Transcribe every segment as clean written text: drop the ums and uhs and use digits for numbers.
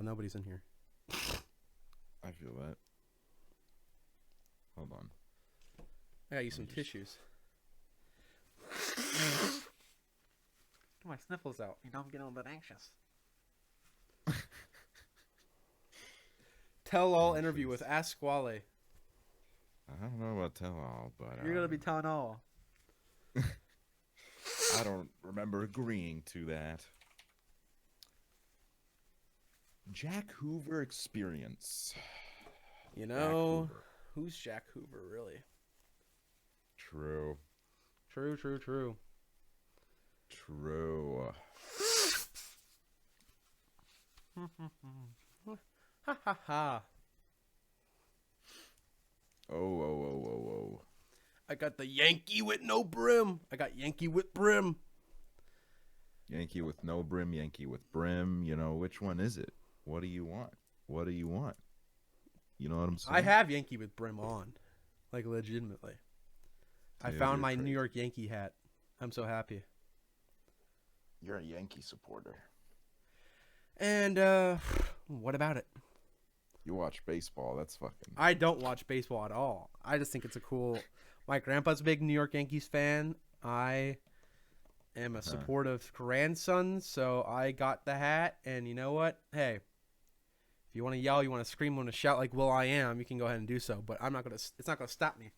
Nobody's in here. I feel that. Hold on. I got you some tissues. Get my sniffles out. You know, I'm getting a little bit anxious. Tell all interview with Aksually. I don't know about tell all, but You're gonna be telling all. I don't remember agreeing to that. Jack Hoover experience. You know, who's Jack Hoover, really? True. True. True. Ha ha ha. Oh. I got the Yankee with no brim. I got Yankee with brim. Yankee with no brim, Yankee with brim. You know, which one is it? What do you want? What do you want? You know what I'm saying? I have Yankee with brim on. Like, legitimately. I found my New York Yankee hat. I'm so happy. You're a Yankee supporter. And, what about it? You watch baseball. That's fucking... I don't watch baseball at all. I just think it's a cool... My grandpa's a big New York Yankees fan. I am a supportive grandson, so I got the hat. And you know what? Hey, if you want to yell, you want to scream, you want to shout like Will I Am, you can go ahead and do so. But I'm not gonna. It's not gonna stop me.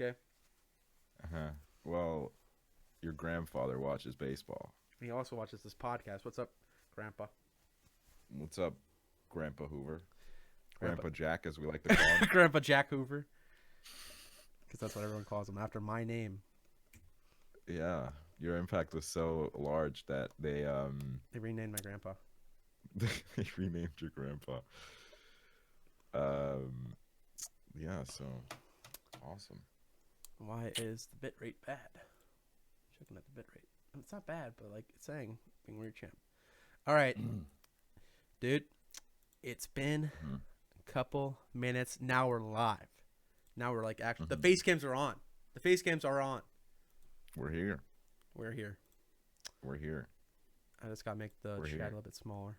Okay. Well, your grandfather watches baseball. He also watches this podcast. What's up, Grandpa? What's up, Grandpa Hoover? Grandpa Jack, as we like to call him. Grandpa Jack Hoover. Because that's what everyone calls him, after my name. Yeah, your impact was so large that they renamed my grandpa. They renamed your grandpa. Yeah, so awesome. Why is the bitrate bad? Checking at the bitrate. It's not bad, but like it's saying being weird champ. All right, dude. It's been a couple minutes. Now we're live. Now we're like actually the face cams are on. The face cams are on. We're here. We're here. We're here. I just gotta make the chat a little bit smaller.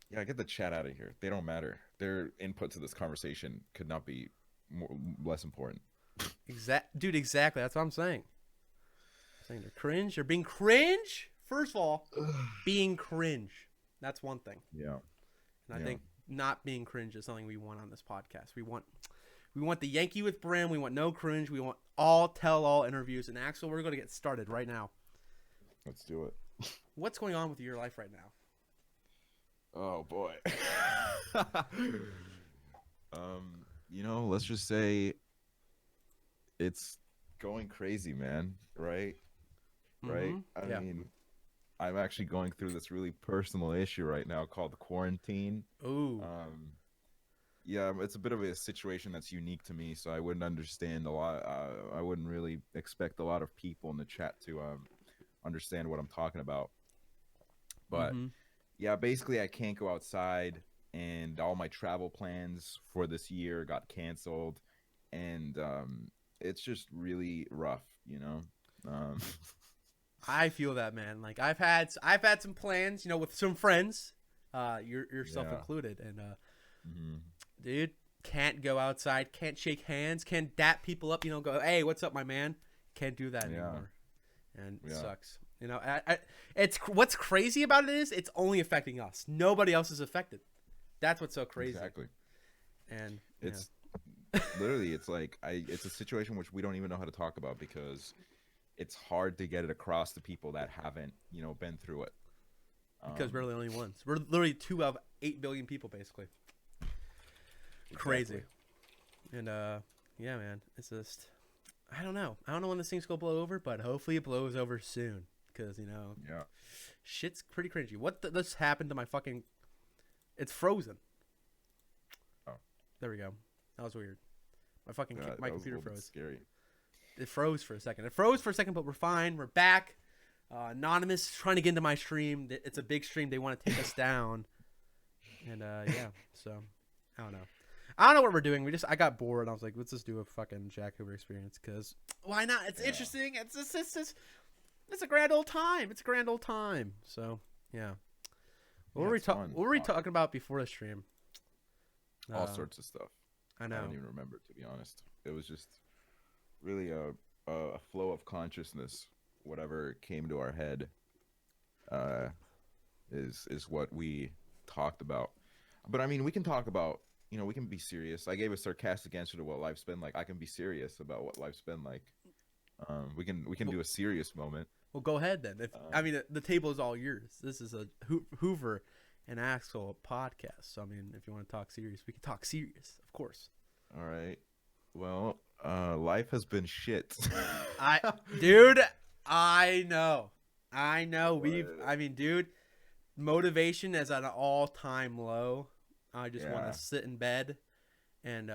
Yeah, get the chat out of here. They don't matter. Their input to this conversation could not be less important. Dude, exactly. That's what I'm saying. I'm saying they're cringe. You're being cringe. First of all, being cringe. That's one thing. Yeah. And I think not being cringe is something we want on this podcast. We want the Yankee with brim. We want no cringe. We want all tell-all interviews. And Axel, we're going to get started right now. Let's do it. What's going on with your life right now? Oh boy. You know, let's just say it's going crazy, man. Right? Right? I mean, I'm actually going through this really personal issue right now called quarantine. Ooh. Yeah, it's a bit of a situation that's unique to me, so I wouldn't understand a lot. I wouldn't really expect a lot of people in the chat to understand what I'm talking about. But yeah, basically I can't go outside, and all my travel plans for this year got canceled, and it's just really rough, you know. I feel that, man. Like I've had some plans, you know, with some friends, yourself included, and dude, can't go outside, can't shake hands, can't dap people up, you know, go, hey, what's up, my man? Can't do that anymore, and it sucks. You know, it's what's crazy about it is it's only affecting us. Nobody else is affected. That's what's so crazy. Exactly. And it's literally, it's like it's a situation which we don't even know how to talk about because it's hard to get it across to people that haven't, you know, been through it. Because we're the only ones. We're literally 2 out of 8 billion people, basically. Exactly. Crazy. And yeah, man, it's just I don't know when this thing's gonna blow over, but hopefully it blows over soon. Because, you know, shit's pretty cringy. What this happened to my fucking... It's frozen. Oh. There we go. That was weird. My computer froze. Scary. It froze for a second. But we're fine. We're back. Anonymous is trying to get into my stream. It's a big stream. They want to take us down. And, yeah. So, I don't know. I don't know what we're doing. I got bored. I was like, let's just do a fucking Jack Hoover experience. Because why not? It's interesting. It's a grand old time. So, yeah. What were we talking? What were we talking about before the stream? All sorts of stuff. I know. I don't even remember, to be honest. It was just really a flow of consciousness. Whatever came to our head is what we talked about. But I mean, we can talk about, you know, we can be serious. I gave a sarcastic answer to what life's been like. I can be serious about what life's been like. We can do a serious moment. Well, go ahead then. I mean, the table is all yours. This is a HOOVER and Aksually podcast. So I mean, if you want to talk serious, we can talk serious, of course. All right. Well, life has been shit. Dude, I know. I mean, dude, motivation is at an all-time low. I just want to sit in bed and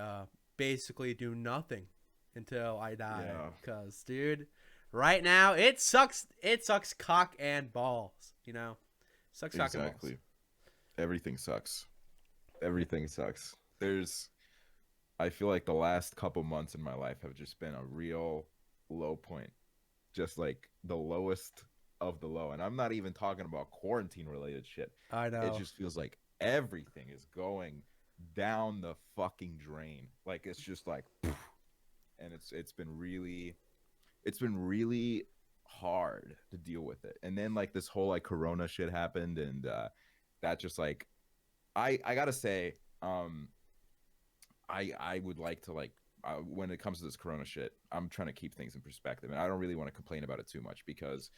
basically do nothing until I die. Because, dude, right now it sucks. It sucks cock and balls. You know, sucks cock and balls. Exactly. Everything sucks. Everything sucks. I feel like the last couple months in my life have just been a real low point. Just like the lowest of the low. And I'm not even talking about quarantine related shit. I know. It just feels like everything is going down the fucking drain. Like it's just like, and it's been really hard to deal with it. And then like this whole like Corona shit happened, and that just like, I gotta say, I would like to like, when it comes to this Corona shit, I'm trying to keep things in perspective, and I don't really want to complain about it too much because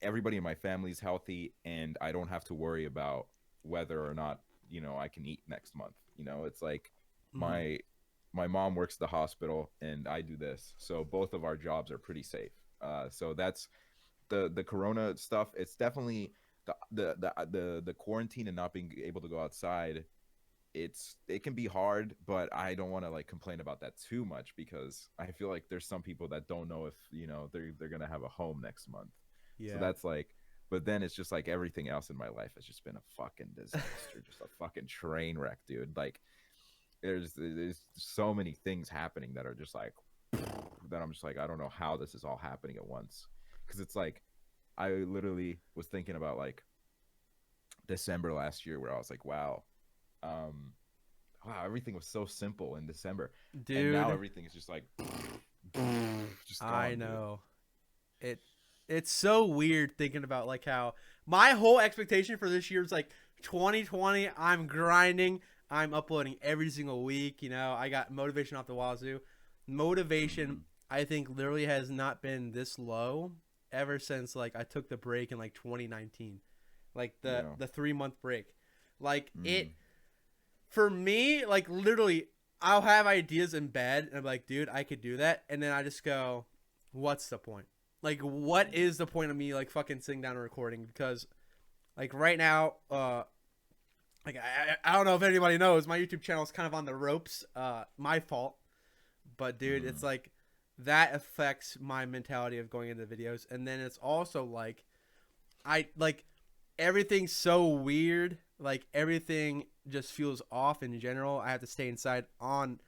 everybody in my family is healthy, and I don't have to worry about whether or not, you know, I can eat next month. You know, it's like my mom works at the hospital and I do this, so both of our jobs are pretty safe. So that's the Corona stuff. It's definitely the quarantine and not being able to go outside. It can be hard, but I don't want to like complain about that too much because I feel like there's some people that don't know if, you know, they're gonna have a home next month. Yeah. So that's like, but then it's just like everything else in my life has just been a fucking disaster, just a fucking train wreck, dude. Like there's so many things happening that are just like, that I'm just like, I don't know how this is all happening at once. Because it's like, I literally was thinking about like December last year where I was like, wow, everything was so simple in December, dude. And now everything is just like, just gone, I know, dude. It's so weird thinking about like how my whole expectation for this year is like 2020. I'm grinding. I'm uploading every single week. You know, I got motivation off the wazoo. Motivation, I think, literally has not been this low ever since like I took the break in like 2019, like the 3-month break. Like it, for me, like literally, I'll have ideas in bed and I'm like, dude, I could do that, and then I just go, what's the point? Like, what is the point of me like fucking sitting down and recording? Because like right now, like I don't know if anybody knows, my YouTube channel is kind of on the ropes. My fault, but dude, it's like that affects my mentality of going into videos, and then it's also like everything's so weird. Like everything just feels off in general. I have to stay inside on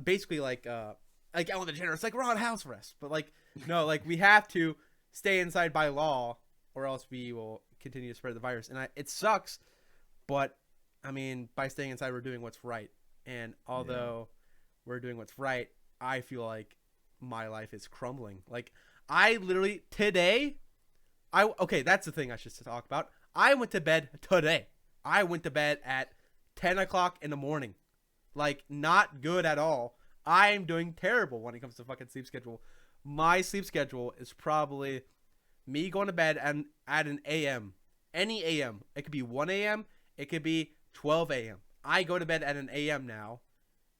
basically like Ellen DeGeneres. It's like we're on house arrest, but like no, like we have to stay inside by law, or else we will continue to spread the virus. And it sucks, but I mean, by staying inside, we're doing what's right. And although we're doing what's right, I feel like my life is crumbling. Like I literally today, okay, that's the thing I should talk about. I went to bed today. I went to bed at 10 o'clock in the morning. Like, not good at all. I am doing terrible when it comes to fucking sleep schedule. My sleep schedule is probably me going to bed at an a.m. Any a.m. It could be 1 a.m. It could be 12 a.m. I go to bed at an a.m. now.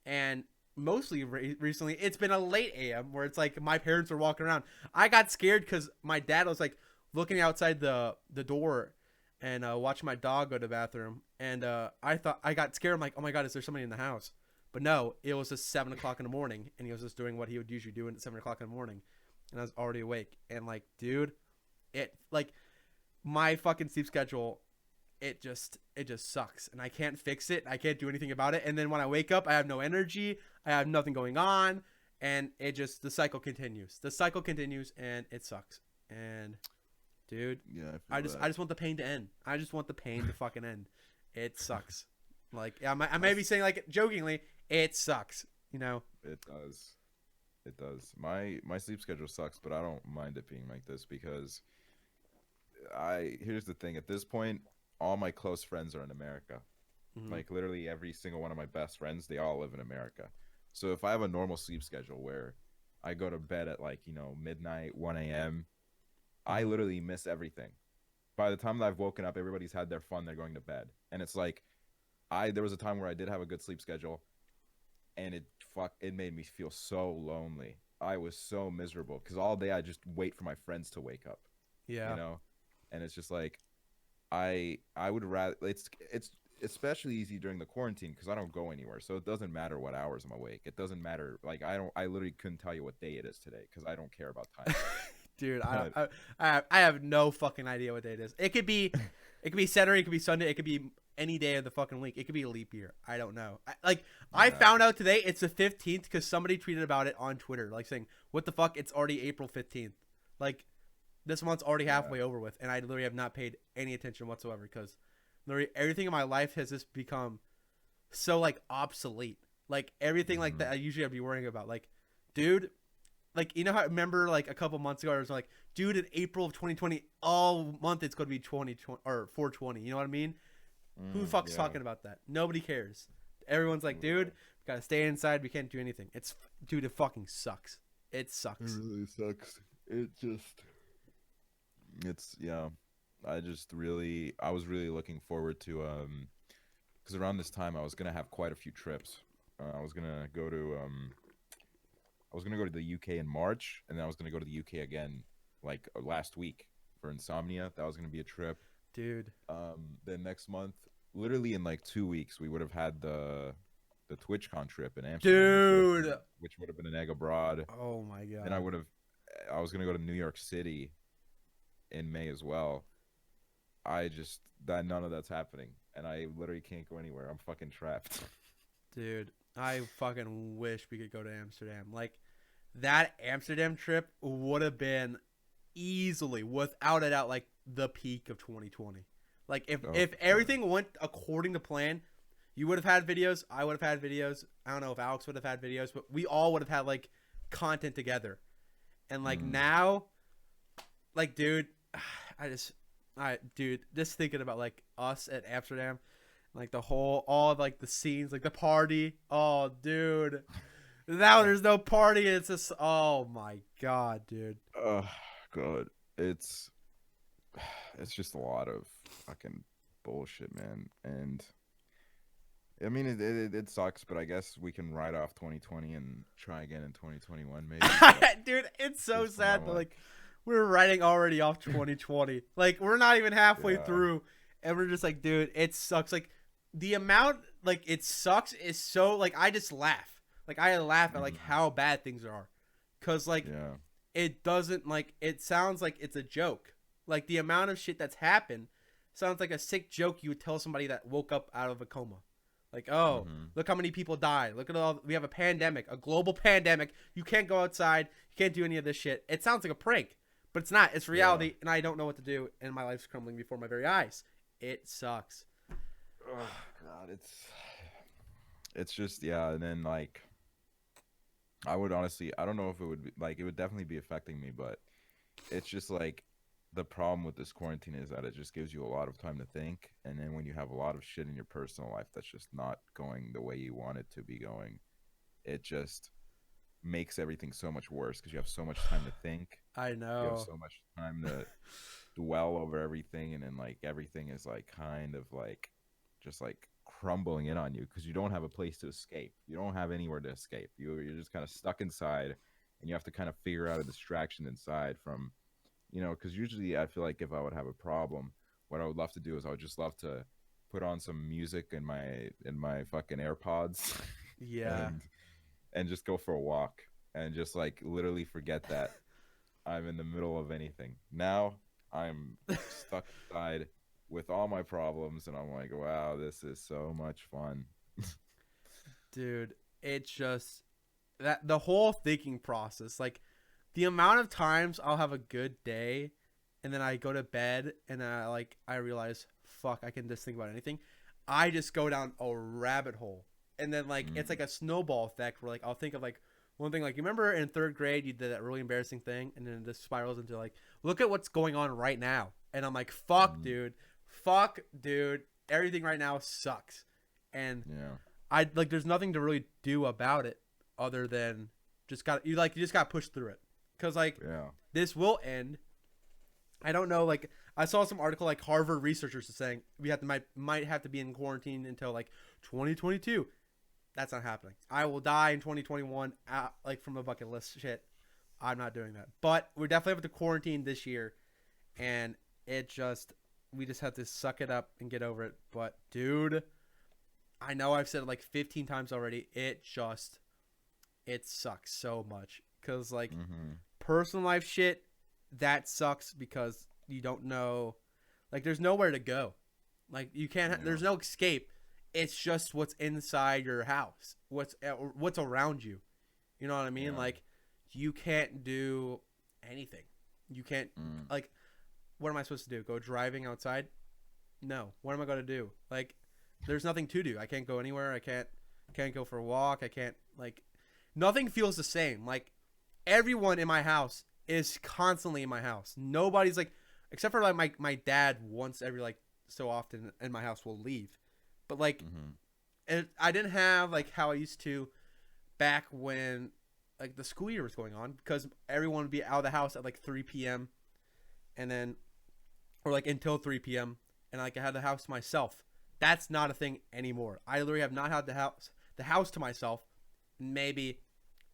And mostly recently, it's been a late a.m. where it's like my parents are walking around. I got scared because my dad was like looking outside the door and watching my dog go to the bathroom. And I got scared. I'm like, oh my God, is there somebody in the house? But no, it was just 7 o'clock in the morning, and he was just doing what he would usually do at 7 o'clock in the morning. And I was already awake. And like, dude, it like my fucking sleep schedule, it just sucks. And I can't fix it. I can't do anything about it. And then when I wake up, I have no energy. I have nothing going on. And the cycle continues. The cycle continues, and it sucks. And dude. Yeah, I just want the pain to end. I just want the pain to fucking end. It sucks. Like I may be saying like jokingly, it sucks. You know. It does. It does. My sleep schedule sucks, but I don't mind it being like this because here's the thing. At this point, all my close friends are in America. Mm-hmm. Like literally every single one of my best friends, they all live in America. So if I have a normal sleep schedule where I go to bed at like, midnight, 1 a.m., I literally miss everything. By the time that I've woken up, everybody's had their fun, they're going to bed. And it's like there was a time where I did have a good sleep schedule, and it made me feel so lonely. I was so miserable because all day I just wait for my friends to wake up. Yeah. And it's just like I would rather it's especially easy during the quarantine because I don't go anywhere, so it doesn't matter what hours I'm awake. It doesn't matter. Like I literally couldn't tell you what day it is today because I don't care about time. Dude, I have no fucking idea what day it is. It could be Saturday, it could be Sunday, it could be any day of the fucking week. It could be a leap year. I don't know. I found out today it's the 15th because somebody tweeted about it on Twitter, like saying, "What the fuck? It's already April 15th." Like this month's already halfway over with, and I literally have not paid any attention whatsoever because literally everything in my life has just become so like obsolete. Like everything like that I usually I'd be worrying about. Like, dude. Like, you know how I remember like a couple months ago I was like, dude, in April of 2020, all month it's going to be 2020 or 420. You know what I mean? Who the fuck's talking about that? Nobody cares. Everyone's like, dude, we got to stay inside. We can't do anything. Dude, it fucking sucks. It sucks. It really sucks. I was really looking forward to, because around this time I was going to have quite a few trips. I was going to go to the UK in March, and then I was going to go to the UK again, like last week for Insomnia. That was going to be a trip. Dude. Then next month, literally in like 2 weeks, we would have had the TwitchCon trip in Amsterdam. Dude. Which would have been an egg abroad. Oh, my God. Then I was going to go to New York City in May as well. None of that's happening. And I literally can't go anywhere. I'm fucking trapped. Dude. I fucking wish we could go to Amsterdam. Like, that Amsterdam trip would have been easily, without a doubt, like, the peak of 2020. Like, if everything went according to plan, you would have had videos, I would have had videos, I don't know if Alex would have had videos, but we all would have had, like, content together. And, like, now, like, dude, just thinking about, like, us at Amsterdam, like all of like the scenes, like the party. Oh, dude. Now there's no party. It's just, oh my God, dude. Oh, God. It's just a lot of fucking bullshit, man. And I mean, it sucks, but I guess we can write off 2020 and try again in 2021, maybe. Dude, it's so sad that like we're writing already off 2020. Like we're not even halfway through, and we're just like, dude, it sucks. Like the amount, like it sucks is so like I just laugh. Like I laugh at like how bad things are, cause like it doesn't like it sounds like it's a joke. Like the amount of shit that's happened sounds like a sick joke you would tell somebody that woke up out of a coma. Like, oh, look how many people died. Look at all. We have a pandemic, a global pandemic. You can't go outside. You can't do any of this shit. It sounds like a prank, but it's not. It's reality, and I don't know what to do, and my life's crumbling before my very eyes. It sucks. Oh God, it's just and then like, I would honestly, I don't know if it would be like, it would definitely be affecting me, but it's just like, the problem with this quarantine is that it just gives you a lot of time to think, and then when you have a lot of shit in your personal life that's just not going the way you want it to be going, it just makes everything so much worse because you have so much time to think. I know. You have so much time to dwell over everything, and then like everything is like kind of like just like crumbling in on you because you don't have a place to escape. You don't have anywhere to escape. You're just kind of stuck inside, and you have to kind of figure out a distraction inside from, you know, because usually I feel like if I would have a problem, what I would love to do is I would just love to put on some music in my fucking AirPods, and just go for a walk and just like literally forget that I'm in the middle of anything. Now I'm stuck inside with all my problems, and I'm like, wow, this is so much fun. Dude, it's just that the whole thinking process, like the amount of times I'll have a good day and then I go to bed, and I realize, fuck, I can just think about anything. I just go down a rabbit hole, and then like it's like a snowball effect where like I'll think of like one thing, like you remember in 3rd grade you did that really embarrassing thing, and then this spirals into like, look at what's going on right now, and I'm like, fuck, dude, everything right now sucks, and I like there's nothing to really do about it other than you just got to push through it, because like this will end. I don't know, like I saw some article like Harvard researchers are saying we might have to be in quarantine until like 2022. That's not happening. I will die in 2021 like from a bucket list shit. I'm not doing that. But we definitely have to quarantine this year, and we just have to suck it up and get over it. But dude, I know I've said it like 15 times already. It sucks so much, cuz like personal life shit, that sucks because you don't know, like there's nowhere to go, like you can't there's no escape. It's just what's inside your house, what's around you, you know what I mean? Like you can't do anything. You can't like, what am I supposed to do? Go driving outside? No. What am I going to do? Like there's nothing to do. I can't go anywhere. I can't go for a walk. I can't, like, nothing feels the same. Like everyone in my house is constantly in my house. Nobody's like, except for like my dad once every like so often in my house will leave. But like I didn't have like how I used to back when like the school year was going on, because everyone would be out of the house at like 3 p.m. and then or like until 3 p.m. and like I had the house to myself. That's not a thing anymore. I literally have not had the house to myself in maybe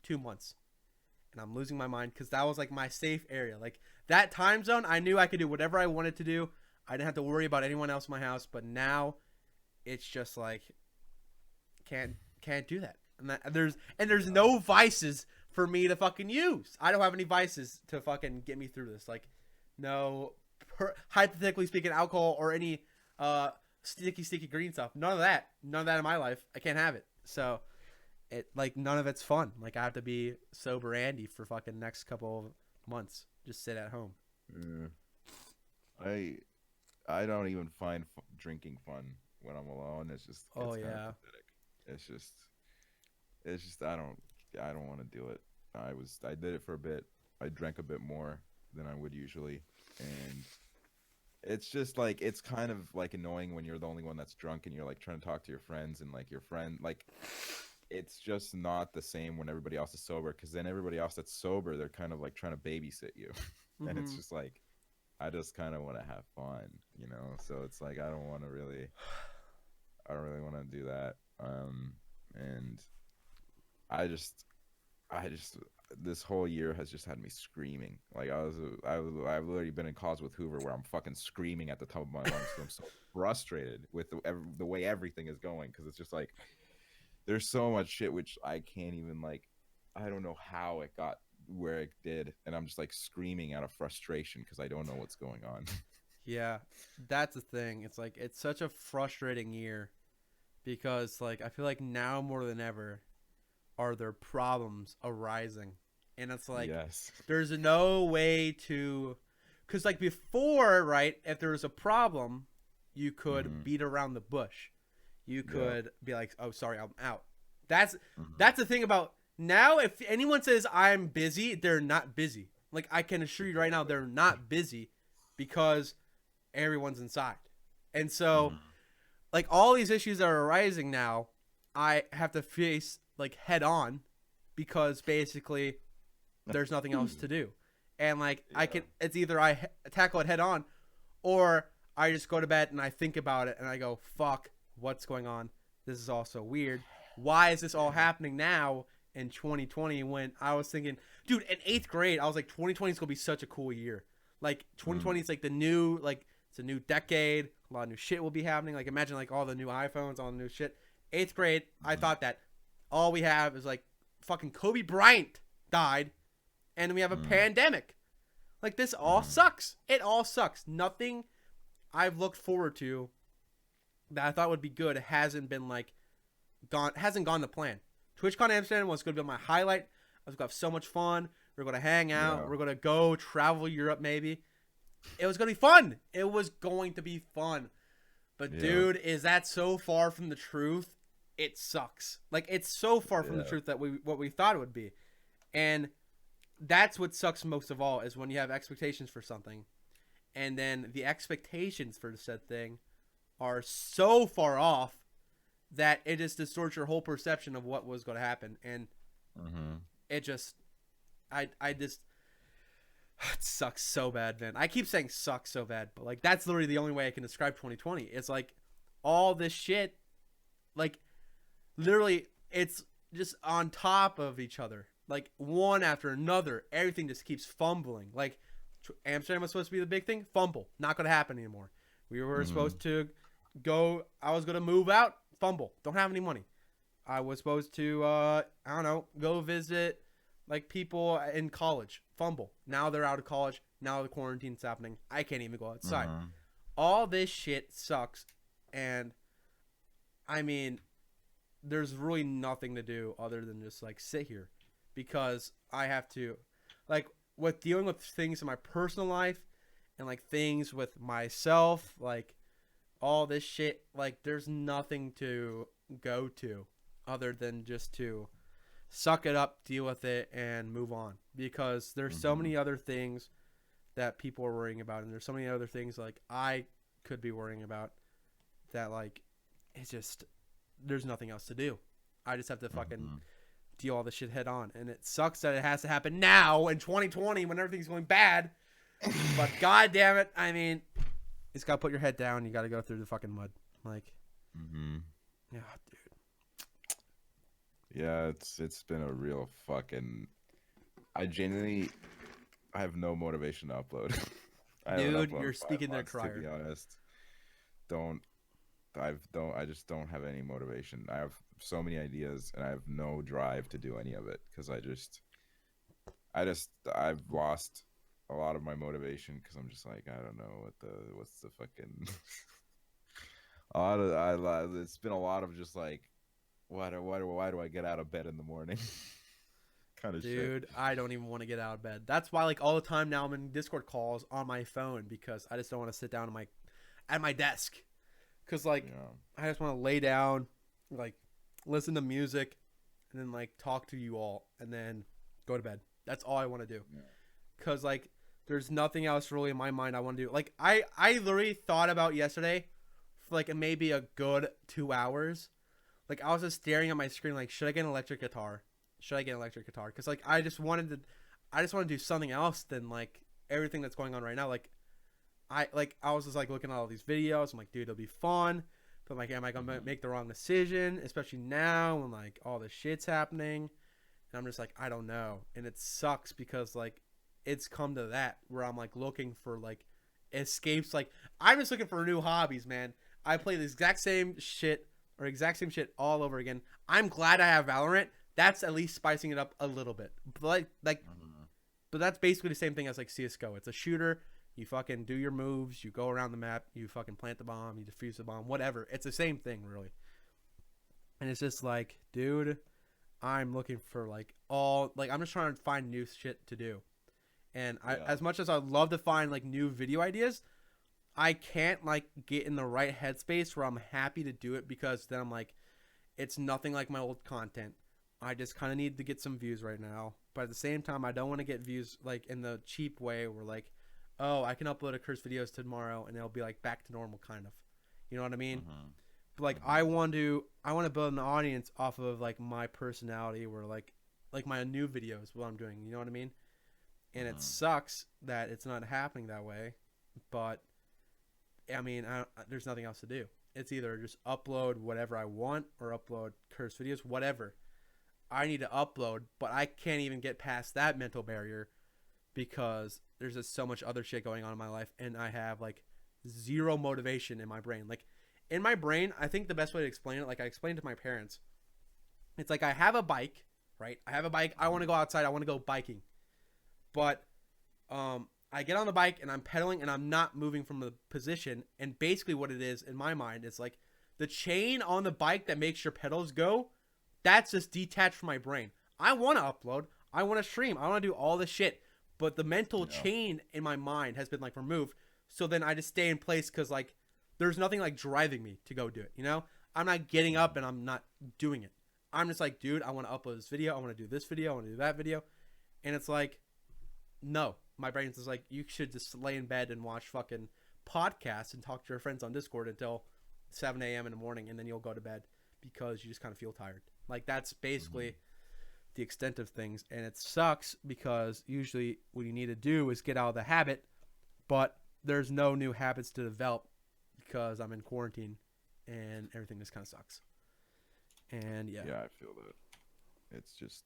2 months. And I'm losing my mind, because that was like my safe area. Like that time zone, I knew I could do whatever I wanted to do. I didn't have to worry about anyone else in my house. But now it's just like can't do that. And there's no vices for me to fucking use. I don't have any vices to fucking get me through this. Like no, hypothetically speaking, alcohol or any sticky green stuff. None of that in my life. I can't have it. So it like none of it's fun. Like I have to be sober Andy for fucking next couple of months. Just sit at home. I don't even find drinking fun when I'm alone. It's just pathetic. It's just I don't want to do it. I did it for a bit. I drank a bit more than I would usually, and it's just like it's kind of like annoying when you're the only one that's drunk and you're like trying to talk to your friends, and like your friend like it's just not the same when everybody else is sober, because then everybody else that's sober, they're kind of like trying to babysit you. And it's just like I just kind of want to have fun, you know? So it's like I don't really want to do that. And I just this whole year has just had me screaming. Like I've literally been in calls with Hoover where I'm fucking screaming at the top of my lungs. I'm so frustrated with the way everything is going, because it's just like there's so much shit which I can't even, like, I don't know how it got where it did, and I'm just like screaming out of frustration because I don't know what's going on. Yeah, that's the thing. It's like it's such a frustrating year, because like I feel like now more than ever are there problems arising, and it's like there's no way to, because like before, right, if there was a problem you could beat around the bush. You could be like, oh, sorry, I'm out. That's the thing about now. If anyone says I'm busy, they're not busy. Like I can assure you right now, they're not busy, because everyone's inside. And so like all these issues that are arising now, I have to face like head on, because basically there's nothing else to do. And like it's either I tackle it head on, or I just go to bed and I think about it and I go, fuck, what's going on? This is all so weird. Why is this all happening now in 2020, when I was thinking, dude, in 8th grade, I was like, 2020 is going to be such a cool year. Like 2020 is like the new, like it's a new decade. A lot of new shit will be happening. Like imagine like all the new iPhones, all the new shit. 8th grade, I thought that all we have is like fucking Kobe Bryant died, and we have a pandemic. Like this all sucks. It all sucks. Nothing I've looked forward to that I thought would be good hasn't been like hasn't gone to plan. TwitchCon Amsterdam was going to be my highlight. I was going to have so much fun. We're going to hang out. We're going to go travel Europe maybe. it was gonna be fun. It was going to be fun. But Yeah. dude, is that so far from the truth? It sucks. Like, it's so far from the truth that what we thought it would be. And that's what sucks most of all, is when you have expectations for something, and then the expectations for said thing are so far off that it just distorts your whole perception of what was going to happen. And it just, it sucks so bad, man. I keep saying sucks so bad, but like, that's literally the only way I can describe 2020. It's like all this shit, like literally it's just on top of each other, like one after another. Everything just keeps fumbling. Like, Amsterdam was supposed to be the big thing. Fumble. Not going to happen anymore. We were supposed to go. I was going to move out. Fumble. Don't have any money. I was supposed to, I don't know, go visit like people in college. Fumble. Now they're out of college. Now the quarantine's happening. I can't even go outside. All this shit sucks. And I mean, there's really nothing to do other than just like sit here, because I have to, like, with dealing with things in my personal life and like things with myself, like all this shit, like there's nothing to go to other than just to suck it up, deal with it, and move on, because there's so many other things that people are worrying about, and there's so many other things like I could be worrying about that, like, it's just, there's nothing else to do. I just have to fucking deal all this shit head on, and it sucks that it has to happen now in 2020 when everything's going bad. But god damn it, I mean, you just gotta put your head down. You gotta go through the fucking mud, like. Yeah, dude. Yeah, it's been a real fucking. I have no motivation to upload. Dude, you're speaking their crier. To be honest, I just don't have any motivation. I have so many ideas and I have no drive to do any of it, because I've lost a lot of my motivation, because I'm just like, I don't know what's the fucking it's been a lot of just like, why do I get out of bed in the morning? Kind of shit. Dude, I don't even want to get out of bed. That's why, like, all the time now I'm in Discord calls on my phone, because I just don't want to sit down at my desk. Because, like, I just want to lay down, like, listen to music, and then, like, talk to you all, and then go to bed. That's all I want to do. Because, like, there's nothing else really in my mind I want to do. Like, I literally thought about yesterday for, like, maybe a good 2 hours. Like, I was just staring at my screen, like, should I get an electric guitar? Should I get an electric guitar? Because, like, I just want to do something else than, like, everything that's going on right now. Like, I was just like looking at all these videos. I'm like, dude, it'll be fun. But like, am I gonna make the wrong decision? Especially now when like all this shit's happening. And I'm just like, I don't know. And it sucks, because like it's come to that where I'm like looking for like escapes. Like, I'm just looking for new hobbies, man. I play the exact same shit all over again. I'm glad I have Valorant. That's at least spicing it up a little bit. But but that's basically the same thing as like CS:GO. It's a shooter. You fucking do your moves, you go around the map, you fucking plant the bomb, you defuse the bomb, whatever. It's the same thing, really. And it's just like, dude, I'm looking for like I'm just trying to find new shit to do. And as much as I'd love to find like new video ideas, I can't like get in the right headspace where I'm happy to do it, because then I'm like, it's nothing like my old content. I just kind of need to get some views right now. But at the same time, I don't want to get views like in the cheap way where like, oh, I can upload a curse videos tomorrow and it'll be like back to normal, kind of. You know what I mean? But like, I want to build an audience off of like my personality, where like my new videos, what I'm doing. You know what I mean? And it sucks that it's not happening that way, but I mean, there's nothing else to do. It's either just upload whatever I want or upload curse videos, whatever. I need to upload, but I can't even get past that mental barrier, because there's just so much other shit going on in my life, and I have like zero motivation in my brain. Like, in my brain, I think the best way to explain it, like I explained to my parents, it's like I have a bike, right? I have a bike. I want to go outside. I want to go biking. But I get on the bike and I'm pedaling and I'm not moving from the position. And basically what it is in my mind is like the chain on the bike that makes your pedals go, that's just detached from my brain. I want to upload. I want to stream. I want to do all this shit. but the mental chain in my mind has been like removed. So then I just stay in place because like there's nothing like driving me to go do it. You know, I'm not getting up and I'm not doing it. I'm just like, dude, I want to upload this video. I want to do this video. I want to do that video. And it's like, no, my brain's just like, you should just lay in bed and watch fucking podcasts and talk to your friends on Discord until 7 a.m. in the morning. And then you'll go to bed because you just kind of feel tired. Like that's basically the extent of things. And it sucks because usually what you need to do is get out of the habit, but there's no new habits to develop because I'm in quarantine and everything just kind of sucks. And yeah, I feel that. It's just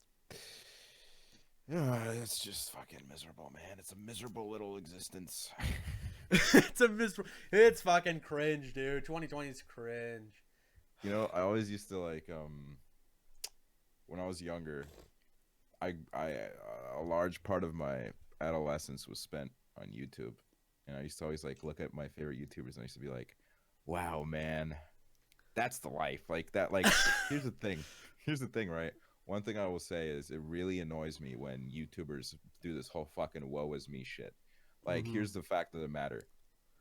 fucking miserable, man. It's a miserable little existence. It's fucking cringe, dude. 2020 is cringe. You know, I always used to like when I was younger, I a large part of my adolescence was spent on YouTube, and I used to always like look at my favorite YouTubers, and I used to be like, wow, man, that's the life. Like that. Like here's the thing, right? One thing I will say is it really annoys me when YouTubers do this whole fucking woe is me shit. Like here's the fact of the matter: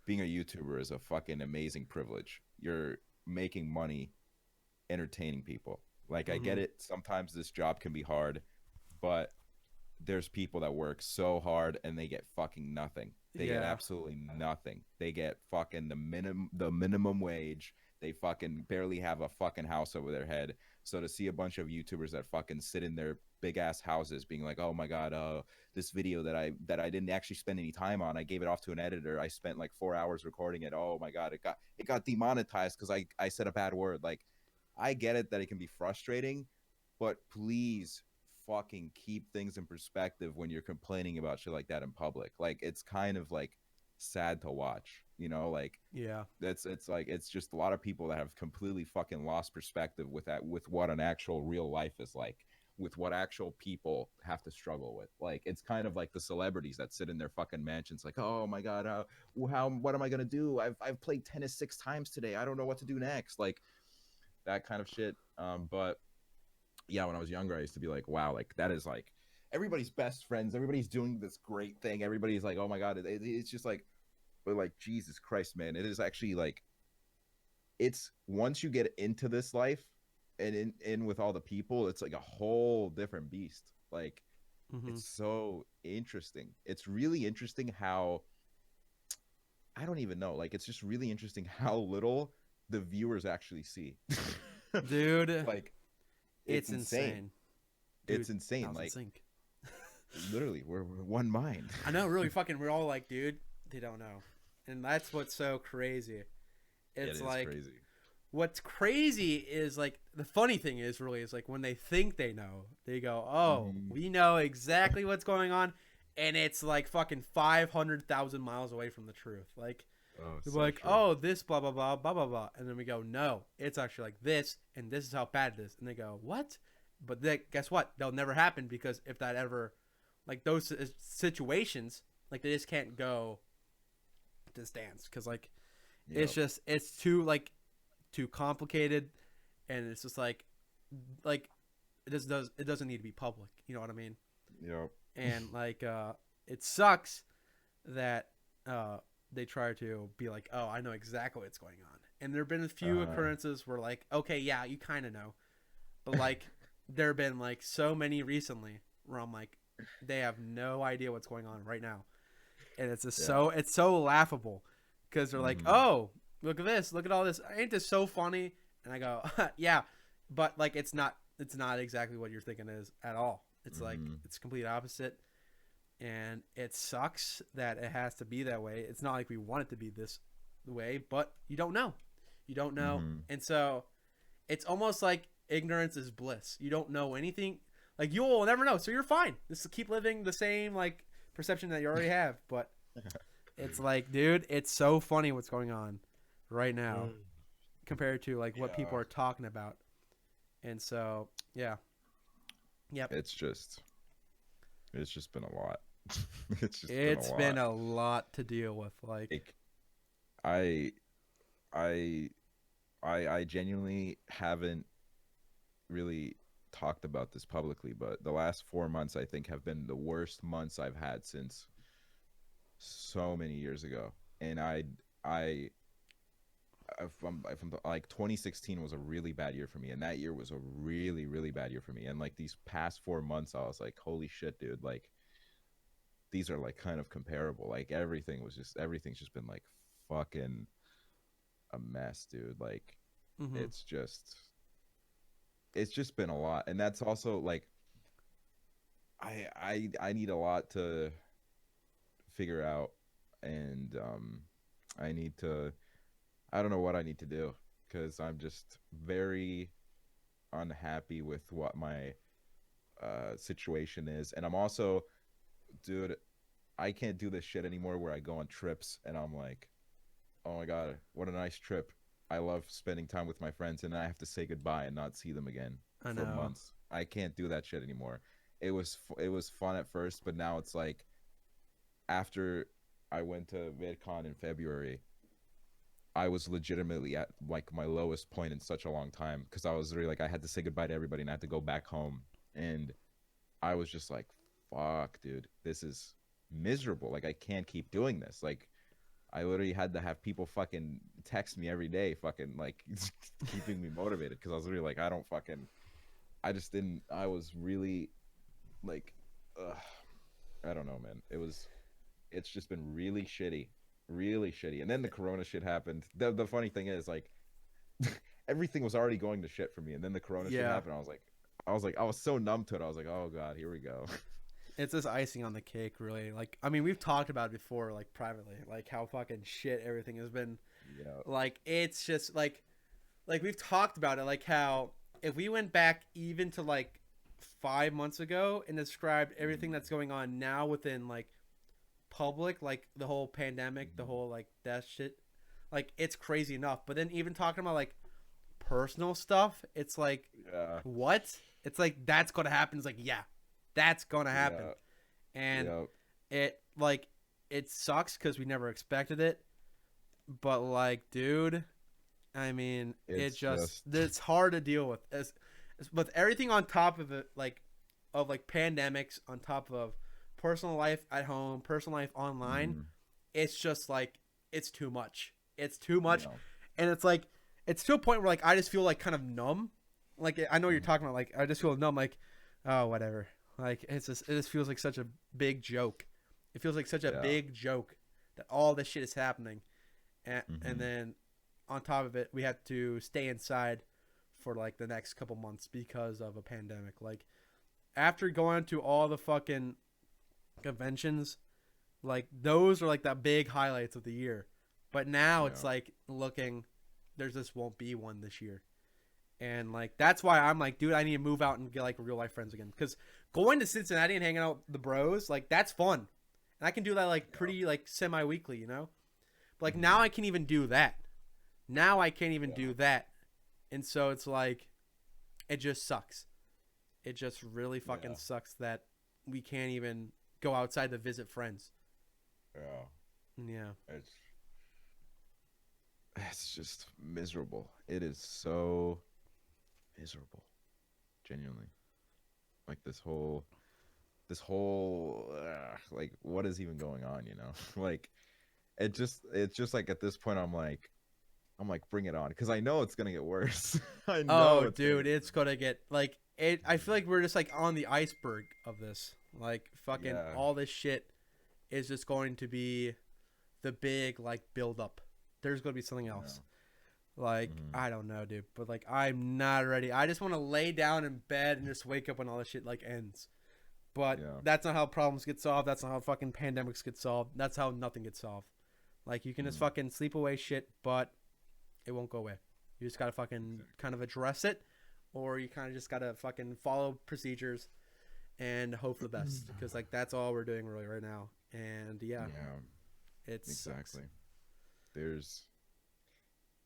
being a YouTuber is a fucking amazing privilege. You're making money entertaining people. Like I get it, sometimes this job can be hard, but there's people that work so hard and they get fucking nothing. They get absolutely nothing. They get fucking the minimum wage. They fucking barely have a fucking house over their head. So to see a bunch of YouTubers that fucking sit in their big ass houses being like, oh my god, this video that I didn't actually spend any time on, I gave it off to an editor, I spent like 4 hours recording it, oh my god, it got demonetized because I said a bad word. Like I get it that it can be frustrating, but please fucking keep things in perspective when you're complaining about shit like that in public. Like it's kind of like sad to watch, you know, like it's just a lot of people that have completely fucking lost perspective with what an actual real life is like, with what actual people have to struggle with. Like it's kind of like the celebrities that sit in their fucking mansions like, oh my god, what am I gonna do? I've played tennis 6 times today, I don't know what to do next, like that kind of shit. But yeah, when I was younger, I used to be like, wow, like that is like everybody's best friends, everybody's doing this great thing, everybody's like, oh my god, it's just like, but like Jesus Christ, man, it is actually like, it's once you get into this life and in with all the people, it's like a whole different beast. Like it's so interesting. It's really interesting how, I don't even know, like it's just really interesting how little the viewers actually see. Dude, like it's insane. Dude, it's insane. Like literally we're one mind. I know, really fucking, we're all like, dude, they don't know. And that's what's so crazy. It's like crazy. What's crazy is like the funny thing is really is like when they think they know, they go, oh, we know exactly what's going on, and it's like fucking 500,000 miles away from the truth. Like they're so like, true. Oh, this blah blah blah blah blah blah, and then we go, no, it's actually like this, and this is how bad it is, and they go, what? But then guess what? They'll never happen, because if that ever, like those situations, like they just can't go to dance, because like it's just, it's too like too complicated, and it's just like it doesn't need to be public, you know what I mean? Yep. And like it sucks that they try to be like, oh, I know exactly what's going on, and there have been a few occurrences where like, okay, yeah, you kind of know, but like there have been like so many recently where I'm like, they have no idea what's going on right now, and it's just it's so laughable, because they're like, oh, look at this, look at all this, ain't this so funny? And I go, yeah, but like it's not exactly what you're thinking it is at all. It's like it's complete opposite, and it sucks that it has to be that way. It's not like we want it to be this way, but you don't know, and so it's almost like ignorance is bliss. You don't know anything, like you will never know, so you're fine. Just keep living the same like perception that you already have. But it's like, dude, it's so funny what's going on right now compared to like what people are talking about. And so yep, it's just been a lot. It's been a lot to deal with. Like I genuinely haven't really talked about this publicly, but the last 4 months I think have been the worst months I've had since so many years ago. And I if I'm like 2016 was a really bad year for me, and that year was a really really bad year for me. And like these past 4 months, I was like, holy shit, dude! Like these are like kind of comparable. Like everything's just been like fucking a mess, dude. Like Mm-hmm. it's just been a lot, and that's also like I need a lot to figure out, and I need to I don't know what I need to do because I'm just very unhappy with what my situation is, and I'm also, dude, I can't do this shit anymore where I go on trips and I'm like, oh my god, what a nice trip. I love spending time with my friends, and I have to say goodbye and not see them again I for know. months. I can't do that shit anymore. It was fun at first, but now it's like after I went to VidCon in February, I was legitimately at like my lowest point in such a long time because I was really like I had to say goodbye to everybody and I had to go back home, and I was just like, fuck, dude, this is miserable. Like I can't keep doing this. Like I literally had to have people fucking text me every day, fucking like keeping me motivated because I was really like, I don't fucking, I just didn't, I was really like, ugh, I don't know, man. It's just been really shitty, really shitty. And then the Corona shit happened. The funny thing is, like, everything was already going to shit for me, and then the Corona shit Yeah. happened. I was so numb to it. I was like, oh god, here we go. It's just icing on the cake, really. Like, I mean, we've talked about it before, like, privately, like, how fucking shit everything has been. Yeah. Like, it's just, like, we've talked about it, like, how if we went back even to, like, 5 months ago and described everything Mm-hmm. that's going on now within, like, public, like, the whole pandemic, the whole, like, death shit, like, it's crazy enough. But then even talking about, like, personal stuff, it's like, Yeah. what? It's like, that's gonna happen. It's like, yeah, that's gonna happen. Yeah. And Yeah. it like it sucks because we never expected it, but like, dude, I mean, it It's just just it's hard to deal with as with everything on top of it, like of like pandemics on top of personal life at home, personal life online. mm, It's just like it's too much. It's too much, yeah. and it's like it's to a point where like I just feel like kind of numb. Like I know what you're Mhm. talking about. Like I just feel numb. Like oh whatever. Like it just feels like such a big joke. It feels like such a Yeah. big joke that all this shit is happening, and Mhm. then on top of it, we have to stay inside for like the next couple months because of a pandemic. Like after going to all the fucking conventions, like those are like the big highlights of the year. But now it's Yeah. like looking, there's just won't be one this year. And like that's why I'm like, dude, I need to move out and get like real life friends again. Because going to Cincinnati and hanging out with the bros, like that's fun, and I can do that like Yeah. pretty like semi weekly, you know. But like now Mhm. I can even do that. Now I can't even Yeah. do that, and so it's like it just sucks. It just really fucking Yeah. sucks that we can't even go outside to visit friends. Yeah. Yeah. It's it's just miserable. It is so miserable. Genuinely. Like this whole like what is even going on, you know? Like it's just like at this point I'm like bring it on because I know it's going to get worse. I know Oh, it's going to dude, get it's gonna get like it. I feel like we're just like on the iceberg of this. Like fucking yeah. all this shit is just going to be the big like build up. There's gonna be something Yeah. else. Like Mhm. I don't know, dude, but like I'm not ready. I just want to lay down in bed and just wake up when all this shit like ends. But Yeah. that's not how problems get solved. That's not how fucking pandemics get solved. That's how nothing gets solved. Like you can just Mhm. fucking sleep away shit, but it won't go away. You just gotta fucking Exactly. kind of address it, or you kind of just gotta fucking follow procedures and hope for the best. Because like that's all we're doing really right now. And yeah, Yeah, it sucks. exactly. There's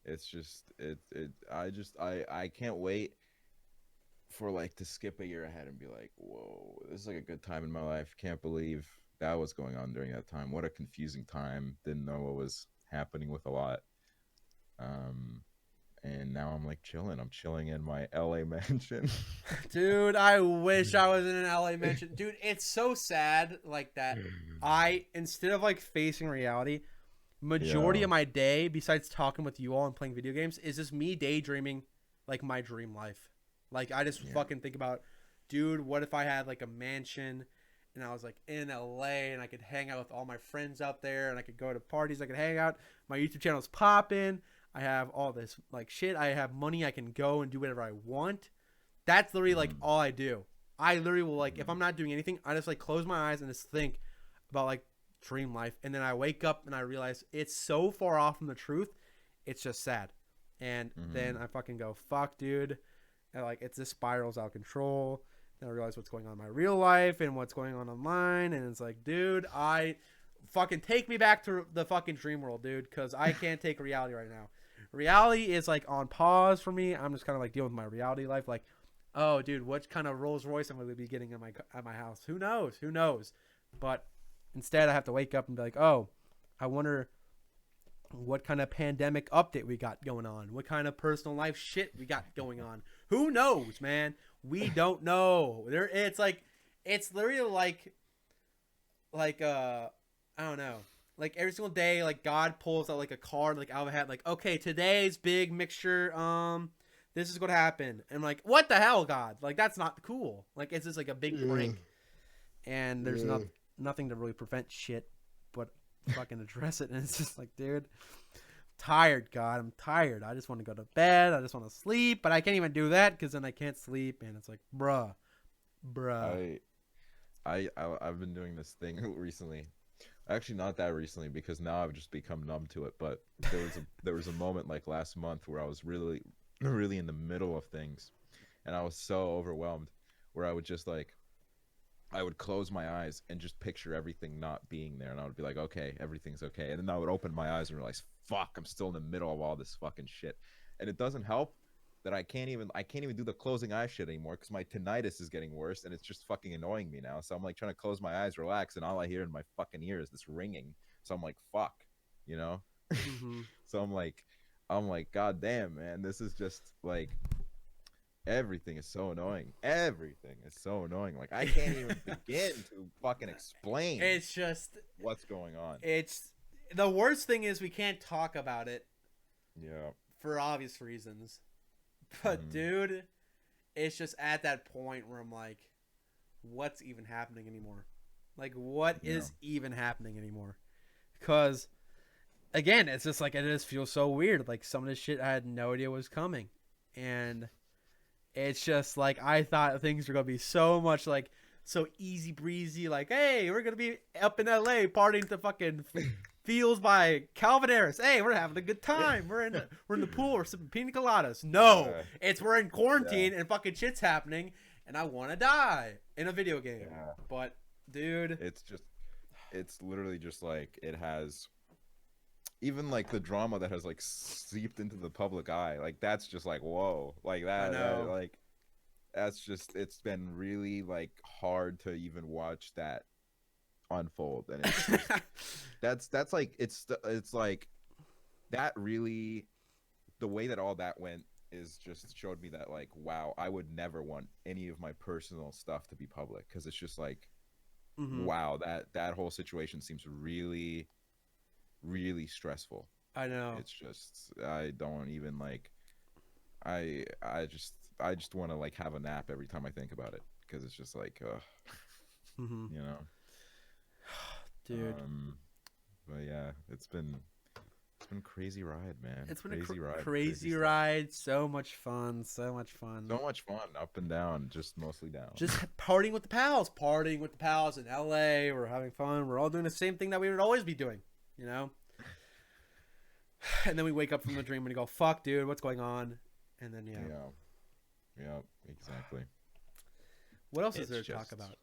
it's just I can't wait for like to skip a year ahead and be like, whoa, this is like a good time in my life. Can't believe that was going on during that time. What a confusing time. Didn't know what was happening with a lot. Um and now I'm like chilling. I'm chilling in my LA mansion. Dude, I wish I was in an LA mansion. Dude, it's so sad like that. Instead of like facing reality, majority Yeah. of my day, besides talking with you all and playing video games, is just me daydreaming like my dream life. Like I just Yeah. fucking think about, dude, what if I had like a mansion and I was like in LA and I could hang out with all my friends out there and I could go to parties, I could hang out. My YouTube channel's popping. I have all this like shit. I have money. I can go and do whatever I want. That's literally like all I do. I literally will like if I'm not doing anything, I just like close my eyes and just think about like dream life, and then I wake up and I realize it's so far off from the truth. It's just sad, and then I fucking go fuck, dude. And like it's this spirals out of control. Then I realize what's going on in my real life and what's going on online, and it's like, dude, I fucking take me back to the fucking dream world, dude, because I can't take reality right now. Reality is like on pause for me. I'm just kind of like dealing with my reality life, like, oh, dude, what kind of Rolls Royce I'm going to be getting at my house? Who knows? Who knows? But instead, I have to wake up and be like, oh, I wonder what kind of pandemic update we got going on. What kind of personal life shit we got going on. Who knows, man? We don't know. It's literally I don't know. Like every single day, like God pulls out like a card, like out of a hat, like, okay, today's big mixture, this is what happened. And I'm like, what the hell, God? Like that's not cool. Like it's just like a big prank. And there's nothing to really prevent shit but fucking address it. And it's just like, dude, tired, God. I'm tired. I just want to go to bed. I just want to sleep, but I can't even do that because then I can't sleep. And it's like, bruh. I've been doing this thing recently. Actually, not that recently because now I've just become numb to it. But there was a moment like last month where I was really in the middle of things, and I was so overwhelmed where I would just like I would close my eyes and just picture everything not being there, and I would be like, okay, everything's okay, and then I would open my eyes and realize, fuck, I'm still in the middle of all this fucking shit, and it doesn't help that I can't even do the closing eye shit anymore because my tinnitus is getting worse and it's just fucking annoying me now. So I'm like trying to close my eyes, relax, and all I hear in my fucking ear is this ringing. So I'm like, fuck, you know. So I'm like, god damn, man, this is just like everything is so annoying. Everything is so annoying. Like I can't even begin to fucking explain. It's just what's going on. It's the worst thing is we can't talk about it. Yeah. For obvious reasons. But dude, it's just at that point where I'm like, what's even happening anymore? Like what is even happening anymore? Because again, it's just like it just feels so weird. Like some of this shit I had no idea was coming. And it's just like I thought things were gonna be so much like so easy breezy, like, hey, we're gonna be up in LA partying to fucking Fields by Calvin Harris. Hey, we're having a good time. We're in the pool. We're sipping pina coladas. No, it's we're in quarantine and fucking shit's happening, and I want to die in a video game. Yeah. But dude, it's literally just like it has. Even like the drama that has like seeped into the public eye, like that's just like whoa, like that like that's just it's been really like hard to even watch that unfold, and it's just, that's like it's like that really the way that all that went is just showed me that like wow, I would never want any of my personal stuff to be public because it's just like wow, that whole situation seems really stressful. I know. It's just I don't even like I just want to like have a nap every time I think about it because it's just like you know. Dude. But yeah, it's been a crazy ride, man. It's been a crazy ride. So much fun. Up and down, just mostly down. Just partying with the pals in LA. We're having fun. We're all doing the same thing that we would always be doing, you know? And then we wake up from the dream and we go, fuck, dude, what's going on? And then, Yeah, exactly. What else is there to talk about?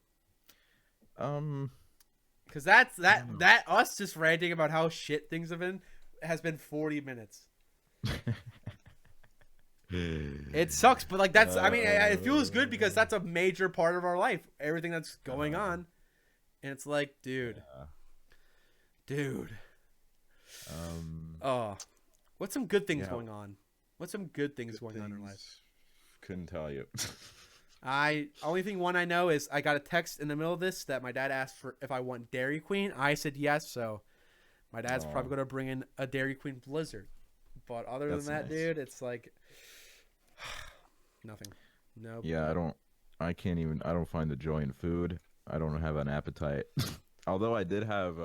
Because that us just ranting about how shit things have been has been 40 minutes. It sucks, but like that's I mean it feels good because that's a major part of our life, everything that's going on, and it's like, dude. What's some good things going on? What's some good things Good going on in life? things. Couldn't tell you. Only thing one I know is I got a text in the middle of this that my dad asked for if I want Dairy Queen. I said yes, so my dad's probably going to bring in a Dairy Queen Blizzard. But other than that, nice. dude, it's like nothing. No. Yeah, I don't find the joy in food. I don't have an appetite. Although I did have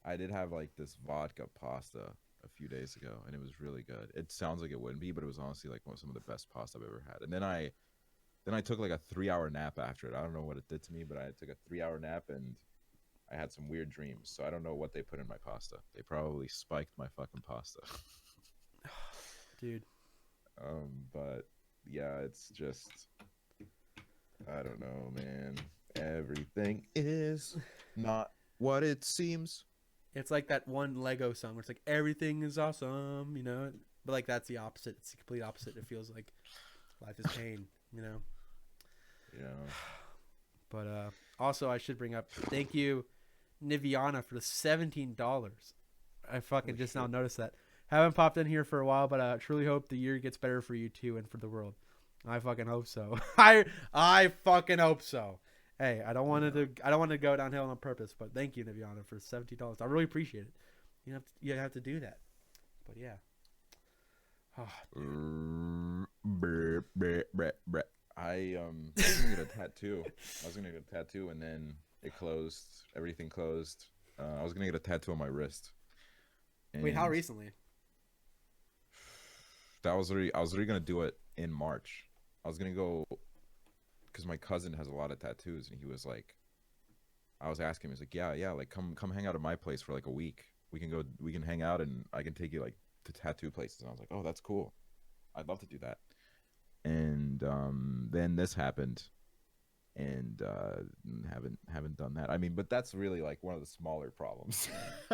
like this vodka pasta a few days ago, and it was really good. It sounds like it wouldn't be, but it was honestly like some of the best pasta I've ever had. And then I took like a 3-hour nap after it. I don't know what it did to me, but I took a 3-hour nap and I had some weird dreams. So I don't know what they put in my pasta. They probably spiked my fucking pasta. Dude. But yeah, it's just, I don't know, man. Everything is not what it seems. It's like that one Lego song where it's like everything is awesome, you know. But like that's the opposite. It's the complete opposite. It feels like life is pain, you know. Yeah. But also I should bring up thank you, Niviana, for the $17. I fucking just now noticed that. Haven't popped in here for a while, but I truly hope the year gets better for you too and for the world. I fucking hope so. I fucking hope so. Hey, I don't want to go downhill on purpose, but thank you, Niviana, for $17. I really appreciate it. You have to do that. But yeah. Oh, I was gonna get a tattoo. And then it closed. Everything closed. I was gonna get a tattoo on my wrist. Wait, how recently? I was already gonna do it in March. I was gonna go because my cousin has a lot of tattoos, and he was like, I was asking him, he's like, yeah, like come hang out at my place for like a week. We can hang out, and I can take you like to tattoo places. And I was like, oh, that's cool. I'd love to do that. And then this happened, and haven't done that. I mean, but that's really like one of the smaller problems.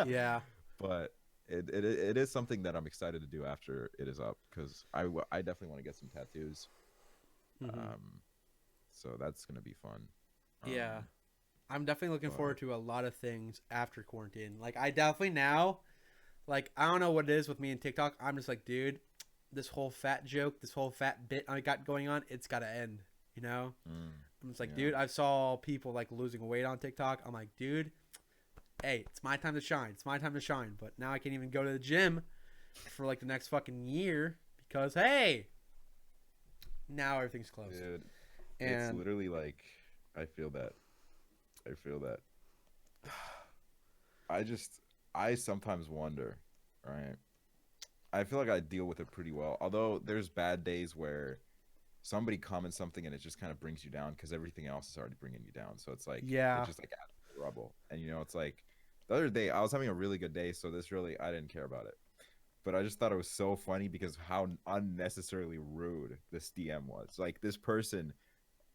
Yeah. But it is something that I'm excited to do after it is up, because I definitely want to get some tattoos. So that's gonna be fun. Yeah. I'm definitely looking forward to a lot of things after quarantine. Like I definitely now, like I don't know what it is with me and TikTok. I'm just like, dude, this whole fat joke, this whole fat bit I got going on, it's gotta end. You know? I'm just like, dude, I saw people like losing weight on TikTok. I'm like, dude, hey, it's my time to shine. It's my time to shine. But now I can't even go to the gym for like the next fucking year because hey, now everything's closed. Dude, and it's literally like I feel that. I sometimes wonder, right? I feel like I deal with it pretty well. Although there's bad days where somebody comments something and it just kind of brings you down because everything else is already bringing you down. So it's like, it just like adds to the rubble. And you know, it's like the other day I was having a really good day, so I didn't care about it. But I just thought it was so funny because how unnecessarily rude this DM was. Like this person,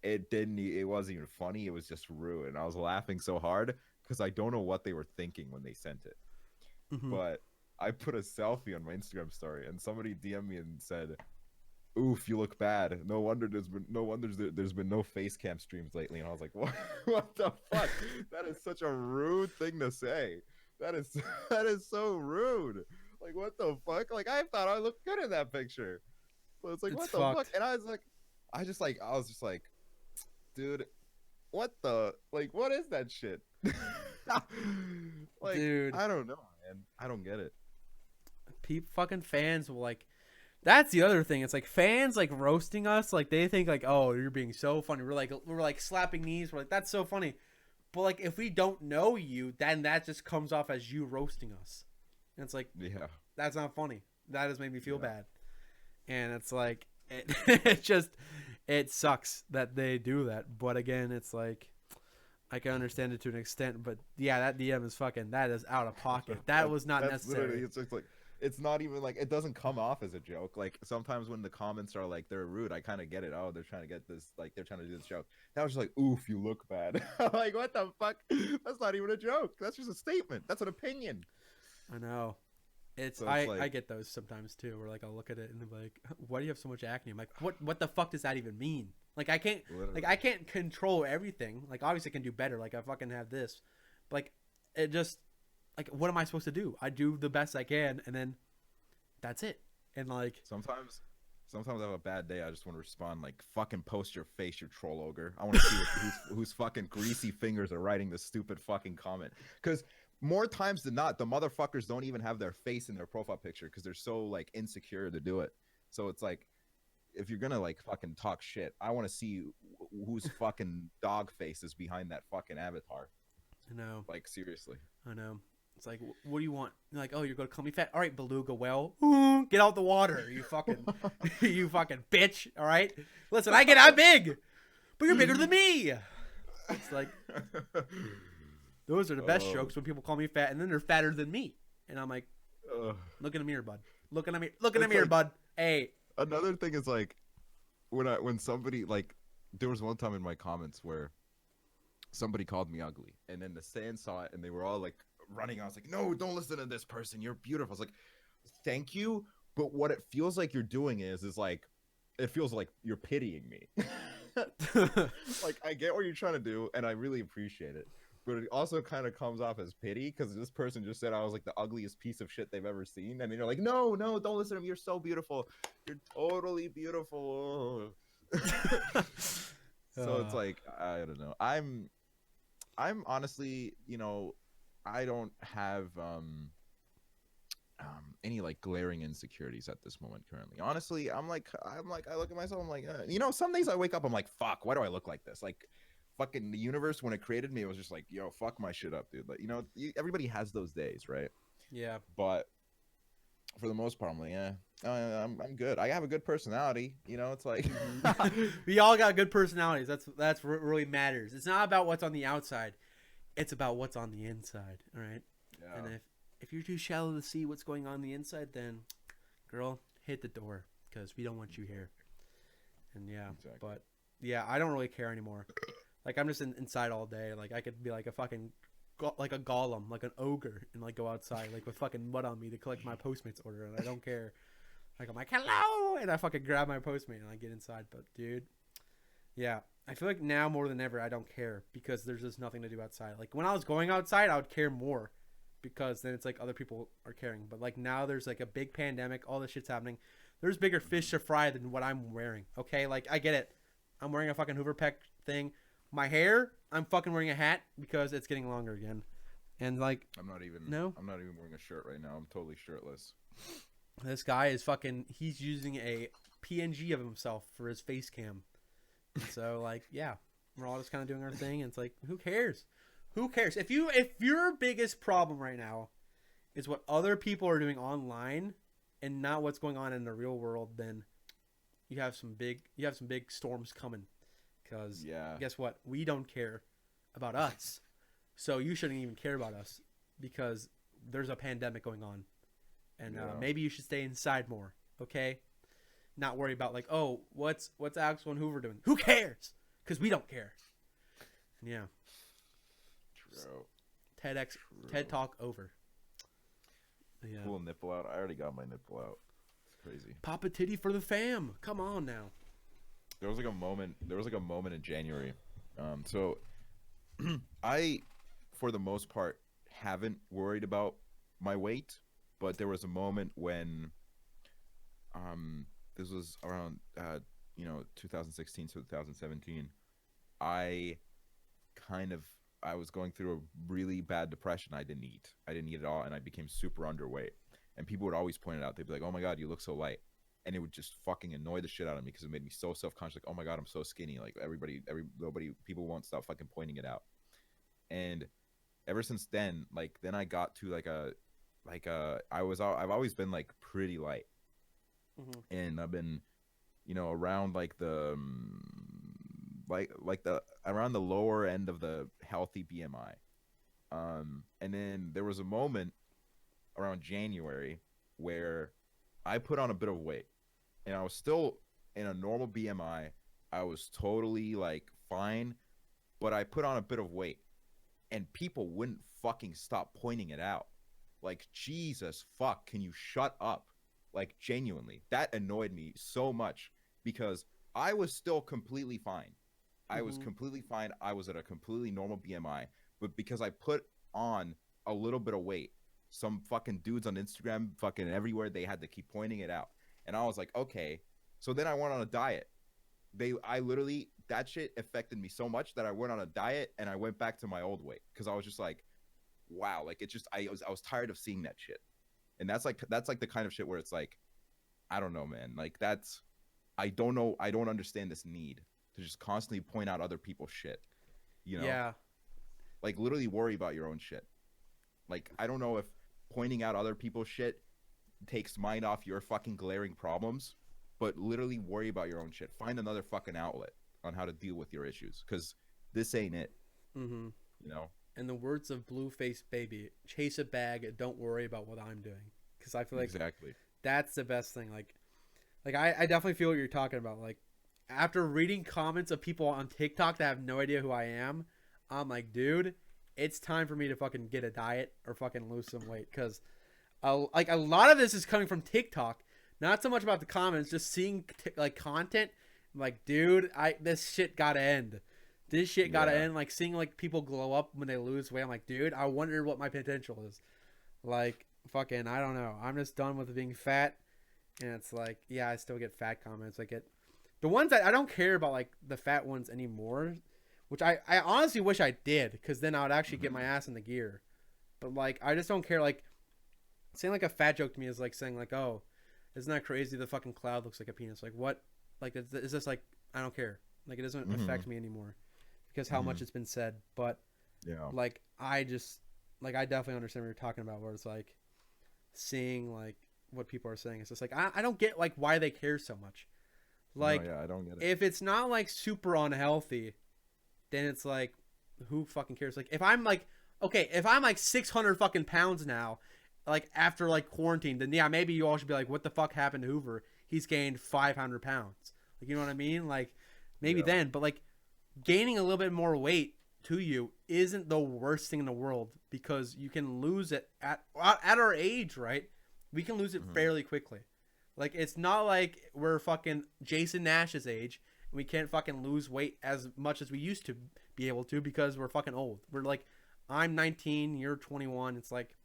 it wasn't even funny, it was just rude. And I was laughing so hard because I don't know what they were thinking when they sent it. But I put a selfie on my Instagram story and somebody DM'd me and said, oof, you look bad. No wonder there's been no face cam streams lately. And I was like, what the fuck? That is such a rude thing to say. That is so rude. Like, what the fuck? Like, I thought I looked good in that picture. But it's like, what the fuck? And I was just like, dude, what the, like, what is that shit? Like, dude, I don't know, man. I don't get it. Fucking fans will like, that's the other thing. It's like fans like roasting us. Like they think like, oh, you're being so funny. We're like slapping knees. We're like, that's so funny. But like, if we don't know you, then that just comes off as you roasting us. And it's like, yeah, that's not funny. That has made me feel bad. And it's like, it sucks that they do that. But again, it's like, I can understand it to an extent. But yeah, that DM is that is out of pocket. That was not necessary. It's just like, it's not even like, it doesn't come off as a joke. Like sometimes when the comments are like, they're rude, I kind of get it. Oh, they're trying to get this, like they're trying to do this joke. That was just like, oof, you look bad. Like, what the fuck? That's not even a joke. That's just a statement. That's an opinion. I know. I get those sometimes too, where like I'll look at it and be like, why do you have so much acne? I'm like, what the fuck does that even mean? Like I can't control everything. Like obviously I can do better. Like I fucking have this. But like it just, like what am I supposed to do? I do the best I can and then that's it. And like sometimes I have a bad day. I just want to respond like, "Fucking post your face, you troll ogre." I want to see whose fucking greasy fingers are writing this stupid fucking comment. Because more times than not, the motherfuckers don't even have their face in their profile picture because they're so like insecure to do it. So it's like, if you're gonna like fucking talk shit, I want to see whose fucking dog face is behind that fucking avatar. I know. Like seriously. I know. It's like, what do you want? You're like, oh, you're gonna call me fat? All right, beluga whale, get out the water, you fucking, you fucking bitch. All right, listen, I'm big, but you're bigger than me. It's like, those are the best jokes when people call me fat, and then they're fatter than me, and I'm like, look in the mirror, bud. Look in the mirror, bud. Hey. Another thing is like, when somebody like, there was one time in my comments where somebody called me ugly, and then the Saiyan saw it, and they were all like running. I was like, no, don't listen to this person. You're beautiful. I was like, thank you. But what it feels like you're doing is like, it feels like you're pitying me. Like, I get what you're trying to do, and I really appreciate it. But it also kind of comes off as pity because this person just said I was like the ugliest piece of shit they've ever seen. And then you're like, no, don't listen to me. You're so beautiful. You're totally beautiful. So it's like, I don't know. I'm honestly, you know, I don't have any like glaring insecurities at this moment currently. Honestly, I look at myself, I'm like, you know, some days I wake up, I'm like, fuck, why do I look like this? Like, fucking the universe, when it created me, it was just like, yo, fuck my shit up, dude. Like, you know, everybody has those days, right? Yeah. But for the most part, I'm like, I'm good. I have a good personality, you know. It's like we all got good personalities. That's what really matters. It's not about what's on the outside. It's about what's on the inside, all right? Yeah. And if you're too shallow to see what's going on the inside, then, girl, hit the door because we don't want you here. And yeah, exactly. But yeah, I don't really care anymore. Like, I'm just inside all day. Like, I could be like a fucking, like a golem, like an ogre, and like go outside like with fucking mud on me to collect my Postmates order, and I don't care. Like, I'm like, hello, and I fucking grab my Postmate and I get inside. But dude, yeah. I feel like now more than ever I don't care because there's just nothing to do outside. Like, when I was going outside, I would care more because then it's like other people are caring. But like now there's like a big pandemic, all this shit's happening. There's bigger fish to fry than what I'm wearing. Okay, like I get it. I'm wearing a fucking Hoover Peck thing. My hair, I'm fucking wearing a hat because it's getting longer again. And like, I'm not even wearing a shirt right now. I'm totally shirtless. This guy is fucking, he's using a PNG of himself for his face cam. So like, yeah, we're all just kind of doing our thing, and it's like, who cares? Who cares? If your biggest problem right now is what other people are doing online and not what's going on in the real world, then you have some big storms coming. Because guess what? We don't care about us, so you shouldn't even care about us because there's a pandemic going on, and maybe you should stay inside more. Okay. Not worry about like, oh, what's Aksually Hooverr doing? Who cares? Because we don't care. Yeah. True. TED Talk over. Yeah. Cool nipple out. I already got my nipple out. It's crazy. Pop a titty for the fam. Come on now. There was like a moment in January. So I, for the most part, haven't worried about my weight, but there was a moment when this was around 2016 to 2017. I was going through a really bad depression. I didn't eat at all, and I became super underweight. And people would always point it out. They'd be like, "Oh my god, you look so light," and it would just fucking annoy the shit out of me because it made me so self-conscious. Like, oh my god, I'm so skinny. Like people won't stop fucking pointing it out. And ever since then, then I got to I've always been like pretty light. Mm-hmm. And I've been, around around the lower end of the healthy BMI. And then there was a moment around January where I put on a bit of weight, and I was still in a normal BMI. I was totally fine, but I put on a bit of weight, and people wouldn't fucking stop pointing it out. Like, Jesus fuck, can you shut up? Like, genuinely, that annoyed me so much because I was still completely fine. I was completely fine. I was at a completely normal BMI, but because I put on a little bit of weight, some fucking dudes on Instagram, fucking everywhere, they had to keep pointing it out. And I was like, okay. So then I went on a diet. I literally, that shit affected me so much that I went on a diet and I went back to my old weight because I was just like, wow, like it just, I was tired of seeing that shit. And that's like the kind of shit where it's like, I don't know, man. Like that's, I don't know, I don't understand this need to just constantly point out other people's shit, you know? Yeah. Like literally worry about your own shit. Like I don't know if pointing out other people's shit takes mind off your fucking glaring problems, but literally worry about your own shit. Find another fucking outlet on how to deal with your issues, because this ain't it. Mm-hmm. You know? In the words of Blueface Baby, chase a bag, don't worry about what I'm doing. Because I feel like exactly that's the best thing. Like I definitely feel what you're talking about. Like, after reading comments of people on TikTok that have no idea who I am, I'm like, dude, it's time for me to fucking get a diet or fucking lose some weight. Because like a lot of this is coming from TikTok. Not so much about the comments, just seeing like content. I'm like, dude, this shit gotta end. This shit gotta end. Like seeing like people glow up when they lose weight. I'm like, dude, I wonder what my potential is. Like, fucking, I don't know. I'm just done with being fat. And it's like, yeah, I still get fat comments. I get the ones that I don't care about, like the fat ones anymore, which I honestly wish I did, because then I would actually get my ass in the gear. But like, I just don't care. Like, saying like a fat joke to me is like saying like, oh, isn't that crazy? The fucking cloud looks like a penis. Like, what? Like, is this like, I don't care. Like, it doesn't affect me anymore because how much it's been said. But like, I definitely understand what you're talking about, where it's like seeing like what people are saying. It's just like, I don't get like why they care so much. Like, I don't get it. If it's not like super unhealthy, then it's like, who fucking cares? Like, if I'm like, okay, if I'm like 600 fucking pounds now, like after like quarantine, then yeah, maybe you all should be like, what the fuck happened to Hoover? He's gained 500 pounds. Like, you know what I mean? Like, maybe then, but like gaining a little bit more weight to you isn't the worst thing in the world, because you can lose it at our age, right? We can lose it fairly quickly. Like, it's not like we're fucking Jason Nash's age and we can't fucking lose weight as much as we used to be able to, because we're fucking old. We're like, I'm 19, you're 21. It's like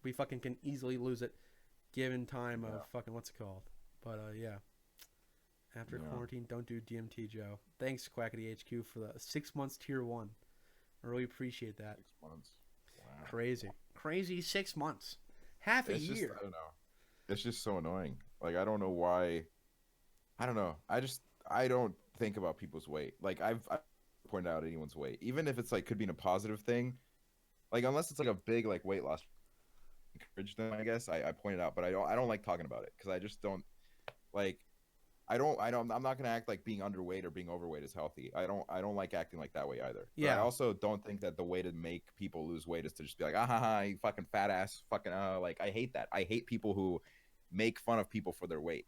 we fucking can easily lose it given time of fucking, what's it called? But yeah. After quarantine, don't do DMT, Joe. Thanks, Quackity HQ, for the 6 months tier 1. I really appreciate that. 6 months. Wow. Crazy 6 months. Half a year. Just, I don't know. It's just so annoying. Like, I don't know why. I don't know. I don't think about people's weight. Like, I've pointed out anyone's weight, even if it's like could be in a positive thing. Like, unless it's like a big like weight loss, encourage them, I guess. I point it out, but I don't like talking about it, because I just don't like. I'm not gonna act like being underweight or being overweight is healthy. I don't like acting like that way either. But I also don't think that the way to make people lose weight is to just be like, you fucking fat ass, fucking like, I hate that. I hate people who make fun of people for their weight.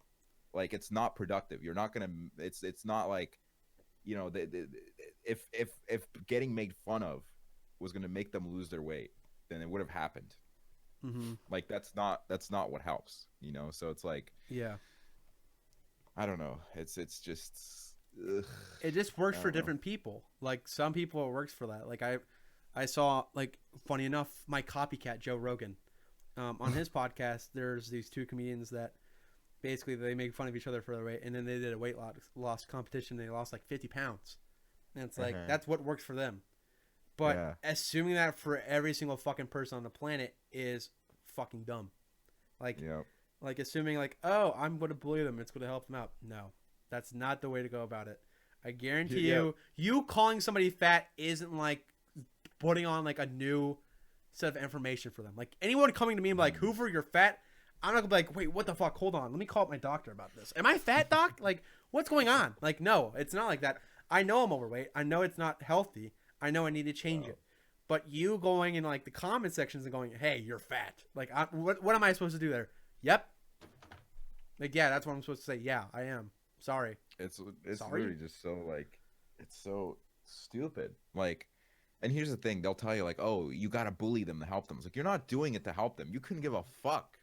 Like, it's not productive. You're not gonna. It's not like, you know, if getting made fun of was gonna make them lose their weight, then it would have happened. Like, that's not what helps. You know, so it's like, I don't know. It's just. Ugh. It just works for different people. Like, some people it works for that. Like, I saw, like, funny enough, my copycat Joe Rogan, on his podcast. There's these two comedians that basically they make fun of each other for their weight, and then they did a weight loss competition. They lost like 50 pounds, and it's like that's what works for them. But assuming that for every single fucking person on the planet is fucking dumb. Like. Like, assuming, like, oh, I'm going to bully them, it's going to help them out. No, that's not the way to go about it. I guarantee you calling somebody fat isn't, like, putting on, like, a new set of information for them. Like, anyone coming to me and be like, Hoover, you're fat, I'm not going to be like, wait, what the fuck? Hold on. Let me call up my doctor about this. Am I fat, doc? Like, what's going on? Like, no, it's not like that. I know I'm overweight. I know it's not healthy. I know I need to change it. But you going in, like, the comment sections and going, hey, you're fat. Like, what am I supposed to do there? Yep. Like, yeah, that's what I'm supposed to say. Yeah, I am. Sorry. It's literally just so, like, it's so stupid. Like, and here's the thing. They'll tell you, like, oh, you got to bully them to help them. It's like, you're not doing it to help them. You couldn't give a fuck.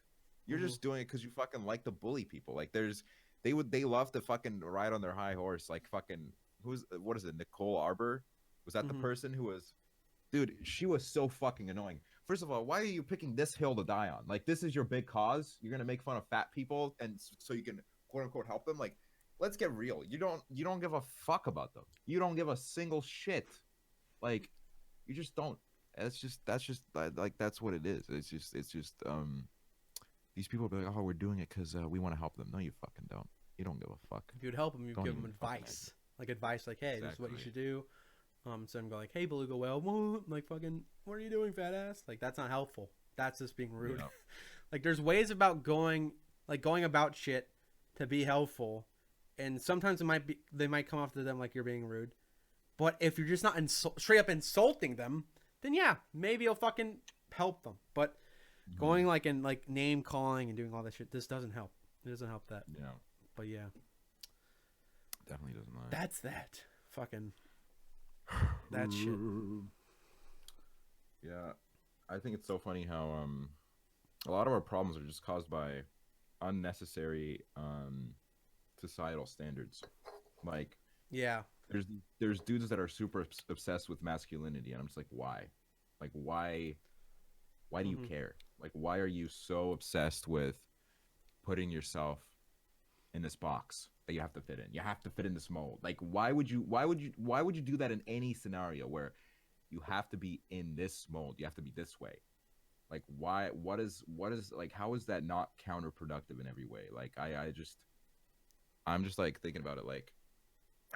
You're just doing it because you fucking like to bully people. Like, they love to fucking ride on their high horse. Like, fucking, what is it? Nicole Arbor? Was that the person who was, dude, she was so fucking annoying. First of all, why are you picking this hill to die on? Like, this is your big cause. You're going to make fun of fat people, and so you can quote unquote help them. Like, let's get real. You don't give a fuck about them. You don't give a single shit. Like, you just don't. That's just like that's what it is. It's just these people be like, oh, we're doing it because we want to help them. No, you fucking don't. You don't give a fuck. If you'd help them, you'd give them advice. Like advice, like, hey, this is what you should do. So I'm going like, hey, beluga whale, like fucking, what are you doing, fat ass? Like, that's not helpful. That's just being rude. Yeah. Like, there's ways about going about shit to be helpful, and sometimes they might come off to them like you're being rude. But if you're just not straight up insulting them, then yeah, maybe you'll fucking help them. But going like and like name calling and doing all that shit, this doesn't help. It doesn't help that. Yeah. But yeah, definitely doesn't lie. That's that. Fucking that shit. Yeah, I think it's so funny how a lot of our problems are just caused by unnecessary societal standards. Like, yeah, there's dudes that are super obsessed with masculinity, and I'm just like, why? Like, why do you care? Like, why are you so obsessed with putting yourself in this box that you have to fit in? You have to fit in this mold. Like, why would you do that in any scenario where you have to be in this mold? You have to be this way. Like, why? What is like? How is that not counterproductive in every way? Like, I'm just like thinking about it. Like,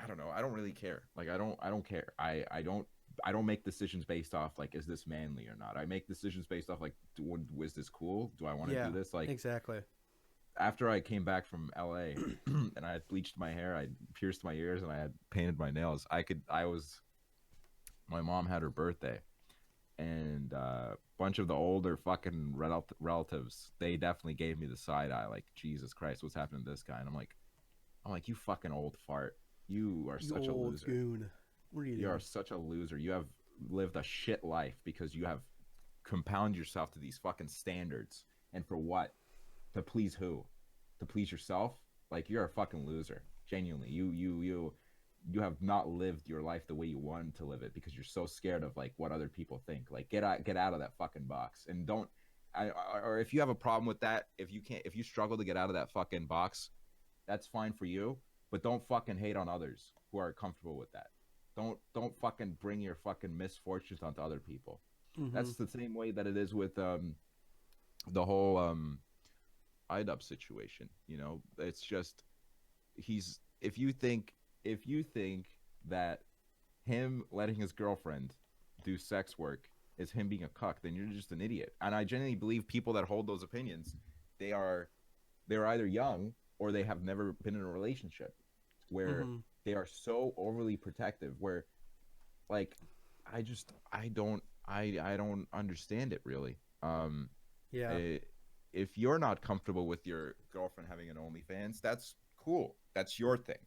I don't know. I don't really care. Like, I don't care. I don't make decisions based off like, is this manly or not? I make decisions based off like, is this cool? Do I want to do this? Like, exactly. After I came back from LA and I had bleached my hair, I pierced my ears, and I had painted my nails, my mom had her birthday, and a bunch of the older fucking relatives, they definitely gave me the side eye, like, Jesus Christ, what's happening to this guy? And I'm like, you fucking old fart. You are such a loser. Goon. What are you doing? You are such a loser. You have lived a shit life because you have compounded yourself to these fucking standards. And for what? To please who? To please yourself? Like, you're a fucking loser. Genuinely. You have not lived your life the way you wanted to live it because you're so scared of like what other people think. Like, get out of that fucking box. And or if you have a problem with that, if you struggle to get out of that fucking box, that's fine for you, but don't fucking hate on others who are comfortable with that. Don't fucking bring your fucking misfortunes onto other people. That's the same way that it is with the whole IDUB situation. You know, it's just if you think that him letting his girlfriend do sex work is him being a cuck, then you're just an idiot. And I genuinely believe people that hold those opinions, they're either young or they have never been in a relationship where they are so overly protective, where like I don't understand it really. If you're not comfortable with your girlfriend having an OnlyFans, that's cool. That's your thing.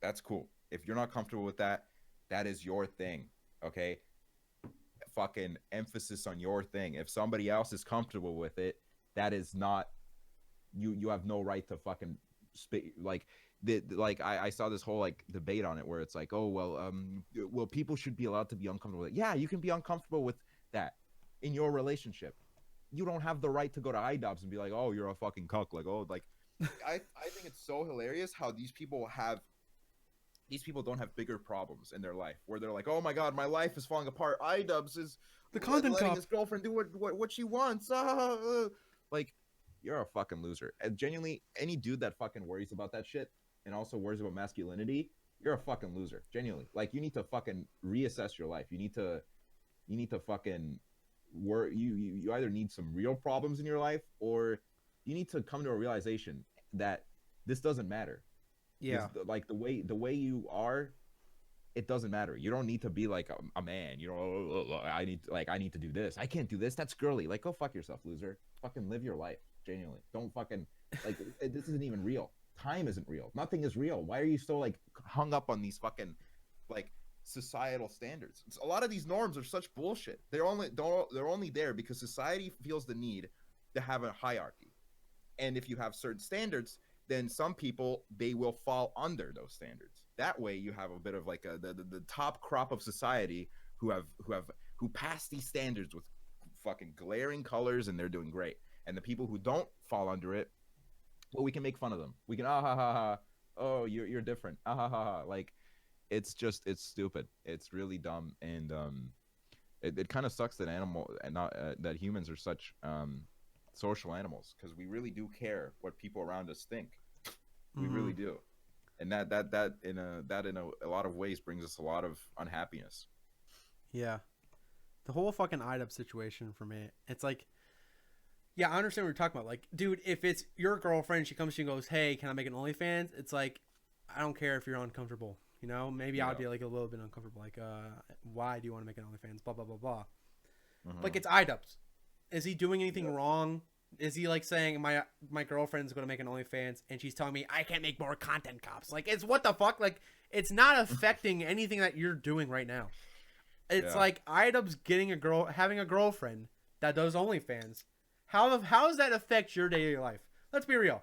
That's cool. If you're not comfortable with that, that is your thing. Okay? Fucking emphasis on your thing. If somebody else is comfortable with it, that is not you have no right to fucking I saw this whole like debate on it where it's like, oh well people should be allowed to be uncomfortable with it. Yeah, you can be uncomfortable with that in your relationship. You don't have the right to go to IDOBS and be like, oh, you're a fucking cuck. Like, oh, like I think it's so hilarious how these people don't have bigger problems in their life where they're like, oh my god, my life is falling apart. IDOBS is the content letting cop. His girlfriend do what she wants. Like, you're a fucking loser. And genuinely, any dude that fucking worries about that shit and also worries about masculinity, you're a fucking loser. Genuinely. Like, you need to fucking reassess your life. You need to fucking you either need some real problems in your life, or you need to come to a realization that this doesn't matter. Yeah. Like the way you are, it doesn't matter. You don't need to be like a man. You know, I need to do this. I can't do this. That's girly. Like, go fuck yourself, loser. Fucking live your life. Genuinely. Don't fucking like this isn't even real. Time isn't real. Nothing is real. Why are you so like hung up on these fucking like societal standards? A lot of these norms are such bullshit. They're only there because society feels the need to have a hierarchy. And if you have certain standards, then some people, they will fall under those standards. That way you have a bit of like the top crop of society who pass these standards with fucking glaring colors, and they're doing great. And the people who don't fall under it, Well, we can make fun of them. We can ah ha ha ha. Oh, you're different. Ah ha ha ha. Like it's stupid. It's really dumb, and it kind of sucks that animal and not that humans are such social animals, because we really do care what people around us think. We Mm-hmm. really do, and that in a lot of ways brings us a lot of unhappiness. Yeah. The whole fucking IDUB situation for me, it's like, yeah, I understand what you're talking about. Like, dude, if it's your girlfriend, she comes to you and goes, "Hey, can I make an OnlyFans?" It's like, I don't care if you're uncomfortable. You know, maybe I would Yeah. be like a little bit uncomfortable. Like, why do you want to make an OnlyFans? Blah blah blah blah. Like, Hmm. it's IDUBS. Is he doing anything wrong? Is he like saying my girlfriend's going to make an OnlyFans and she's telling me I can't make more content, cops? Like, it's what the fuck? Like, it's not affecting anything that you're doing right now. It's Yeah. like IDUBS having a girlfriend that does OnlyFans. How does that affect your daily life? Let's be real.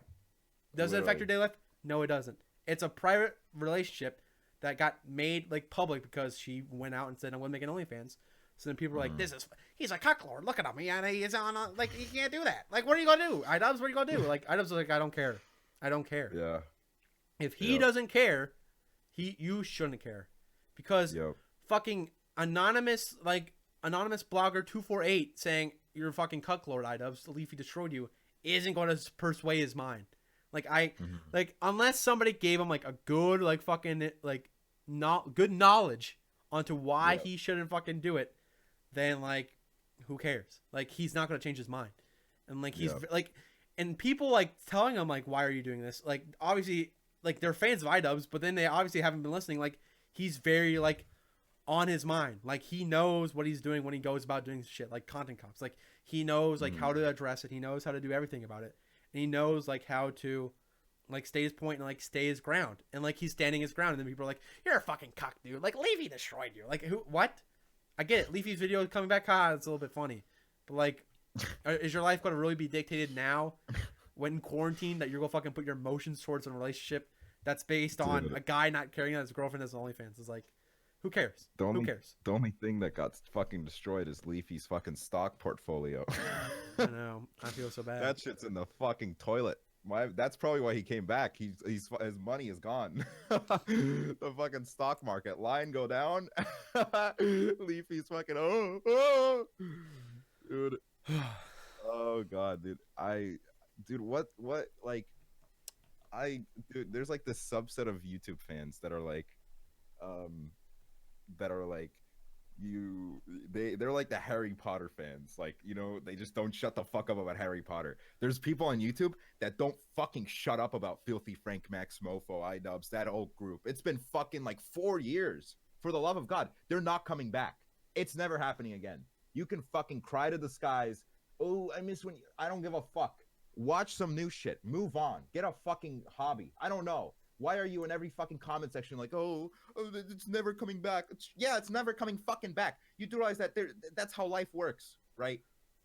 Does it affect Literally. your daily life? No, it doesn't. It's a private relationship that got made like public because she went out and said I want to make an OnlyFans. So then people were like, Hmm. "This is he's a cucklord. Look at him. He's on like you can't do that. Like what are you gonna do? IDUBS, what are you gonna do? Like IDUBS is like I don't care. I don't care. Yeah. If he Yep. doesn't care, you shouldn't care because Yep. fucking anonymous blogger 248 saying you're a fucking cucklord IDUBS, the Leafy destroyed you isn't going to persuade his mind. Hmm. Like unless somebody gave him like a good like fucking like not good knowledge onto why Yep. he shouldn't fucking do it, then like who cares? Like he's not going to change his mind. And like he's Yep. like and people like telling him like why are you doing this? Like obviously like they're fans of IDUBS, but then they obviously haven't been listening. Like he's very like on his mind. Like he knows what he's doing when he goes about doing shit like content cops. Like he knows like how Hmm. to address it. He knows how to do everything about it. And he knows like how to like stay his point and like stay his ground. And like he's standing his ground and then people are like, "You're a fucking cock, dude. Like Leafy destroyed you." Like who what? I get it. Leafy's video coming back, it's a little bit funny. But like is your life going to really be dictated now when quarantined that you're going to fucking put your emotions towards a relationship that's based on Dude, a guy not caring that his girlfriend has OnlyFans? Is like, who cares? the Who only cares? the only thing that got fucking destroyed is Leafy's fucking stock portfolio. I know. I feel so bad. That shit's in the fucking toilet. That's probably why he came back. He's his money is gone. The fucking stock market line go down. Leafy's fucking oh dude. Oh god, dude. Dude, what like dude, there's like this subset of YouTube fans um that are like you they're like the Harry Potter fans. Like, they just don't shut the fuck up about Harry Potter. There's people on YouTube that don't fucking shut up about Filthy Frank, Max Mofo, IDubbbz, that old group. It's been fucking like 4 years. For the love of God, they're not coming back. It's never happening again. You can fucking cry to the skies. Oh, I miss when I don't give a fuck. Watch some new shit. Move on. Get a fucking hobby. I don't know. Why are you in every fucking comment section like, it's never coming back? It's never coming fucking back. You do realize that that's how life works, right?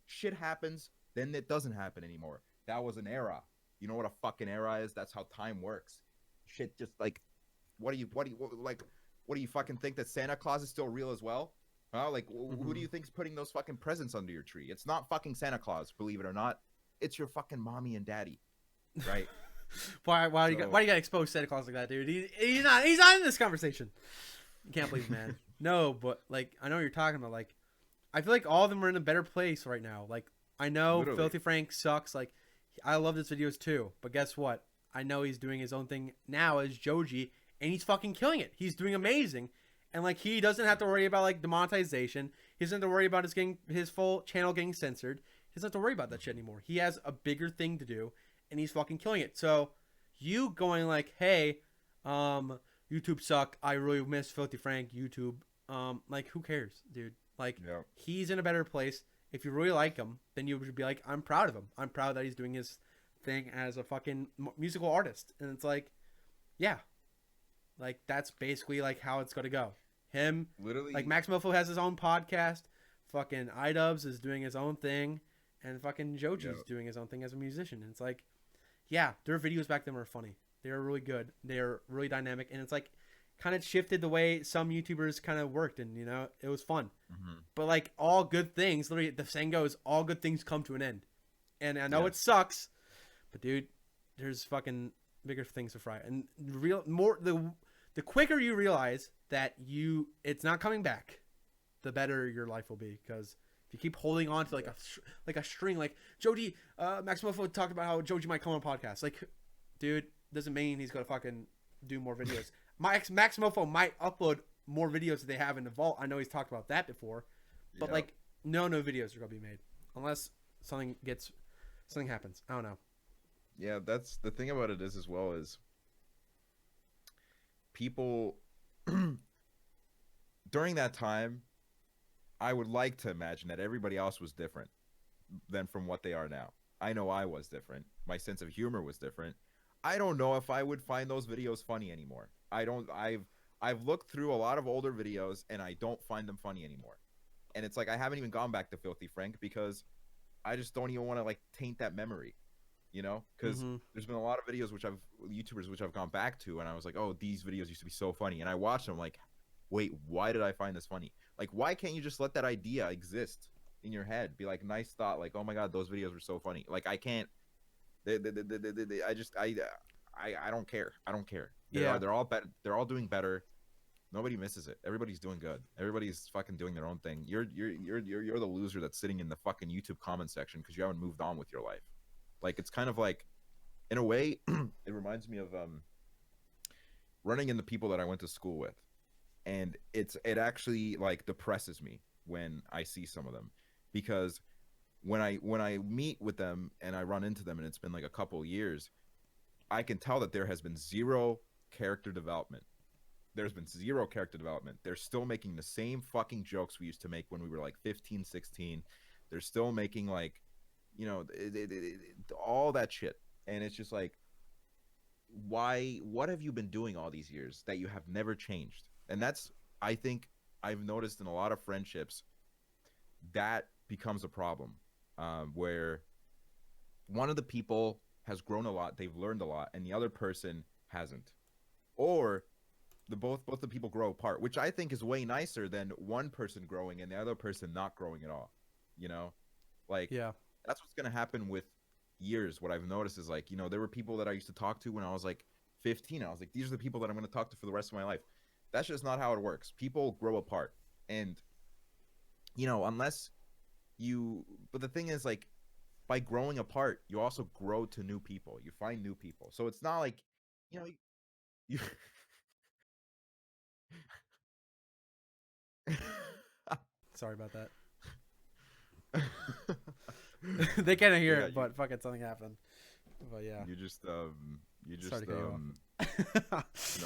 Shit happens, then it doesn't happen anymore. That was an era. You know what a fucking era is? That's how time works. Shit just like, what do you fucking think that Santa Claus is still real as well? Huh? Like, who do Mm-hmm. you think's putting those fucking presents under your tree? It's not fucking Santa Claus, believe it or not. It's your fucking mommy and daddy, right? Why do you got to expose Santa Claus like that, dude? He's not in this conversation. You can't believe, man. No, but like I know what you're talking about. Like I feel like all of them are in a better place right now. Like I know Literally. Filthy Frank sucks. Like I love his videos too, but guess what? I know he's doing his own thing now as Joji, and he's fucking killing it. He's doing amazing, and like he doesn't have to worry about like demonetization. He doesn't have to worry about his full channel getting censored. He doesn't have to worry about that shit anymore. He has a bigger thing to do, and he's fucking killing it. So you going like, hey, YouTube suck. I really miss Filthy Frank. YouTube, like who cares, dude? Like Yeah. he's in a better place. If you really like him, then you would be like, I'm proud of him. I'm proud that he's doing his thing as a fucking musical artist. And it's like, yeah, like that's basically like how it's gonna go. Him, Literally. like Max Mofo has his own podcast. Fucking IDubbbz is doing his own thing, and fucking Joji's doing his own thing as a musician. And it's like, yeah, their videos back then were funny. They were really good. They are really dynamic, and it's like kind of shifted the way some YouTubers kind of worked, and it was fun. Mm-hmm. But like all good things, literally the saying goes, all good things come to an end. And I know Yeah. it sucks, but dude, there's fucking bigger things to fry. And the quicker you realize that it's not coming back, the better your life will be. Because if you keep holding on to like a string, like Joji, Max Mofo talked about how Joji might come on a podcast. Like, dude, doesn't mean he's gonna fucking do more videos. Max Mofo might upload more videos that they have in the vault. I know he's talked about that before, but like no videos are gonna be made unless something happens. I don't know. Yeah, that's the thing about it is as well as people during that time, I would like to imagine that everybody else was different than from what they are now. I know I was different. My sense of humor was different. I don't know if I would find those videos funny anymore. I've looked through a lot of older videos and I don't find them funny anymore. And it's like I haven't even gone back to Filthy Frank because I just don't even want to like taint that memory, you know? Because there's been a lot of videos YouTubers which I've gone back to and I was like, oh, these videos used to be so funny. And I watched them like, wait, why did I find this funny? Like, why can't you just let that idea exist in your head? Be like, nice thought, like, oh my god, those videos were so funny. Like, I can't. I don't care. I don't care. They're all doing better. Nobody misses it. Everybody's doing good. Everybody's fucking doing their own thing. You're the loser that's sitting in the fucking YouTube comment section because you haven't moved on with your life. Like, it's kind of like, in a way, it reminds me of running into people that I went to school with. And it actually like depresses me when I see some of them, because when I meet with them and I run into them and it's been like a couple years, I can tell that there has been zero character development. There's been zero character development. They're still making the same fucking jokes we used to make when we were like 15, 16. They're still making like, you know, all that shit. And it's just like, what have you been doing all these years that you have never changed? And that's, I think I've noticed in a lot of friendships that becomes a problem, where one of the people has grown a lot, they've learned a lot, and the other person hasn't, or both the people grow apart, which I think is way nicer than one person growing and the other person not growing at all. You know, like that's what's gonna happen with years. What I've noticed is like, you know, there were people that I used to talk to when I was like 15. I was like, these are the people that I'm gonna talk to for the rest of my life. That's just not how it works. People grow apart. And, you know, but the thing is, like, by growing apart, you also grow to new people. You find new people. So it's not like, you know, you. Sorry about that. They can't hear it, but fucking something happened. But yeah. You just no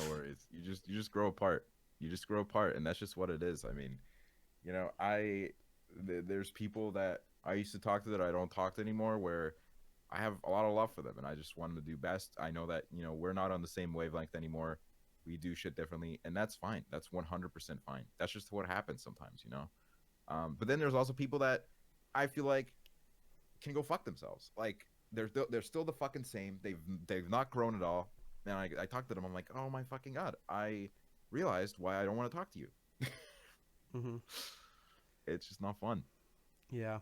worries. You just grow apart. You just grow apart, and that's just what it is. I mean, you know, there's people that I used to talk to that I don't talk to anymore, where I have a lot of love for them and I just want them to do best. I know that, you know, we're not on the same wavelength anymore. We do shit differently, and that's fine. That's 100% fine. That's just what happens sometimes, you know. But then there's also people that I feel like can go fuck themselves. Like they're still the fucking same. They've not grown at all. And I talked to them. I'm like, oh my fucking god, I realized why I don't want to talk to you. It's just not fun. Yeah,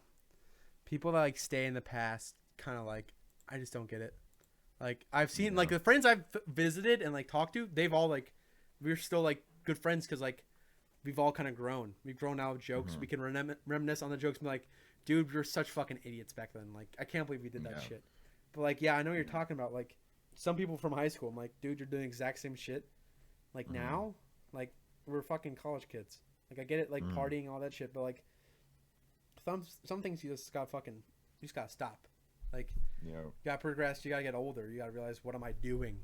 people that like stay in the past, kind of like, I just don't get it. Like, I've seen like the friends I've visited and like talked to, they've all like, we're still like good friends because like we've all kind of grown. We've grown out of jokes. We can reminisce on the jokes and be like, dude, you're such fucking idiots back then. Like, I can't believe we did that shit. But like, yeah, I know what you're talking about. Like, some people from high school, I'm like, dude, you're doing the exact same shit. Like now, like we're fucking college kids. Like, I get it, like partying, all that shit, but like some things you just gotta stop. Like, you gotta progress. You gotta get older. You gotta realize, what am I doing?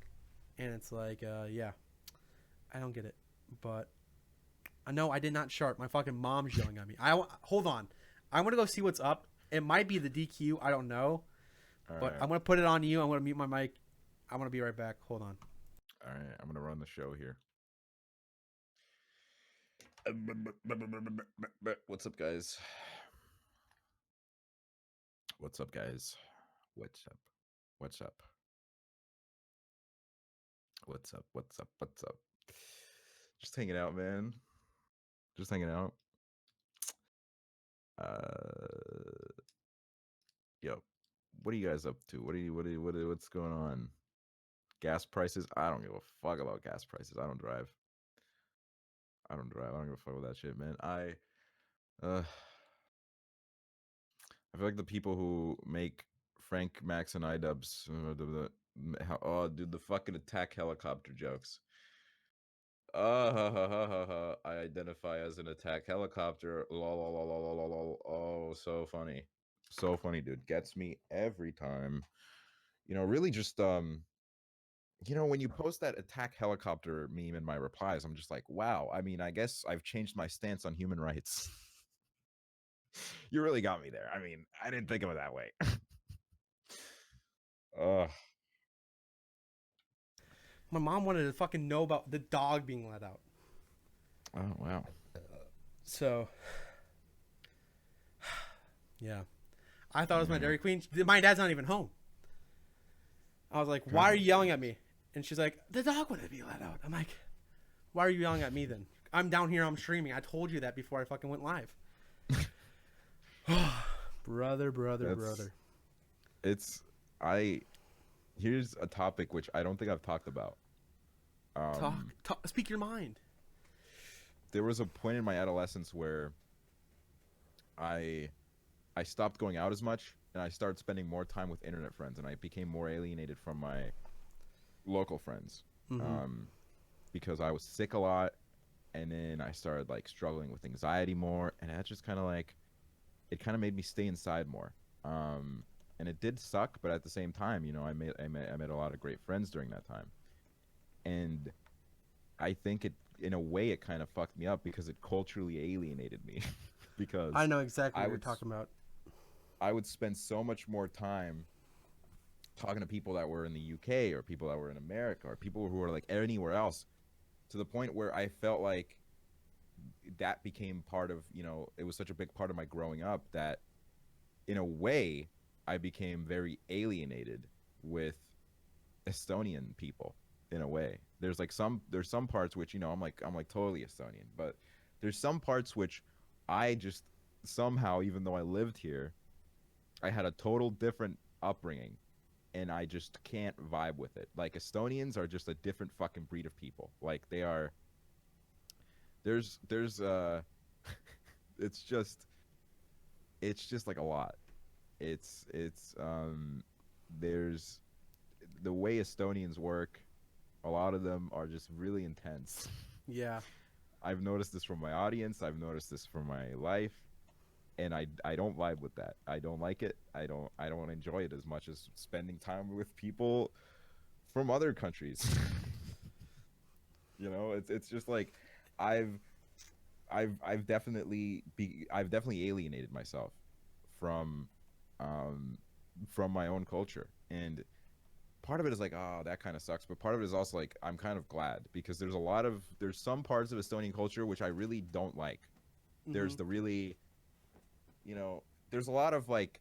And it's like, yeah, I don't get it. But I know I did not sharp. My fucking mom's yelling at me. Hold on. I'm gonna go see what's up. It might be the DQ. I don't know. But I'm gonna put it on you. I'm gonna mute my mic. I'm gonna be right back. Hold on. All right, I'm gonna run the show here. What's up, guys? What's up, guys? What's up? What's up? What's up? What's up? What's up? Just hanging out, man. Just hanging out. Yo, what are you guys up to? What's going on? Gas prices? I don't give a fuck about gas prices. I don't drive. I don't give a fuck with that shit, man. Uh I feel like the people who make Frank, Max, and iDubbbz, oh, dude, the fucking attack helicopter jokes. I identify as an attack helicopter. Lol, lol, lol, lol, lol, lol. Oh, so funny. So funny, dude. Gets me every time. Really just when you post that attack helicopter meme in my replies, I'm just like, wow. I mean, I guess I've changed my stance on human rights. You really got me there. I mean, I didn't think of it that way. Ugh. My mom wanted to fucking know about the dog being let out. Oh, wow. So, yeah. I thought it was my Dairy Queen. My dad's not even home. I was like, why are you yelling at me? And she's like, the dog wanted to be let out. I'm like, why are you yelling at me then? I'm down here, I'm streaming. I told you that before I fucking went live. Brother. Here's a topic which I don't think I've talked about. Speak your mind. There was a point in my adolescence where I stopped going out as much, and I started spending more time with internet friends, and I became more alienated from my local friends. Because I was sick a lot, and then I started like struggling with anxiety more, and that just kind of like it kind of made me stay inside more. And it did suck, but at the same time, I met a lot of great friends during that time, and I think in a way it kind of fucked me up because it culturally alienated me. Because I know exactly what you're talking about. I would spend so much more time talking to people that were in the UK or people that were in America or people who were like anywhere else, to the point where I felt like that became part of, it was such a big part of my growing up that in a way I became very alienated with Estonian people in a way. There's some parts which, I'm like totally Estonian, but there's some parts which I just somehow, even though I lived here, I had a total different upbringing and I just can't vibe with it. Like Estonians are just a different fucking breed of people. Like there's it's just like a lot. There's the way Estonians work, a lot of them are just really intense. Yeah. I've noticed this from my audience, I've noticed this from my life, and I don't vibe with that. I don't like it. I don't enjoy it as much as spending time with people from other countries. It's just like I've definitely alienated myself from my own culture, and part of it is like, oh, that kind of sucks, but part of it is also like I'm kind of glad because there's some parts of Estonian culture which I really don't like. There's the really, there's a lot of like,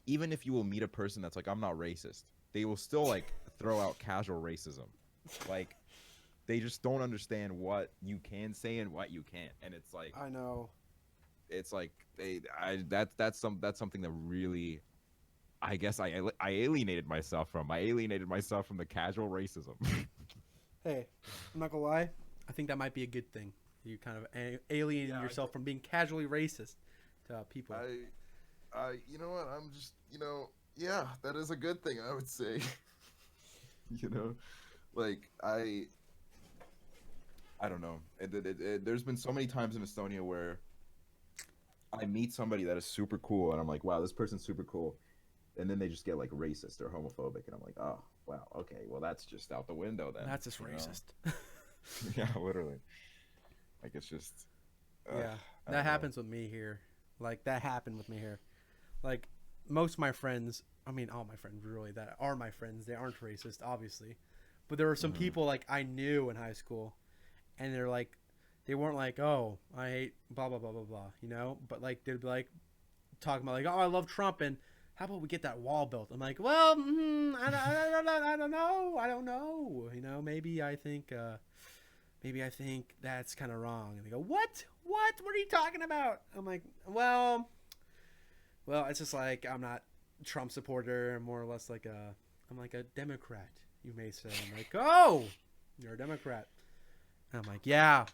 even if you will meet a person that's like, I'm not racist, they will still like throw out casual racism. Like they just don't understand what you can say and what you can't, and it's like, I know. It's like that's something that really, I guess I alienated myself from. I alienated myself from the casual racism. Hey, I'm not gonna lie. I think that might be a good thing. You kind of alienated yourself from being casually racist to people. You know what? I'm just, yeah, that is a good thing, I would say. Like I don't know. There's been so many times in Estonia where I meet somebody that is super cool, and I'm like, wow, this person's super cool. And then they just get like racist or homophobic, and I'm like, oh wow, okay, well that's just out the window then. That's just racist. Yeah, literally. Like it's just. Yeah, that happens with me here. Like that happened with me here. Like most of my friends, I mean all my friends really that are my friends, they aren't racist, obviously. But there were some people like I knew in high school, and they're like, they weren't like, oh, I hate blah blah blah blah blah, But like they'd be like talking about like, oh, I love Trump and. How about we get that wall built? I'm like, well, I don't know. Maybe I think that's kind of wrong. And they go, what? What are you talking about? I'm like, well, it's just like I'm not Trump supporter, more or less like I'm like a Democrat, you may say. I'm like, oh, you're a Democrat. And I'm like, yeah,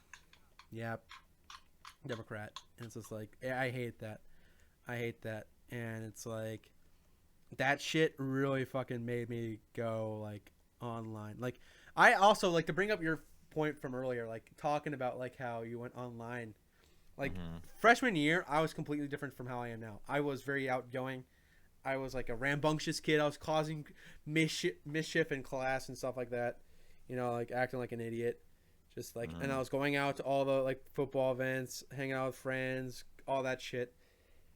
Democrat. And it's just like, I hate that. And it's like, that shit really fucking made me go like online. Like, I also like to bring up your point from earlier, like talking about like how you went online. Like freshman year, I was completely different from how I am now. I was very outgoing. I was like a rambunctious kid. I was causing mischief in class and stuff like that. You know, like acting like an idiot. Just like, and I was going out to all the like football events, hanging out with friends, all that shit.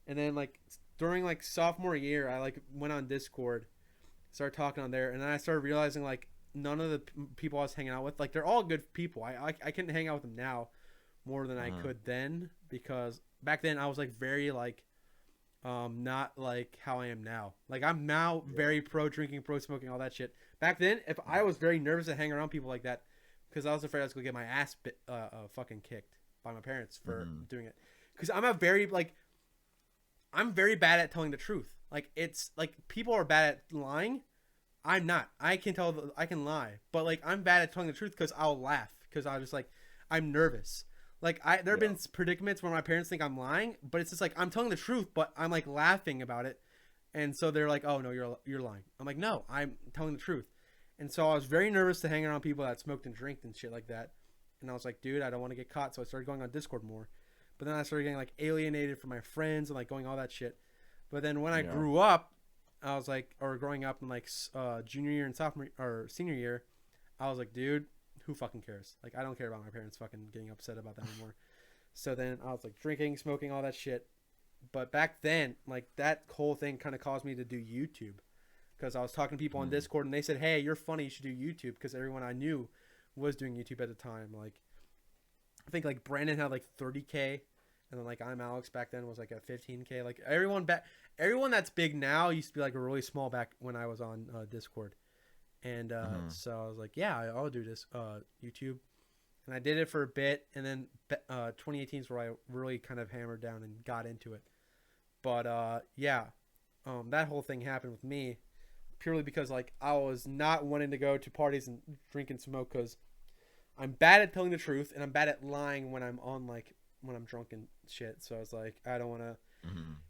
And then like during like sophomore year, I like went on Discord, started talking on there, and then I started realizing like none of the people I was hanging out with, like they're all good people. I can hang out with them now more than I could then, because back then I was like very like not like how I am now. Like I'm now very pro drinking, pro smoking, all that shit. Back then, if I was very nervous to hang around people like that, because I was afraid I was gonna get my ass fucking kicked by my parents for doing it. Because I'm very bad at telling the truth. Like it's like people are bad at lying. I'm not. I can lie, but like I'm bad at telling the truth because I'll laugh because I just like I'm nervous. Like there have been predicaments where my parents think I'm lying, but it's just like I'm telling the truth, but I'm like laughing about it, and so they're like, "Oh no, you're lying." I'm like, "No, I'm telling the truth." And so I was very nervous to hang around people that smoked and drank and shit like that. And I was like, "Dude, I don't want to get caught." So I started going on Discord more. But then I started getting like alienated from my friends and like going all that shit. But then when I grew up, I was like, or growing up in like junior year and sophomore or senior year, I was like, dude, who fucking cares? Like, I don't care about my parents fucking getting upset about that anymore. So then I was like drinking, smoking, all that shit. But back then, like that whole thing kind of caused me to do YouTube, because I was talking to people on Discord and they said, hey, you're funny, you should do YouTube, because everyone I knew was doing YouTube at the time. Like, I think like Brandon had like 30K, and then like I'm Alex back then was like at 15K. Like everyone that's big now used to be like really small back when I was on Discord. And so I was like, yeah, I'll do this YouTube. And I did it for a bit, and then 2018 is where I really kind of hammered down and got into it. But that whole thing happened with me purely because like I was not wanting to go to parties and drink and smoke, because I'm bad at telling the truth and I'm bad at lying when I'm on like when I'm drunk and shit. So I was like, I don't want to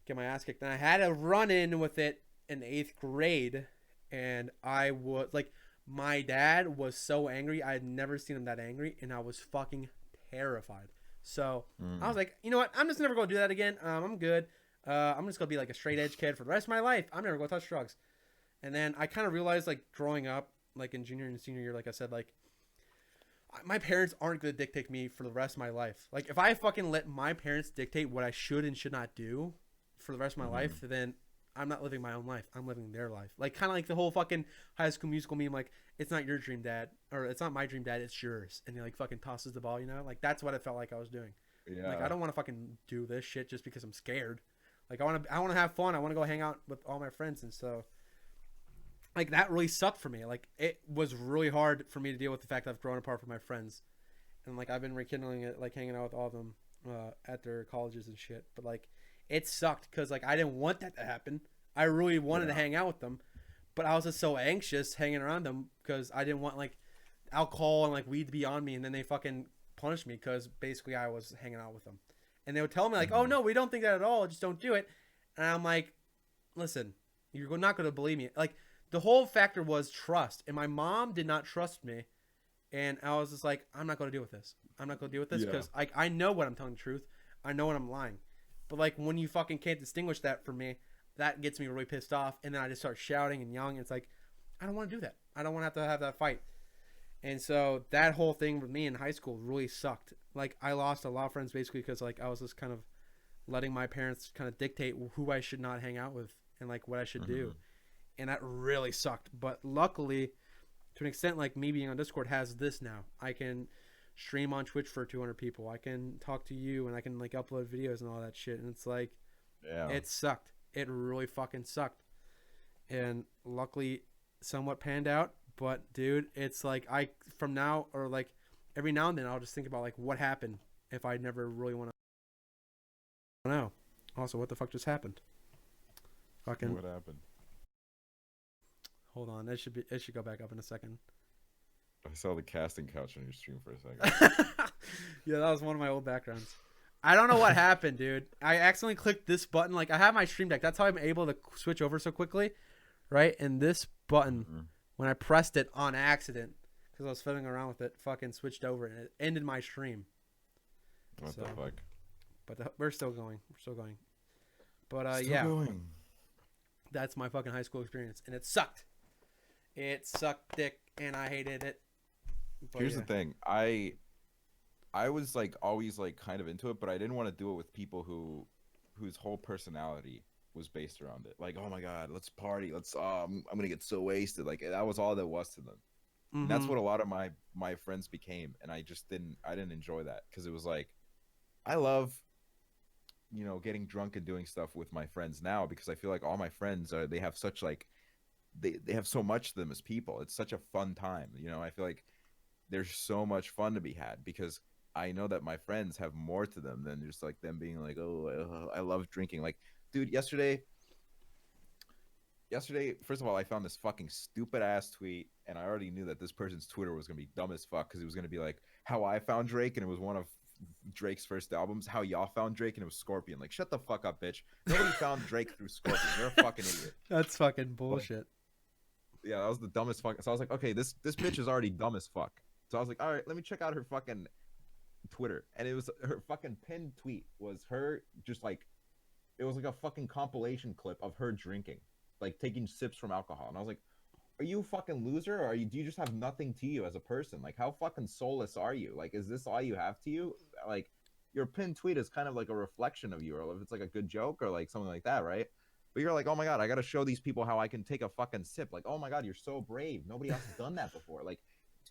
get my ass kicked. And I had a run in with it in 8th grade, and I was like, my dad was so angry. I had never seen him that angry, and I was fucking terrified. So I was like, you know what? I'm just never going to do that again. I'm good. I'm just going to be like a straight edge kid for the rest of my life. I'm never going to touch drugs. And then I kind of realized, like, growing up, like in junior and senior year, like I said, like, my parents aren't going to dictate me for the rest of my life. Like, if I fucking let my parents dictate what I should and should not do for the rest of my life, then I'm not living my own life. I'm living their life. Like, kind of like the whole fucking High School Musical meme, like, it's not your dream, dad, or it's not my dream, dad, it's yours. And he, like, fucking tosses the ball, you know? Like, that's what it felt like I was doing. Yeah. Like, I don't want to fucking do this shit just because I'm scared. Like, I want to have fun. I want to go hang out with all my friends. And so, like, that really sucked for me. Like, it was really hard for me to deal with the fact that I've grown apart from my friends. And, like, I've been rekindling it, like, hanging out with all of them at their colleges and shit. But, like, it sucked because, like, I didn't want that to happen. I really wanted to hang out with them. But I was just so anxious hanging around them because I didn't want, like, alcohol and, like, weed to be on me. And then they fucking punished me because basically I was hanging out with them. And they would tell me, like, oh, no, we don't think that at all. Just don't do it. And I'm like, listen, you're not going to believe me. Like, the whole factor was trust. And my mom did not trust me. And I was just like, I'm not going to deal with this. I'm not going to deal with this because I know when I'm telling the truth. I know when I'm lying. But, like, when you fucking can't distinguish that from me, that gets me really pissed off. And then I just start shouting and yelling. It's like, I don't want to do that. I don't want to have that fight. And so that whole thing with me in high school really sucked. Like, I lost a lot of friends basically because, like, I was just kind of letting my parents kind of dictate who I should not hang out with and, like, what I should do. And that really sucked. But luckily, to an extent, like, me being on Discord has this now. I can stream on Twitch for 200 people. I can talk to you, and I can, like, upload videos and all that shit. And it's like, it sucked. It really fucking sucked. And luckily, somewhat panned out. But, dude, it's like from now, or like every now and then, I'll just think about, like, what happened if I never really want to know. Also, what the fuck just happened? Fucking. What happened? Hold on. It should go back up in a second. I saw the casting couch on your stream for a second. Yeah, that was one of my old backgrounds. I don't know what happened, dude. I accidentally clicked this button. Like, I have my stream deck. That's how I'm able to switch over so quickly, right? And this button, when I pressed it on accident, because I was fiddling around with it, fucking switched over, and it ended my stream. What the fuck? But we're still going. We're still going. But, Still yeah. going. That's my fucking high school experience, and it sucked. It sucked dick, and I hated it. But Here's the thing. I was like always like kind of into it, but I didn't want to do it with people whose whole personality was based around it. Like, oh my god, let's party. Let's I'm gonna get so wasted. Like that was all there was to them. And that's what a lot of my friends became, and I didn't enjoy that because it was like I love getting drunk and doing stuff with my friends now because I feel like all my friends they have such like they have so much to them as people. It's such a fun time. I feel like there's so much fun to be had because I know that my friends have more to them than just like them being like, oh, I love drinking. Like, dude, yesterday, first of all, I found this fucking stupid ass tweet, and I already knew that this person's Twitter was gonna be dumb as fuck because it was gonna be like how I found Drake, and it was one of Drake's first albums. How y'all found Drake, and it was Scorpion. Like, shut the fuck up, bitch. Nobody found Drake through Scorpion. You're a fucking idiot. That's fucking bullshit. But, yeah, that was the dumbest fuck. So I was like, okay, this bitch is already dumb as fuck. So I was like, all right, let me check out her fucking Twitter, and it was her fucking pinned tweet was her just like it was like a fucking compilation clip of her drinking, like taking sips from alcohol, and I was like, are you a fucking loser, or do you just have nothing to you as a person? Like, how fucking soulless are you? Like, is this all you have to you? Like, your pinned tweet is kind of like a reflection of you, or if it's like a good joke or like something like that, right? But you're like, oh my god, I gotta show these people how I can take a fucking sip. Like, oh my god, you're so brave. Nobody else has done that before. Like,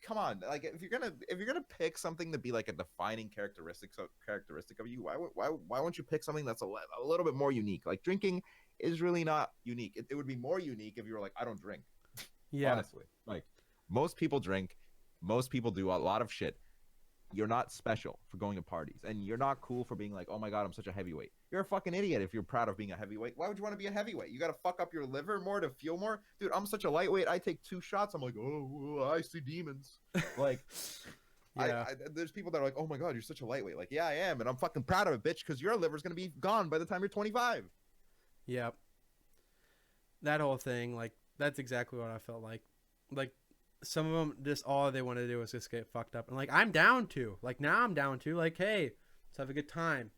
come on, like if you're gonna pick something to be like a defining characteristic of you, why won't you pick something that's a little bit more unique? Like drinking is really not unique. It would be more unique if you were like, I don't drink. Yeah, honestly, like most people drink, most people do a lot of shit. You're not special for going to parties, and you're not cool for being like, oh my god, I'm such a heavyweight. You're a fucking idiot if you're proud of being a heavyweight. Why would you want to be a heavyweight? You gotta fuck up your liver more to feel more? Dude, I'm such a lightweight. I take 2 shots. I'm like, oh, I see demons. Like, yeah. There's people that are like, oh my god, you're such a lightweight. Like, yeah, I am, and I'm fucking proud of it, bitch, because your liver's gonna be gone by the time you're 25. Yep. That whole thing, like, that's exactly what I felt like. Like, some of them just all they want to do is just get fucked up, and like I'm down to. Like now I'm down to. Like, hey, let's have a good time.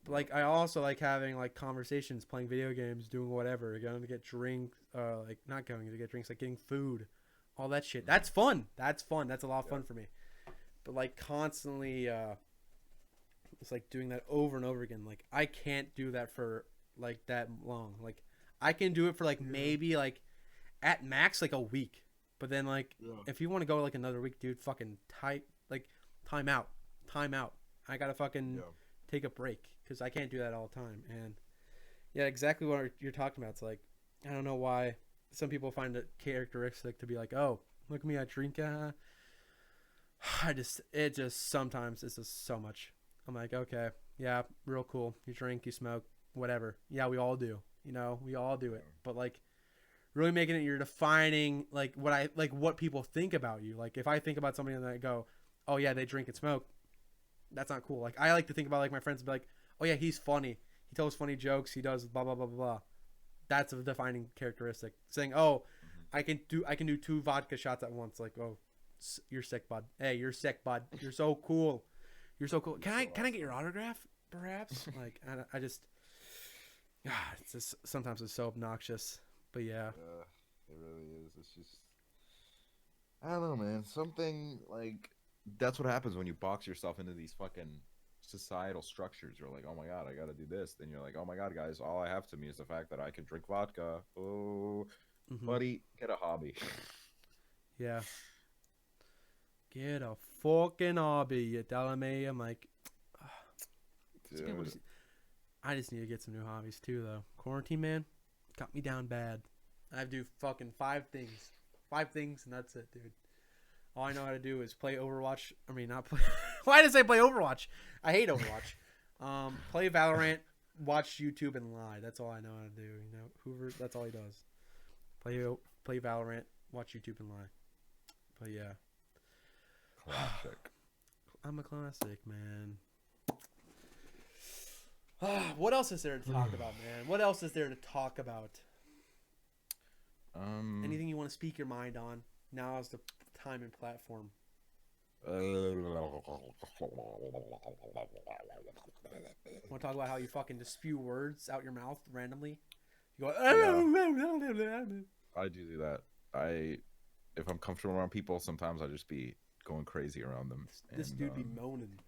But like I also like having like conversations, playing video games, doing whatever, going to get drinks, like not going to get drinks, like getting food, all that shit. That's fun. That's fun. That's a lot of fun for me. But like constantly, it's like doing that over and over again. Like I can't do that for like that long. Like I can do it for like maybe like at max like a week. But then, like, if you want to go, like, another week, dude, fucking time out. I got to fucking take a break because I can't do that all the time. And, yeah, exactly what you're talking about. It's like, I don't know why some people find it characteristic to be like, oh, look at me, I drink. Sometimes it's just so much. I'm like, okay, yeah, real cool. You drink, you smoke, whatever. Yeah, we all do. We all do it. But, like, really making it you're defining like what people think about you. Like if I think about somebody and I go, oh yeah, they drink and smoke, that's not cool. Like I like to think about like my friends and be like, oh yeah, he's funny, he tells funny jokes, he does blah blah blah blah blah. That's a defining characteristic. Saying, oh, I can do 2 vodka shots at once. Like, oh, you're sick, bud. Hey, you're sick, bud. You're so cool. Can I get your autograph perhaps? Like I just it's just sometimes it's so obnoxious. But yeah. It really is. It's just, I don't know, man. Something like that's what happens when you box yourself into these fucking societal structures. You're like, oh my god, I gotta do this. Then you're like, oh my god, guys, all I have to me is the fact that I can drink vodka. Oh, buddy, get a hobby. Yeah. Get a fucking hobby. You telling me? I'm like, I just need to get some new hobbies too, though. Quarantine, man. Got me down bad. I have to do fucking 5 things. 5 things, and that's it, dude. All I know how to do is play Overwatch. I mean, not play. Why did I say play Overwatch? I hate Overwatch. Play Valorant. watch YouTube and lie. That's all I know how to do. You know, Hoover. That's all he does. Play Valorant, watch YouTube and lie. But yeah, Classic. I'm a classic, man. What else is there to talk about, man? What else is there to talk about? Anything you want to speak your mind on? Now is the time and platform. Want to talk about how you fucking just spew words out your mouth randomly? You go. I do that. If I'm comfortable around people, sometimes I just be going crazy around them. This dude be moaning.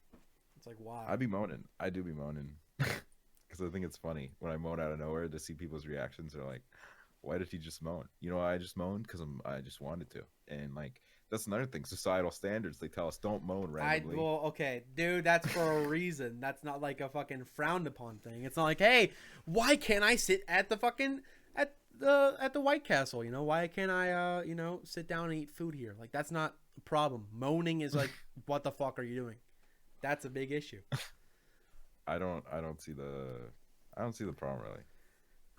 It's like, why? I be moaning. I do be moaning because I think it's funny when I moan out of nowhere to see people's reactions. They're like, "Why did he just moan?" You know, I just moaned because I just wanted to, and like. That's another thing. Societal standards. They tell us don't moan randomly. Well, okay, dude. That's for a reason. That's not like a fucking frowned upon thing. It's not like, hey, why can't I sit at the fucking at the White Castle? You know, why can't I sit down and eat food here? Like that's not a problem. Moaning is like, what the fuck are you doing? That's a big issue. I don't see the problem really.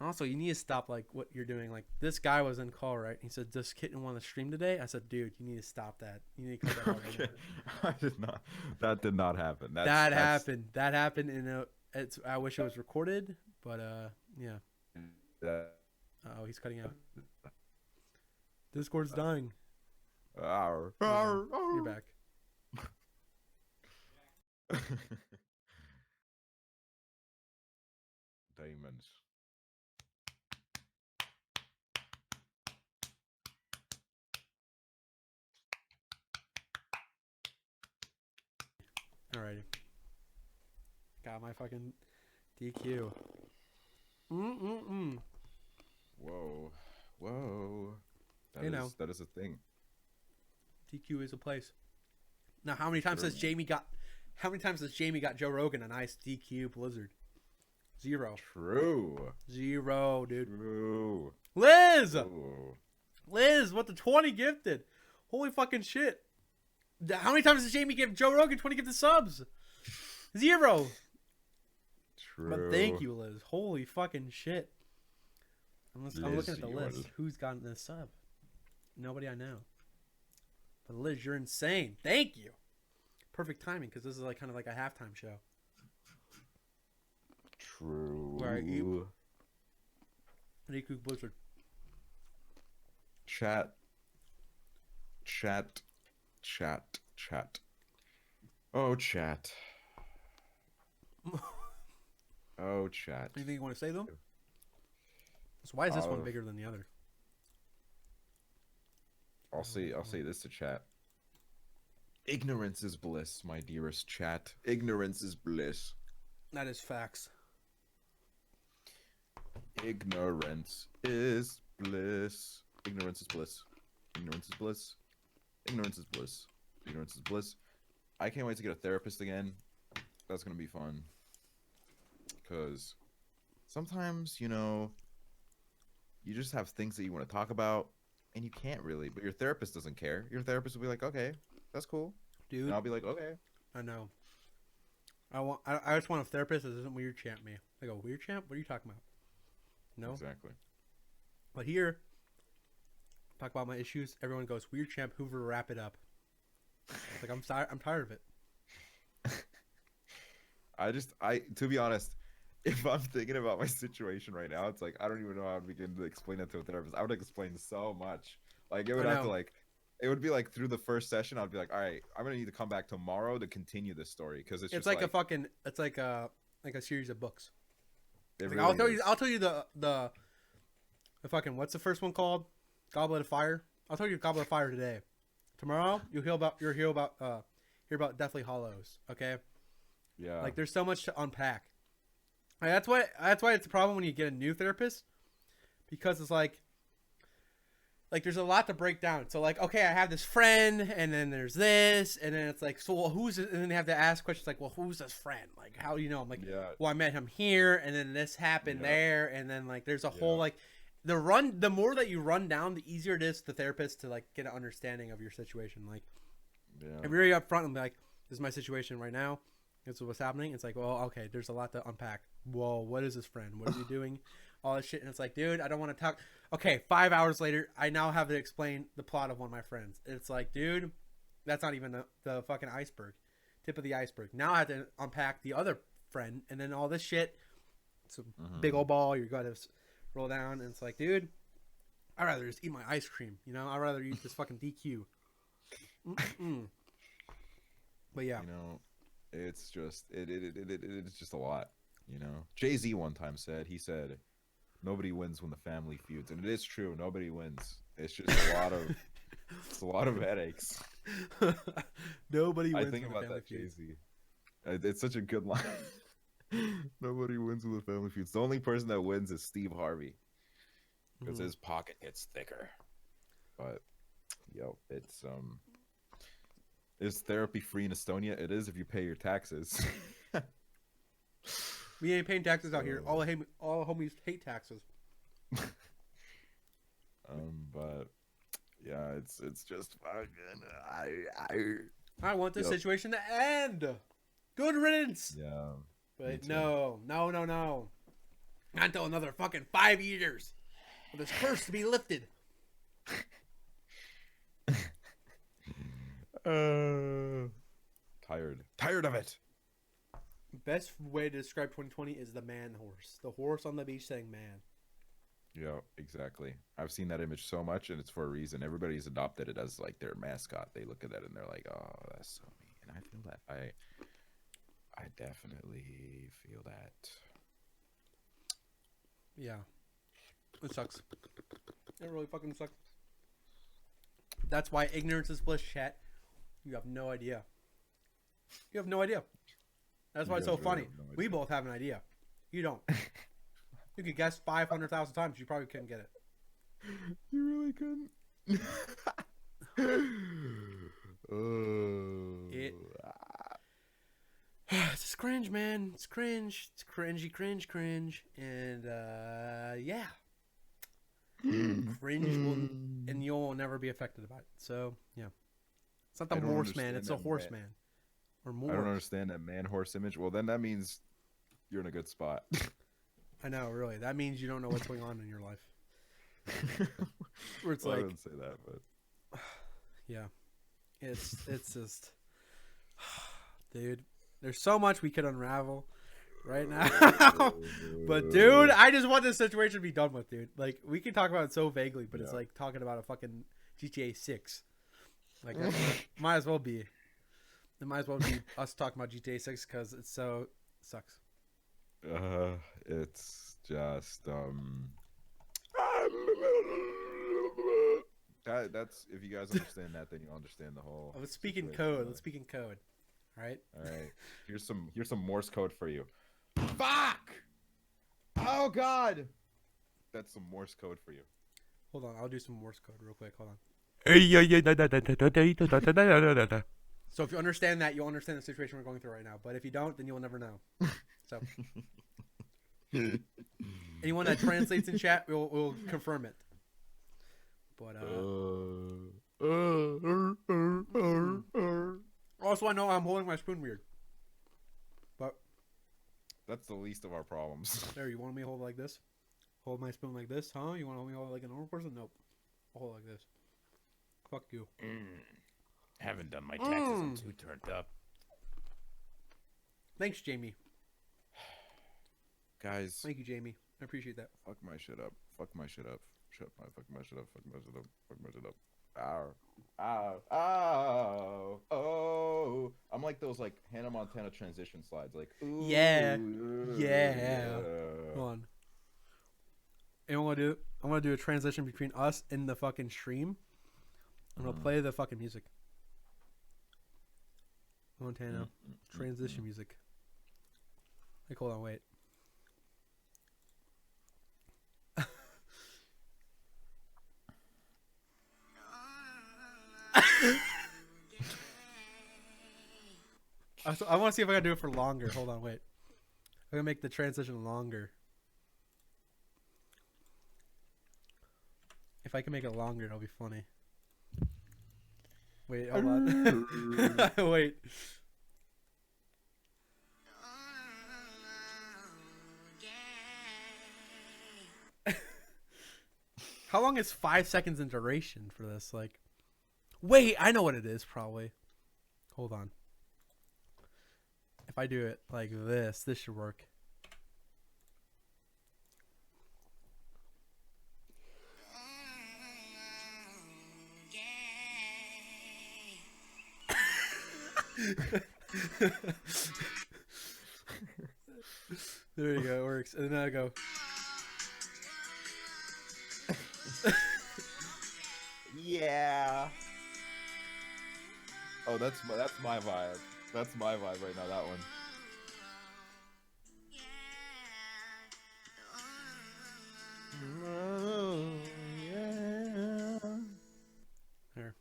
Also, you need to stop like what you're doing. Like this guy was in call, right? He said, "Does Kitten want to stream today?" I said, "Dude, you need to stop that. You need to cut that out." Okay. I did not. That did not happen. That happened. That happened. And I wish it was recorded, but yeah. Oh, he's cutting out. Discord's dying. You're You're back. Diamonds. Alrighty. Got my fucking DQ. Whoa. That is a thing. DQ is a place. Now, how many times has Jamie got Joe Rogan a nice DQ Blizzard? 0. True. 0, dude. True. Liz! Ooh. Liz, what the 20 gifted? Holy fucking shit. How many times does Jamie give Joe Rogan 20 gifted subs? 0. True. But thank you, Liz. Holy fucking shit. I'm looking at the list. Who's gotten this sub? Nobody I know. But Liz, you're insane. Thank you. Perfect timing because this is like kind of like a halftime show. True. All right, DQ Blizzard. Chat. Oh, chat. Oh, chat. Anything you want to say, though? So why is this one bigger than the other? I'll say this to chat. Ignorance is bliss, my dearest chat. Ignorance is bliss. That is facts. Ignorance is bliss. Ignorance is bliss. Ignorance is bliss. Ignorance is bliss. Ignorance is bliss. I can't wait to get a therapist again. That's gonna be fun. Because sometimes, you know, you just have things that you want to talk about, and you can't really. But your therapist doesn't care. Your therapist will be like, "Okay, that's cool, dude." And I'll be like, "Okay." I know. I just want a therapist that doesn't weird champ me. I go, weird champ? What are you talking about? No. Exactly. But here, talk about my issues. Everyone goes, weird champ, Hoover, wrap it up. It's like I'm tired of it. To be honest, if I'm thinking about my situation right now, it's like I don't even know how to begin to explain it to a therapist. I would explain so much. Like it would have to like, it would be like through the first session, I'd be like, all right, I'm gonna need to come back tomorrow to continue this story because it's just like a fucking, it's like a series of books. Like really I'll tell you the fucking, what's the first one called? Goblet of Fire. I'll tell you Goblet of Fire today. Tomorrow you'll hear about Deathly Hollows. Okay. Yeah. Like there's so much to unpack. Like, that's why it's a problem when you get a new therapist, because it's like there's a lot to break down. So like, okay, I have this friend, and then there's this, and then it's like, so well, who's it? And then they have to ask questions like, well, who's this friend? Like, how do you know? I'm like, well, I met him here, and then this happened there, and then like there's a whole like the more that you run down, the easier it is to the therapist to like get an understanding of your situation. Like, I'm very upfront and be like, this is my situation right now. This is what's happening. It's like, well, okay, there's a lot to unpack. whoa, what is this friend? What is he doing? All this shit. And it's like, dude, I don't want to talk. Okay, 5 hours later, I now have to explain the plot of one of my friends. It's like, dude, that's not even the fucking iceberg. Tip of the iceberg. Now I have to unpack the other friend, and then all this shit. It's a big old ball. You're going to roll down, and it's like, dude, I'd rather just eat my ice cream. You know, I'd rather eat this fucking DQ. But yeah. You know, it's just, it's just a lot, you know. Jay-Z one time said, nobody wins when the family feuds. And it is true. Nobody wins. It's just it's a lot of headaches. Nobody wins. I think about that, Jay-Z. It's such a good line. Nobody wins with the family feuds. The only person that wins is Steve Harvey. Because his pocket gets thicker. But, is therapy free in Estonia? It is if you pay your taxes. We ain't paying taxes out here. All homies hate taxes. But yeah, it's just fucking. I want this situation to end. Good riddance. Yeah. But no. Not until another fucking 5 years for this curse to be lifted. Tired of it. Best way to describe 2020 is the man horse. The horse on the beach saying man. Yeah, exactly. I've seen that image so much, and it's for a reason. Everybody's adopted it as like their mascot. They look at that and they're like, "Oh, that's so me." And I feel that. I definitely feel that. Yeah, it sucks. It really fucking sucks. That's why ignorance is bliss, chat. You have no idea. You have no idea. That's why it's so funny. We both have an idea. You don't. You could guess 500,000 times. You probably couldn't get it. You really couldn't. It's just cringe, man. It's cringe. It's cringy, cringe. And, yeah. Cringe will, and you'll never be affected by it. So, yeah. It's not the horse man. It's a horse man. Or more. I don't understand that man-horse image. Well, then that means you're in a good spot. I know, really. That means you don't know what's going on in your life. Where it's well, like, I wouldn't say that, but yeah, it's just, dude. There's so much we could unravel right now, but dude, I just want this situation to be done with, dude. Like, we can talk about it so vaguely, but it's like talking about a fucking GTA 6. Like, might as well be. It might as well be us talking about GTA 6 because it sucks. It's just that's if you guys understand that, then you'll understand the whole. Let's speak in code. Let's speak in code. All right. Here's some Morse code for you. Fuck! Oh God! That's some Morse code for you. Hold on, I'll do some Morse code real quick. Hold on. So if you understand that, you'll understand the situation we're going through right now. But if you don't, then you'll never know. So anyone that translates in chat, we'll confirm it. But also, I know I'm holding my spoon weird. But that's the least of our problems. There, you want me to hold it like this? Hold my spoon like this, huh? You want me to hold it like a normal person? Nope. I'll hold it like this. Fuck you. Haven't done my taxes. I'm too turned up. Thanks, Jamie. Guys. Thank you, Jamie. I appreciate that. Fuck my shit up. Fuck my shit up. Fuck my shit up. Fuck my shit up. Fuck my shit up. Ow. Oh. I'm like those like Hannah Montana transition slides. Like, ooh, yeah. Hold on. And I'm gonna do a transition between us and the fucking stream. I'm gonna play the fucking music. Montana. Transition music. Like, hold on, wait. I want to see if I can do it for longer. Hold on, wait. I'm gonna make the transition longer. If I can make it longer, it'll be funny. Wait, hold on. Wait. How long is 5 seconds in duration for this? Like, wait, I know what it is probably. Hold on. If I do it like this should work. There you go, it works. And then I go. Yeah. Oh, that's my vibe. That's my vibe right now. That one. Oh, yeah. Here.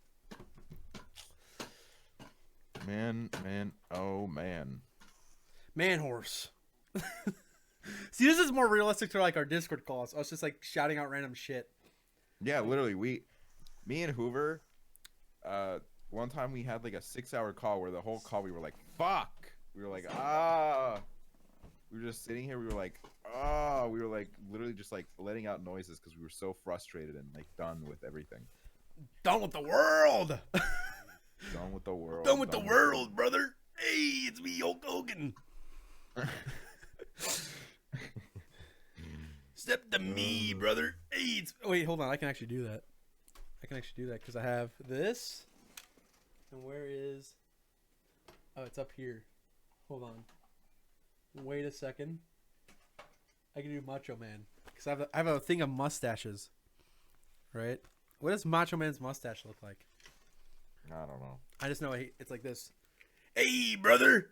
Man, oh man. Man horse. See, this is more realistic to like our Discord calls. I was just like shouting out random shit. Yeah, literally, me and Hoover, one time we had like a 6-hour call where the whole call we were like, fuck. We were like, we were just sitting here. We were like, we were like literally just like letting out noises because we were so frustrated and like done with everything. Done with the world. Done with the world. Done with the world, brother. Hey, it's me, Hulk Hogan. Step to me, brother. Hey, wait, hold on. I can actually do that. Because I have this. And where is... Oh, it's up here. Hold on. Wait a second. I can do Macho Man. Because I have a thing of mustaches. Right? What does Macho Man's mustache look like? I don't know. I just know it's like this. Hey, brother.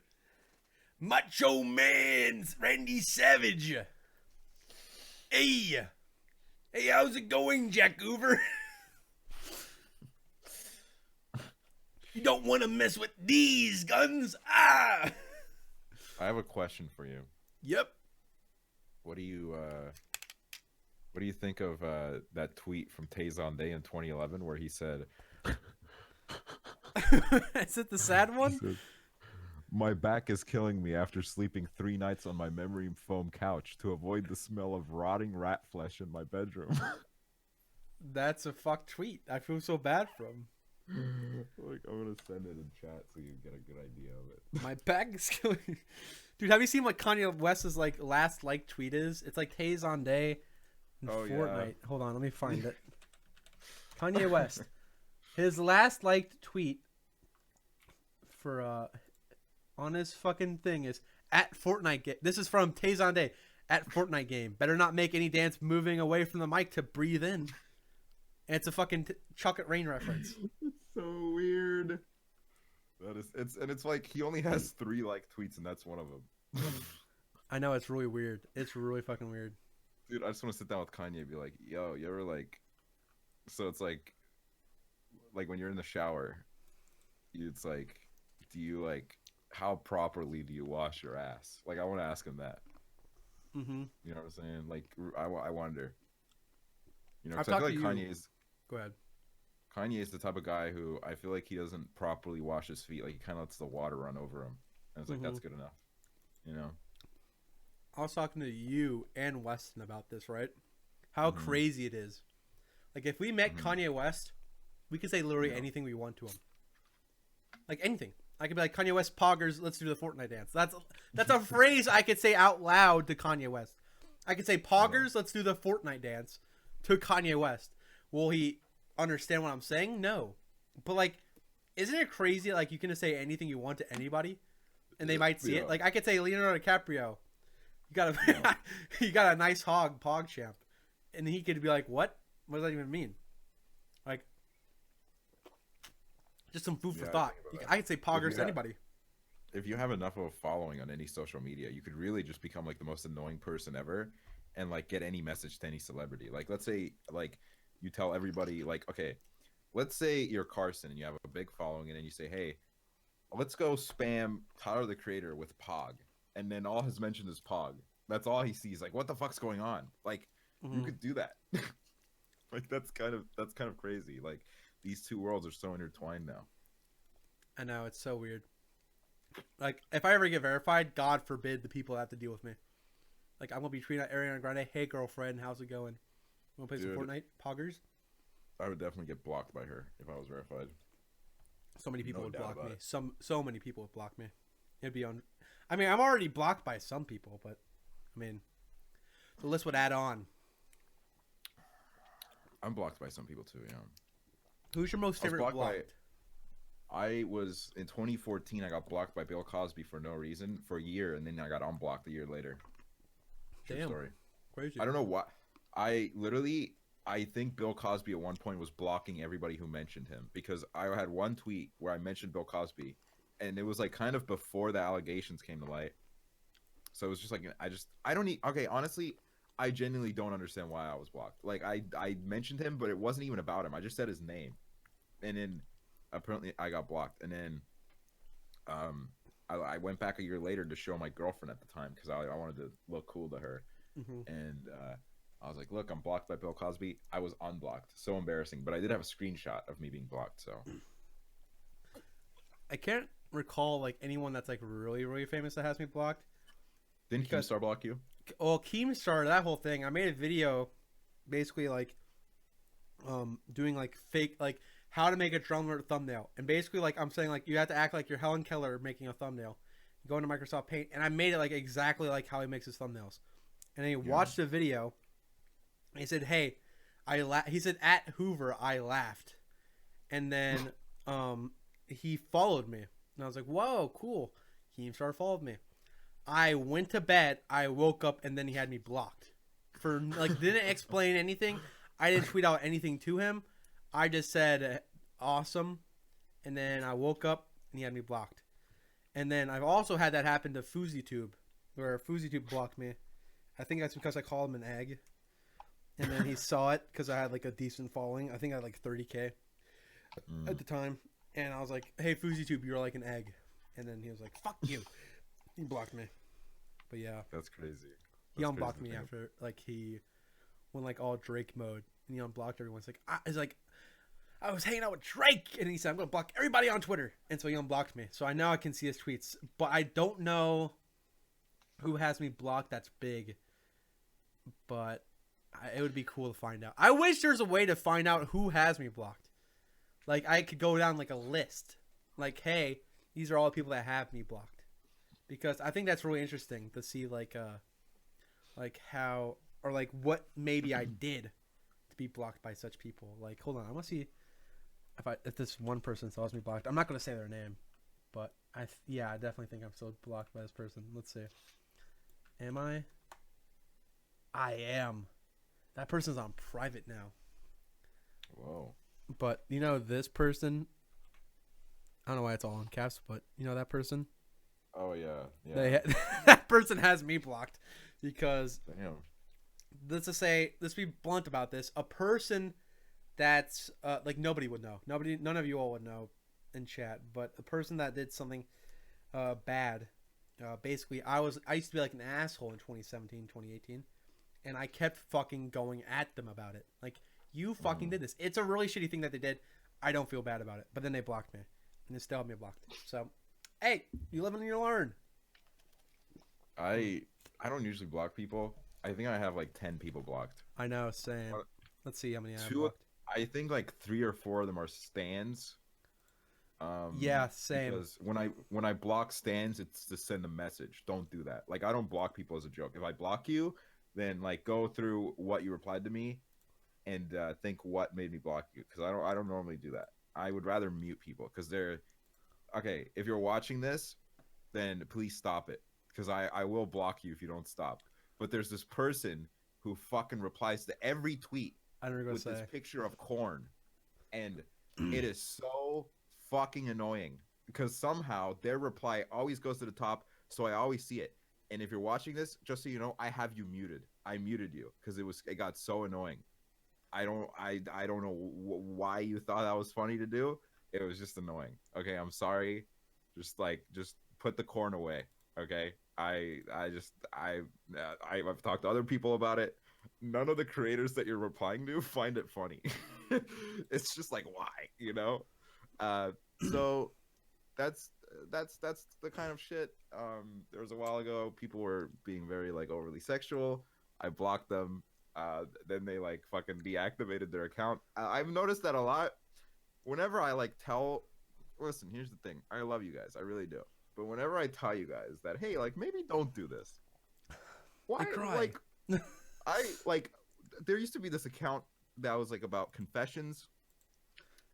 Macho Man's Randy Savage. Hey, how's it going, Jack Hoover? You don't want to mess with these guns. I have a question for you. Yep. What do you think of that tweet from Tazon Day in 2011 where he said, is it the sad one? Said, my back is killing me after sleeping 3 nights on my memory foam couch to avoid the smell of rotting rat flesh in my bedroom. That's a fuck tweet. I feel so bad for him. Like, I'm gonna send it in chat so you get a good idea of it. My back is killing me. Dude, have you seen what Kanye West's like last like tweet is? It's like Tazon Day in Fortnite. Yeah. Hold on, let me find it. Kanye West. His last liked tweet for on his fucking thing is at Fortnite game. This is from Tazon Day. At Fortnite game. Better not make any dance moving away from the mic to breathe in. And it's a fucking Chocolate Rain reference. It's so weird. It's like he only has 3 like tweets and that's one of them. I know, it's really weird. It's really fucking weird. Dude, I just want to sit down with Kanye and be like, yo, you ever like... So it's like when you're in the shower, it's like, do you like... How properly do you wash your ass? Like, I want to ask him that. Mm-hmm. You know what I'm saying? Like, I wonder. You know, I've because I feel like you... Kanye's... Go ahead. Kanye is the type of guy who I feel like he doesn't properly wash his feet. Like, he kind of lets the water run over him. And it's like, that's good enough. You know? I was talking to you and Weston about this, right? How crazy it is. Like, if we met Kanye West, we could say literally anything we want to him. Like, anything. I could be like, Kanye West poggers, let's do the Fortnite dance. That's a phrase I could say out loud to Kanye West. I could say, poggers, let's do the Fortnite dance to Kanye West. Will he understand what I'm saying? No. But, like, isn't it crazy, like, you can just say anything you want to anybody, and they might see it? Like, I could say, Leonardo DiCaprio, you got a nice hog, pog champ. And he could be like, what? What does that even mean? Like, just some food for thought. I could say poggers to anybody. If you have enough of a following on any social media, you could really just become like the most annoying person ever and like get any message to any celebrity. Like, let's say like you tell everybody like, okay, let's say you're Carson and you have a big following and then you say, hey, let's go spam Tyler the Creator with Pog. And then all his mention is Pog. That's all he sees. Like, what the fuck's going on? Like, you could do that. Like, that's kind of crazy. Like, these two worlds are so intertwined now. I know, it's so weird. Like, if I ever get verified, God forbid the people have to deal with me. Like, I'm gonna be tweeting at Ariana Grande, hey girlfriend, how's it going? Want to play some Fortnite? Poggers? I would definitely get blocked by her if I was verified. So many people would block me. It. So many people would block me. It'd be on. I mean, I'm already blocked by some people, but I mean, the list would add on. I'm blocked by some people too. Yeah. Who's your most favorite blocked? I was in 2014. I got blocked by Bill Cosby for no reason for a year, and then I got unblocked a year later. True story. Crazy. I don't know what. I think Bill Cosby at one point was blocking everybody who mentioned him because I had one tweet where I mentioned Bill Cosby, and it was like kind of before the allegations came to light. So it was just like I don't need. Okay, honestly, I genuinely don't understand why I was blocked. Like I mentioned him, but it wasn't even about him. I just said his name, and then apparently I got blocked. And then I went back a year later to show my girlfriend at the time because I wanted to look cool to her, and I was like, look, I'm blocked by Bill Cosby. I was unblocked. So embarrassing. But I did have a screenshot of me being blocked. So I can't recall like anyone that's like really, really famous that has me blocked. Didn't Keemstar block you? Well, Keemstar, that whole thing. I made a video basically like doing like fake, like how to make a drummer thumbnail. And basically like I'm saying like you have to act like you're Helen Keller making a thumbnail. You go into Microsoft Paint. And I made it like exactly like how he makes his thumbnails. And then he watched the video. He said, "Hey, he said at HOOVER, I laughed," and then he followed me, and I was like, "Whoa, cool!" Keemstar followed me. I went to bed. I woke up, and then he had me blocked for like didn't explain anything. I didn't tweet out anything to him. I just said awesome, and then I woke up, and he had me blocked. And then I've also had that happen to FouseyTube, where FouseyTube blocked me. I think that's because I called him an egg. And then he saw it because I had like a decent following. I think I had like 30K at the time. And I was like, hey, FouseyTube, you're like an egg. And then he was like, fuck you. He blocked me. But yeah. That's crazy. He unblocked me after like he went like all Drake mode. And he unblocked everyone. It's like, I was hanging out with Drake. And he said, I'm going to block everybody on Twitter. And so he unblocked me. So I know I can see his tweets. But I don't know who has me blocked that's big. But it would be cool to find out. I wish there's a way to find out who has me blocked. Like, I could go down, like, a list. Like, hey, these are all the people that have me blocked. Because I think that's really interesting to see, like how, or, like, what maybe I did to be blocked by such people. Like, hold on. I want to see if this one person still has me blocked. I'm not going to say their name. But, I definitely think I'm still blocked by this person. Let's see. Am I? I am. That person's on private now. Whoa. But, you know, this person, I don't know why it's all in caps, but you know that person? Oh, yeah. That person has me blocked because, damn. Let's be blunt about this. A person that's, like, nobody would know. None of you all would know in chat, but a person that did something bad, basically, I used to be like an asshole in 2017, 2018. And I kept fucking going at them about it. Like, you fucking did this. It's a really shitty thing that they did. I don't feel bad about it. But then they blocked me. And they still have me blocked. So, hey, you live and you learn. I don't usually block people. I think I have like 10 people blocked. I know, same. Let's see how many I have blocked. I think like 3 or 4 of them are stans. Yeah, same. Because when I block stans, it's to send a message. Don't do that. Like, I don't block people as a joke. If I block you, then like go through what you replied to me and think what made me block you, because I don't normally do that. I would rather mute people because they're okay. If you're watching this, then please stop it, because I will block you if you don't stop. But there's this person who fucking replies to every tweet with this picture of corn, and it is so fucking annoying because somehow their reply always goes to the top, so I always see it. And if you're watching this, just so you know, I have you muted. I muted you because it got so annoying. I don't know why you thought that was funny to do. It was just annoying. Okay, I'm sorry. Just put the corn away. Okay, I've talked to other people about it. None of the creators that you're replying to find it funny. It's just like, why, you know? So that's the kind of shit. There was a while ago, people were being very like overly sexual. I blocked them. then they like fucking deactivated their account. I've noticed that a lot. Whenever I like tell, listen, here's the thing. I love you guys, I really do. But whenever I tell you guys that, hey, like maybe don't do this. Why? Like, I like. There used to be this account that was like about confessions.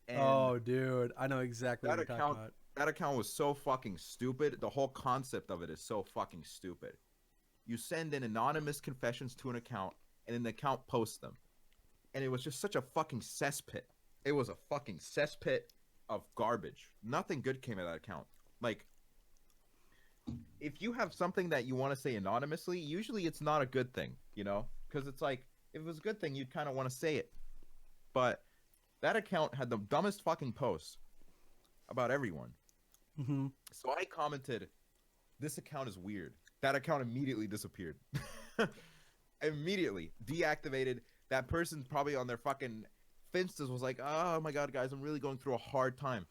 And oh, dude, I know exactly what you're talking about. That account was so fucking stupid. The whole concept of it is so fucking stupid. You send in anonymous confessions to an account, and then the account posts them. And it was just such a fucking cesspit. It was a fucking cesspit of garbage. Nothing good came out of that account. Like, if you have something that you want to say anonymously, usually it's not a good thing, you know? Because it's like, if it was a good thing, you'd kind of want to say it. But that account had the dumbest fucking posts about everyone. Mm-hmm. So I commented, this account is weird. That account immediately disappeared. Immediately. Deactivated. That person probably on their fucking Finstas was like, oh my god, guys, I'm really going through a hard time.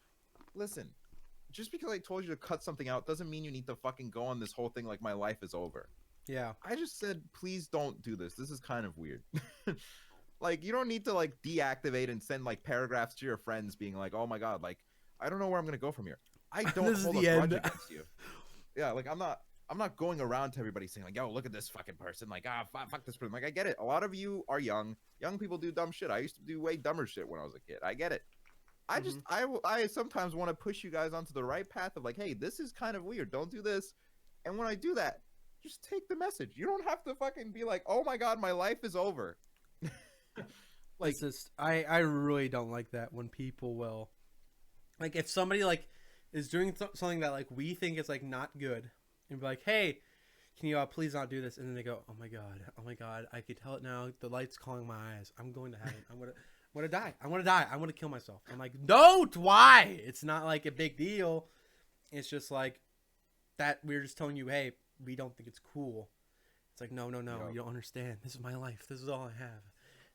Listen, just because I told you to cut something out doesn't mean you need to fucking go on this whole thing like my life is over. Yeah. I just said, please don't do this. This is kind of weird. Like, you don't need to, like, deactivate and send, like, paragraphs to your friends being like, oh my god, like, I don't know where I'm going to go from here. I don't hold a grudge against you. Yeah, like, I'm not going around to everybody saying, like, yo, look at this fucking person. Like, fuck this person. Like, I get it. A lot of you are young. Young people do dumb shit. I used to do way dumber shit when I was a kid. I get it. I just, I sometimes want to push you guys onto the right path of, like, hey, this is kind of weird. Don't do this. And when I do that, just take the message. You don't have to fucking be like, oh my god, my life is over. Like, it's just, I really don't like that when people will, like, if somebody like is doing something that like we think is like not good, and be like, hey, can you please not do this? And then they go, oh my god, I could tell it now. The light's calling my eyes. I'm going to heaven. I'm gonna die. I'm gonna kill myself. I'm like, don't. Why? It's not like a big deal. It's just like that. We're just telling you, hey, we don't think it's cool. It's like, no, yep. You don't understand. This is my life. This is all I have.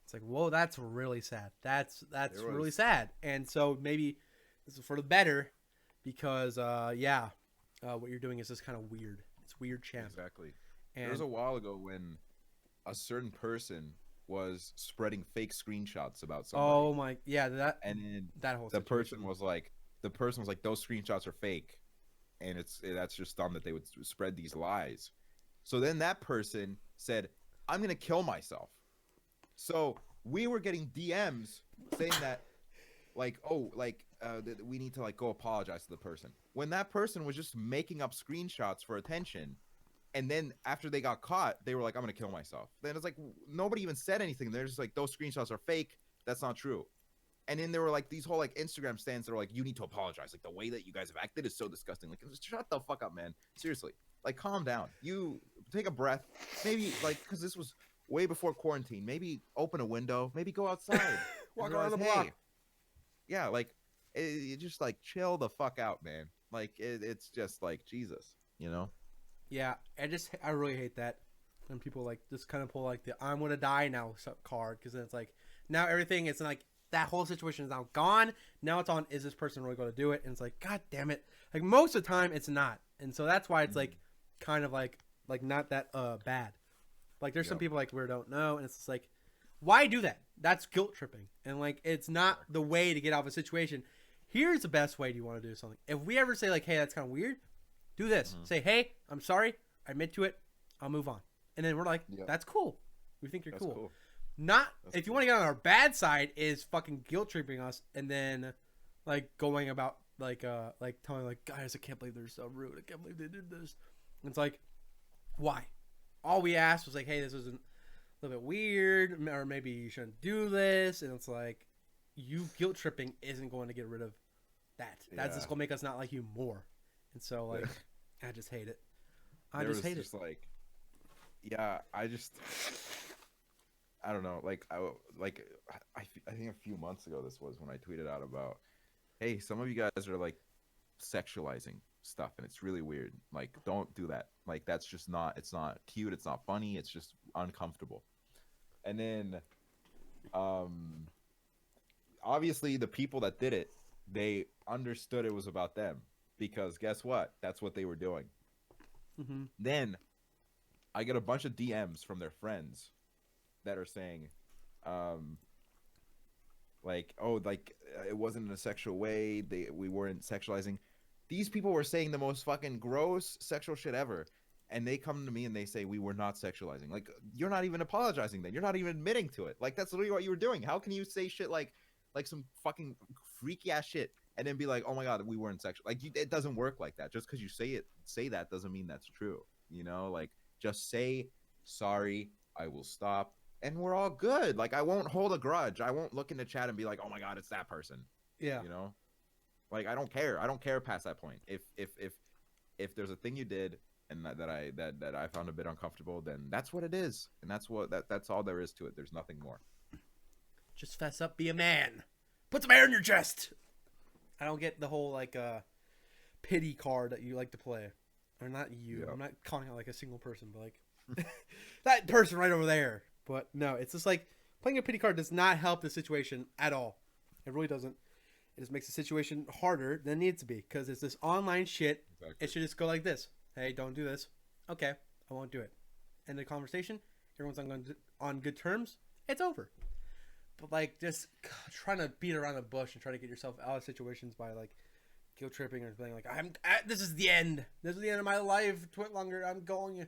It's like, whoa, that's really sad. That's really sad. And so maybe this is for the better, because what you're doing is just kind of weird. It's weird, champ. Exactly. And there was a while ago when a certain person was spreading fake screenshots about somebody. Oh my, yeah, that whole the person was like, those screenshots are fake, and that's just dumb that they would spread these lies. So then that person said, I'm gonna kill myself. So we were getting DMs saying that, like, we need to like go apologize to the person, when that person was just making up screenshots for attention. And then after they got caught, they were like, I'm gonna kill myself. Then it's like, nobody even said anything. They're just like, those screenshots are fake. That's not true. And then there were like these whole like Instagram stands that are like, you need to apologize. Like, the way that you guys have acted is so disgusting. Like, just shut the fuck up, man. Seriously. Like, calm down. You take a breath. Maybe like, because this was way before quarantine, maybe open a window, maybe go outside, walk around the block. Yeah, like, you just like chill the fuck out, man. Like, it's just like, Jesus, you know? Yeah, I really hate that when people like just kind of pull like the I'm gonna die now card, because then it's like, now everything is like, that whole situation is now gone. Now it's on, is this person really going to do it? And it's like, god damn it. Like, most of the time it's not. And so that's why it's like kind of like not that bad. Like, there's some people like we don't know, and it's just like, why do that? That's guilt tripping, and like, it's not the way to get out of a situation. Here's the best way. Do you want to do something? If we ever say like, hey, that's kind of weird, do this. Say, hey, I'm sorry, I admit to it, I'll move on. And then we're like, that's cool. We think you're cool. Not that's if you want to get on our bad side is fucking guilt tripping us, and then like going about like telling like, guys, I can't believe they're so rude. I can't believe they did this. And it's like, why? All we asked was like, hey, this was a little bit weird, or maybe you shouldn't do this. And it's like, you guilt tripping isn't going to get rid of that. That's just going to make us not like you more. And so, like, I just hate it. I just hate it. Like, yeah, I don't know. Like, I think a few months ago this was when I tweeted out about, hey, some of you guys are like sexualizing stuff, and it's really weird. Like, don't do that. Like, that's just not, it's not cute, it's not funny, it's just uncomfortable. And then obviously the people that did it, they understood it was about them, because guess what, that's what they were doing. Then I get a bunch of DMs from their friends that are saying, like, oh, like it wasn't in a sexual way. We weren't sexualizing. These people were saying the most fucking gross sexual shit ever, and they come to me and they say we were not sexualizing. Like, you're not even apologizing. Then you're not even admitting to it. Like, that's literally what you were doing. How can you say shit like some fucking freaky ass shit, and then be like, oh my god, we weren't sexual? Like, it doesn't work like that. Just because you say that doesn't mean that's true. You know, like, just say sorry. I will stop. And we're all good. Like, I won't hold a grudge. I won't look in the chat and be like, oh my god, it's that person. Yeah. You know? Like, I don't care. I don't care past that point. If there's a thing you did and that I found a bit uncomfortable, then that's what it is. And that's all there is to it. There's nothing more. Just fess up, be a man. Put some air in your chest. I don't get the whole like pity card that you like to play. Or not you. Yeah. I'm not calling out like a single person, but like that person right over there. But no, it's just like playing a pity card does not help the situation at all. It really doesn't. It just makes the situation harder than it needs to be because it's this online shit. Exactly. It should just go like this. Hey, don't do this. Okay, I won't do it. End the conversation. Everyone's on good terms. It's over. But like just trying to beat around the bush and try to get yourself out of situations by like guilt tripping or being like, this is the end. This is the end of my life. Twit longer. I'm going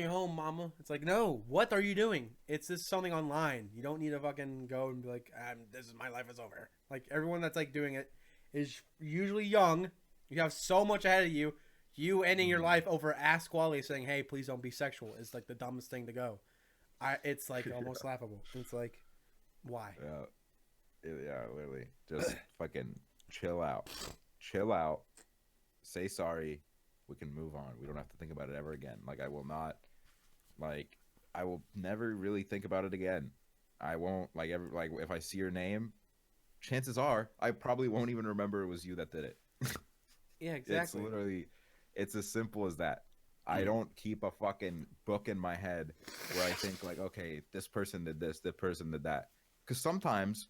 home, mama. It's like, no, what are you doing? It's just something online. You don't need to fucking go and be like, this is my life is over. Like, everyone that's like doing it is usually young. You have so much ahead of you. You ending your life over Aksually saying, hey, please don't be sexual is like the dumbest thing to go. It's like almost laughable. It's like, why? Yeah, literally. Just fucking chill out. Chill out. Say sorry. We can move on. We don't have to think about it ever again. Like, I will never really think about it again. I won't if I see your name, chances are I probably won't even remember it was you that did it. Yeah, exactly. It's as simple as that. I don't keep a fucking book in my head where I think like, okay, this person did this, this person did that. Because sometimes,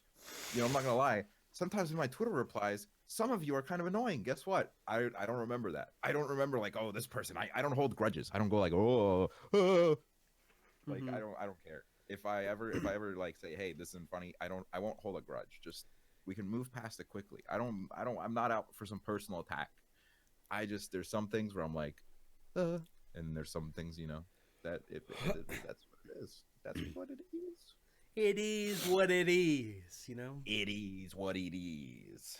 I'm not gonna lie, sometimes in my Twitter replies, some of you are kind of annoying. Guess what? I don't remember that. I don't remember like, oh, this person. I don't hold grudges. I don't go like, oh. Like, I don't care. If I ever like say, hey, this isn't funny, I won't hold a grudge. Just, we can move past it quickly. I'm not out for some personal attack. There's some things where I'm like, and there's some things, that that's what it is. That's what it is. It is what it is, It is what it is.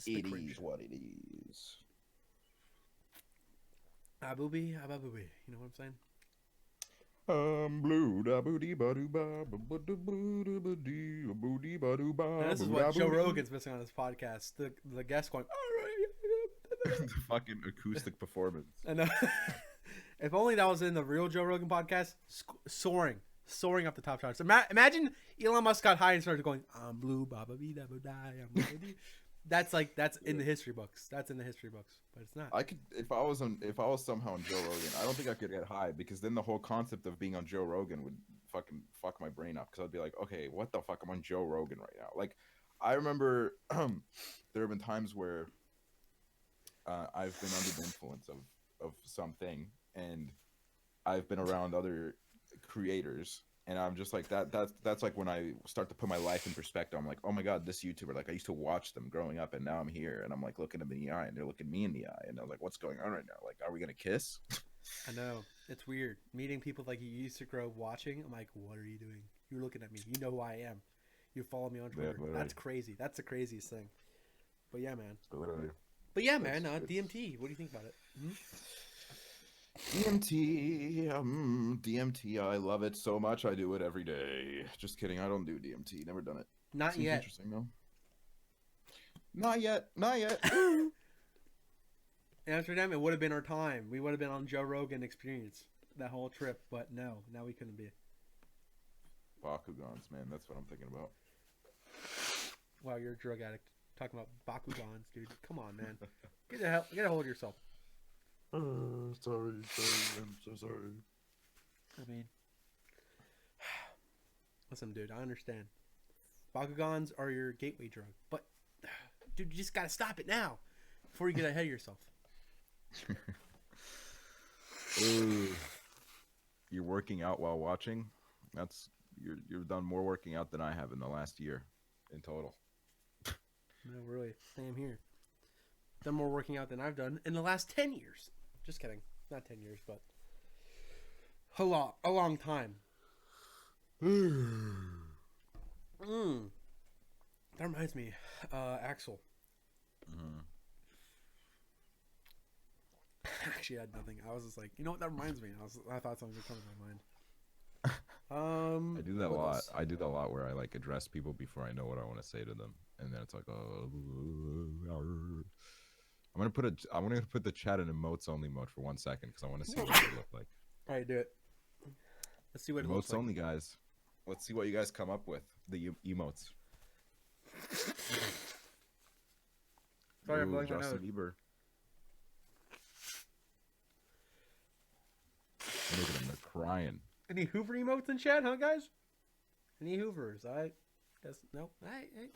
It is what it is. Abooby, ababooby. You know what I'm saying? I'm blue da booty ba doo ba ba doo ba booty ba doo ba. This is what Joe Rogan's missing on his podcast. The guest going, the fucking acoustic performance. I know. If only that was in the real Joe Rogan podcast, soaring up the top charts. Imagine Elon Musk got high and started going, I'm blue, ba ba bee da ba die, I'm blue. That's in the history books. That's in the history books, but it's not. I could, if I was somehow on Joe Rogan, I don't think I could get high because then the whole concept of being on Joe Rogan would fucking fuck my brain up. Because I'd be like, okay, what the fuck? I'm on Joe Rogan right now. Like, I remember there have been times where I've been under the influence of something, and I've been around other creators. And I'm just like that's like when I start to put my life in perspective. I'm like, oh my god, this YouTuber, like I used to watch them growing up, and now I'm here, and I'm like looking them in the eye, and they're looking me in the eye, and I'm like, what's going on right now? Like, are we gonna kiss? I know, it's weird meeting people like you used to grow up watching. I'm like, what are you doing? You're looking at me. You know who I am. You follow me on Twitter. Yeah, that's crazy. That's the craziest thing. But yeah, man. Literally. But yeah, man. DMT. What do you think about it? DMT, I love it so much. I do it every day. Just kidding. I don't do DMT. Never done it. Not yet. Interesting though. Not yet. Amsterdam, it would have been our time. We would have been on Joe Rogan Experience that whole trip, but no, now we couldn't be. Bakugans, man. That's what I'm thinking about. Wow, you're a drug addict. Talking about Bakugans, dude. Come on, man. Get a hold of yourself. Sorry. I'm so sorry. I mean, listen, dude, I understand. Bakugans are your gateway drug, but dude, you just gotta stop it now before you get ahead of yourself. Ooh, you're working out while watching, you've done more working out than I have in the last year, in total. No, really, same here. Done more working out than I've done in the last 10 years. Just kidding, not 10 years, but a long time. That reminds me, Axel. Actually, I had nothing. I was just like, you know what? That reminds me. I thought something would come to my mind. I do that a lot. I do that a lot where I like address people before I know what I want to say to them, and then it's like, oh, I'm gonna put the chat in emotes only mode for 1 second because I want to see what it look like. All right, do it. Let's see what it looks Emotes like. only, guys. Let's see what you guys come up with. The emotes. Sorry, I'm blowing my Justin nose. Bieber. Look at him, they're crying. Any Hoover emotes in chat, huh, guys? Any Hoovers? I guess no. Hey.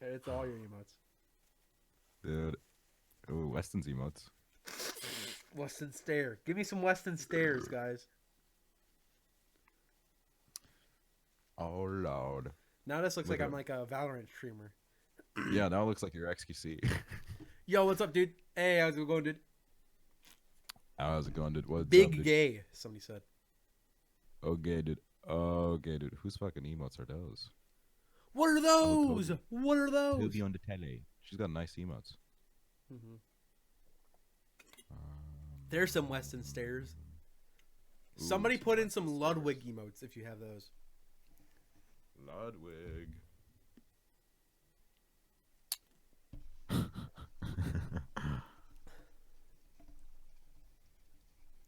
It's all your emotes. Dude. Ooh, Weston's emotes. Weston stare. Give me some Weston stares, guys. Oh, Lord. Now this looks like Look I'm at like a Valorant streamer. Yeah, now it looks like you're XQC. Yo, what's up, dude? Hey, how's it going, dude? How's it going, dude? What's up, Big dude? gay, somebody said. Okay, dude. Okay, dude. Whose fucking emotes are those? What are those? What are those? He'll be on the tele. She's got nice emotes. Mm-hmm. There's some Weston stares. Somebody put in some Ludwig emotes if you have those. Ludwig.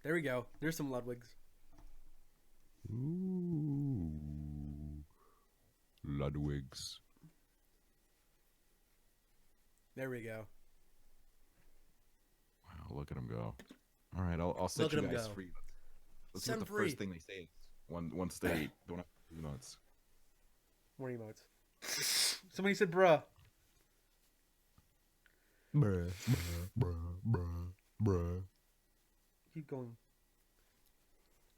There we go. There's some Ludwigs. Ooh. Ludwigs. There we go. Wow, look at him go. All right, I'll set Look you at him guys go. free. Let's Set see what him the first free. thing they say. Once they don't have emotes. More emotes. Somebody said bruh. Bruh, bruh, bruh, bruh. Keep going.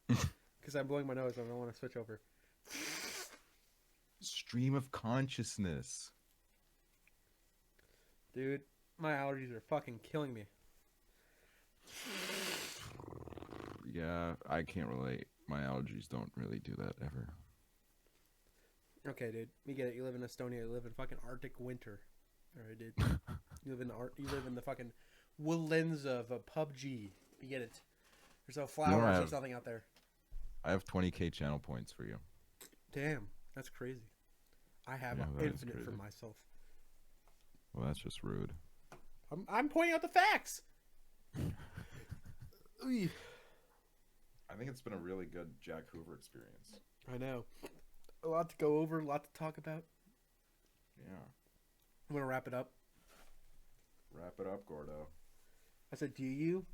Because I'm blowing my nose and I don't want to switch over. Stream of consciousness. Dude, my allergies are fucking killing me. Yeah, I can't relate. My allergies don't really do that ever. Okay, dude. We get it. You live in Estonia. You live in fucking Arctic winter. Alright, dude. You live in the fucking woodlands of PUBG. You get it. There's no flowers. There's nothing out there. I have 20k channel points for you. Damn, that's crazy. I have Yeah, that is infinite for crazy. myself. Well, that's just rude. I'm pointing out the facts. I think it's been a really good Jack Hoover experience. I know. A lot to go over, a lot to talk about. Yeah. I'm going to wrap it up. Wrap it up, Gordo. I said, do you?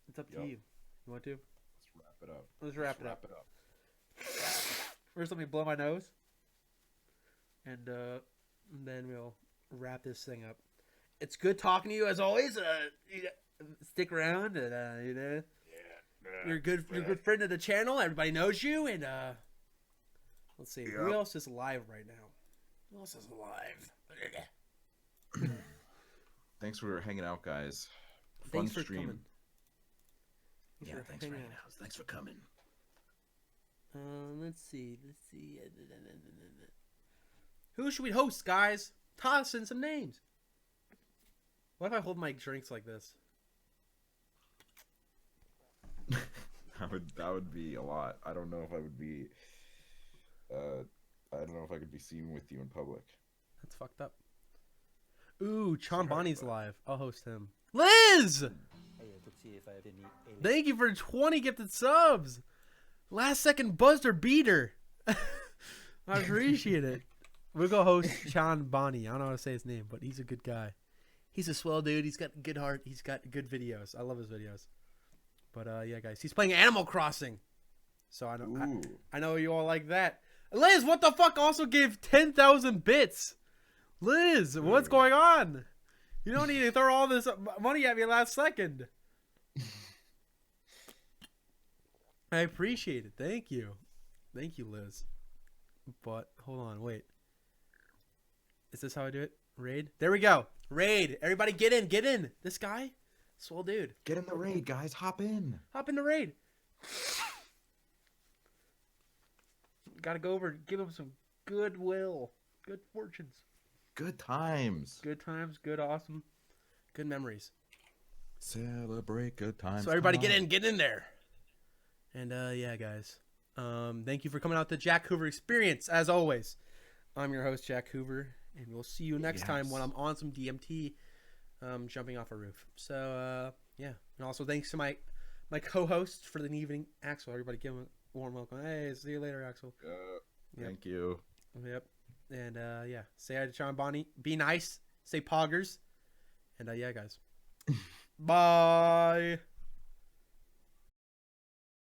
It's up to Yep. you. You want to? Let's wrap it up. Let's wrap it up. First, let me blow my nose. And then we'll wrap this thing up. It's good talking to you as always. Stick around and you're a good friend of the channel. Everybody knows you. And let's see, who else is live right now? Who else is alive? Thanks for hanging out, guys. Thanks Fun for stream. coming. Thanks for hanging out. Thanks for coming. Let's see. Who should we host, guys? Toss in some names. What if I hold my drinks like this? That would be a lot. I don't know if I would be. I don't know if I could be seen with you in public. That's fucked up. Ooh, Chon Bonnie's live. I'll host him. Liz! Thank you for 20 gifted subs. Last second buzzer beater. I appreciate it. We'll go host Chon Bonnie. I don't know how to say his name, but he's a good guy. He's a swell dude. He's got a good heart. He's got good videos. I love his videos. But yeah, guys, he's playing Animal Crossing. So I know you all like that. Liz, what the fuck also gave 10,000 bits? Liz, what's going on? You don't need to throw all this money at me last second. I appreciate it. Thank you. Thank you, Liz. But hold on, wait. Is this how I do it? Raid? There we go. Raid. Everybody get in. Get in. This guy? Swole dude. Get in the raid, guys. Hop in. Hop in the raid. Gotta go over and give him some goodwill. Good fortunes. Good times. Good times. Good awesome. Good memories. Celebrate good times. So everybody get in there. And yeah, guys. Thank you for coming out to Jack Hoover Experience, as always. I'm your host, Jack Hoover, and we'll see you next time when I'm on some DMT, jumping off a roof. So yeah, and also thanks to my co-host for the evening, Axel. Everybody give him a warm welcome. Hey, see you later, Axel. Yep. Thank you. Yep. And yeah, say hi to Sean Bonnie. Be nice. Say poggers. And yeah, guys. Bye.